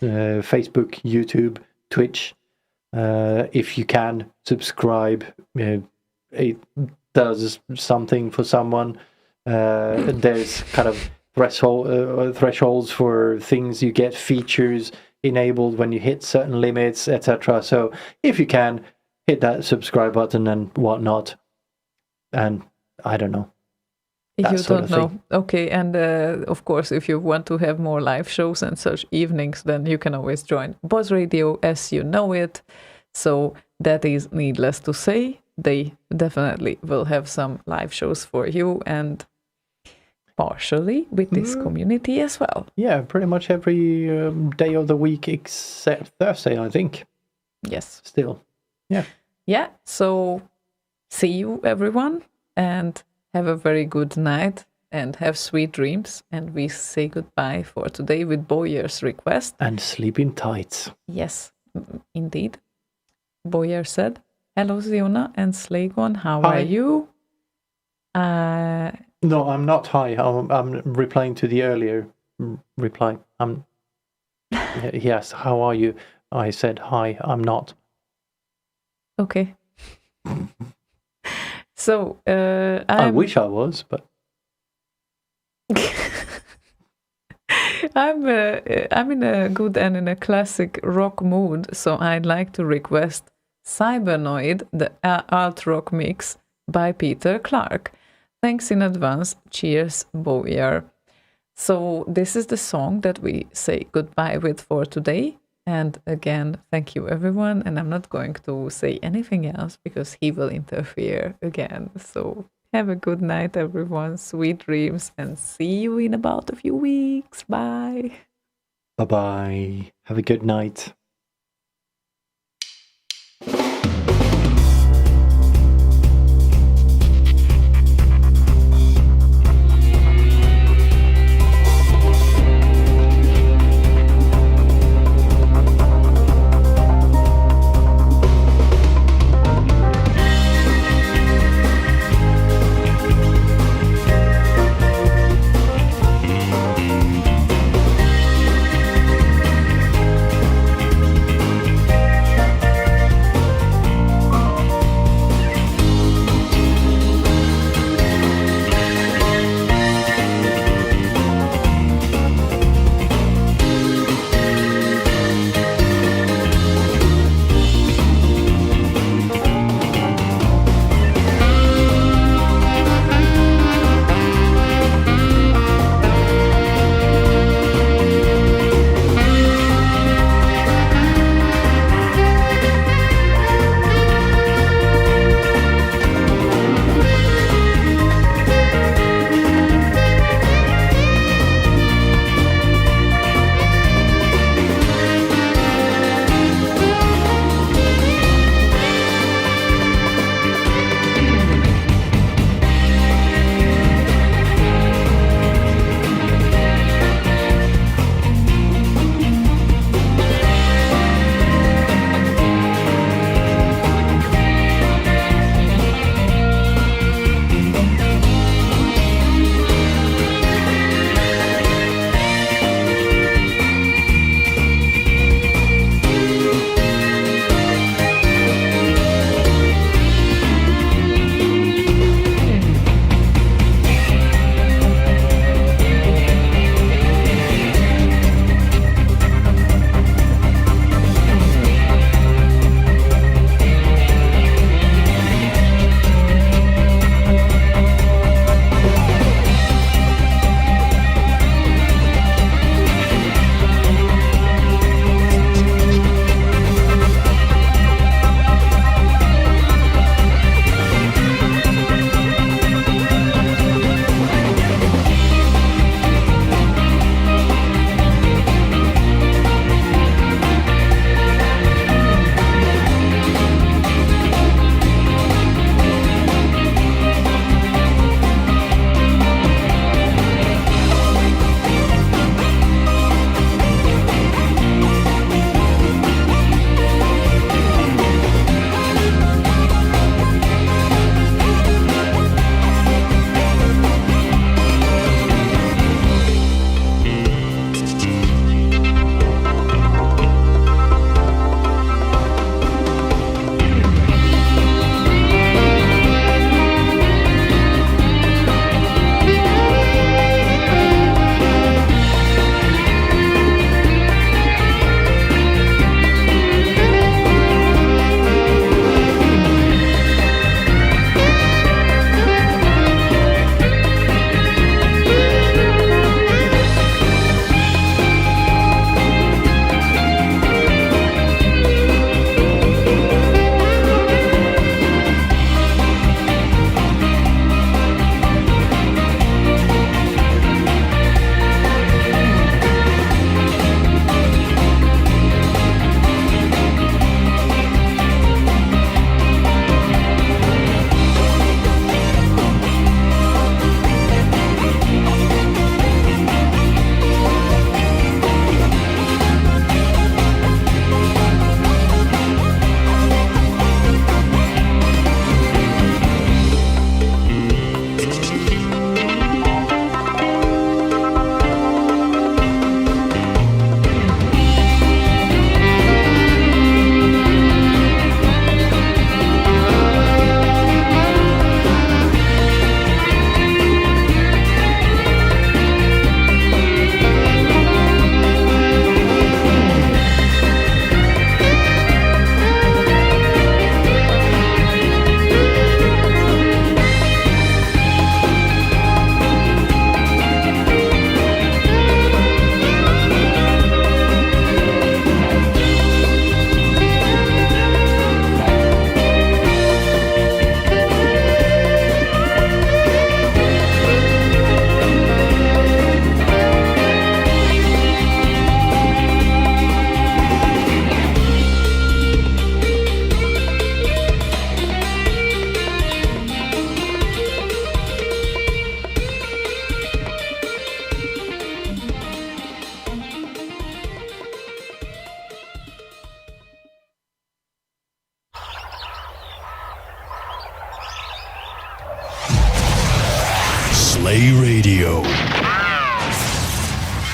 Facebook, YouTube, Twitch. If you can subscribe, it does something for someone. There's kind of thresholds for things you get, features enabled when you hit certain limits, etc. So if you can, hit that subscribe button and whatnot. And I don't know. You don't know. Okay, and of course, if you want to have more live shows and such evenings, then you can always join Buzz Radio as you know it. So that is needless to say. They definitely will have some live shows for you, and partially with this community as well. Yeah, pretty much every day of the week except Thursday, I think. Yes. Still. Yeah. Yeah, so see you everyone, and have a very good night, and have sweet dreams. And we say goodbye for today with Boyer's request. And sleep in tights. Yes, indeed. Boyer said, "Hello, Ziona and Slaygon, how Hi. are you?" No, I'm not hi. I'm replying to the earlier reply. Yes, how are you? I said hi, I'm not. Okay. So, I wish I was, but... I'm in a good and in a classic rock mood, so I'd like to request Cybernoid, the alt rock mix by Peter Clark. Thanks in advance. Cheers, Boyer. So this is the song that we say goodbye with for today. And again, thank you everyone. And I'm not going to say anything else because he will interfere again. So have a good night, everyone. Sweet dreams, and see you in about a few weeks. Bye. Bye-bye. Have a good night.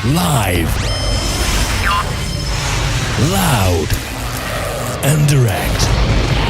Live. Loud. And direct.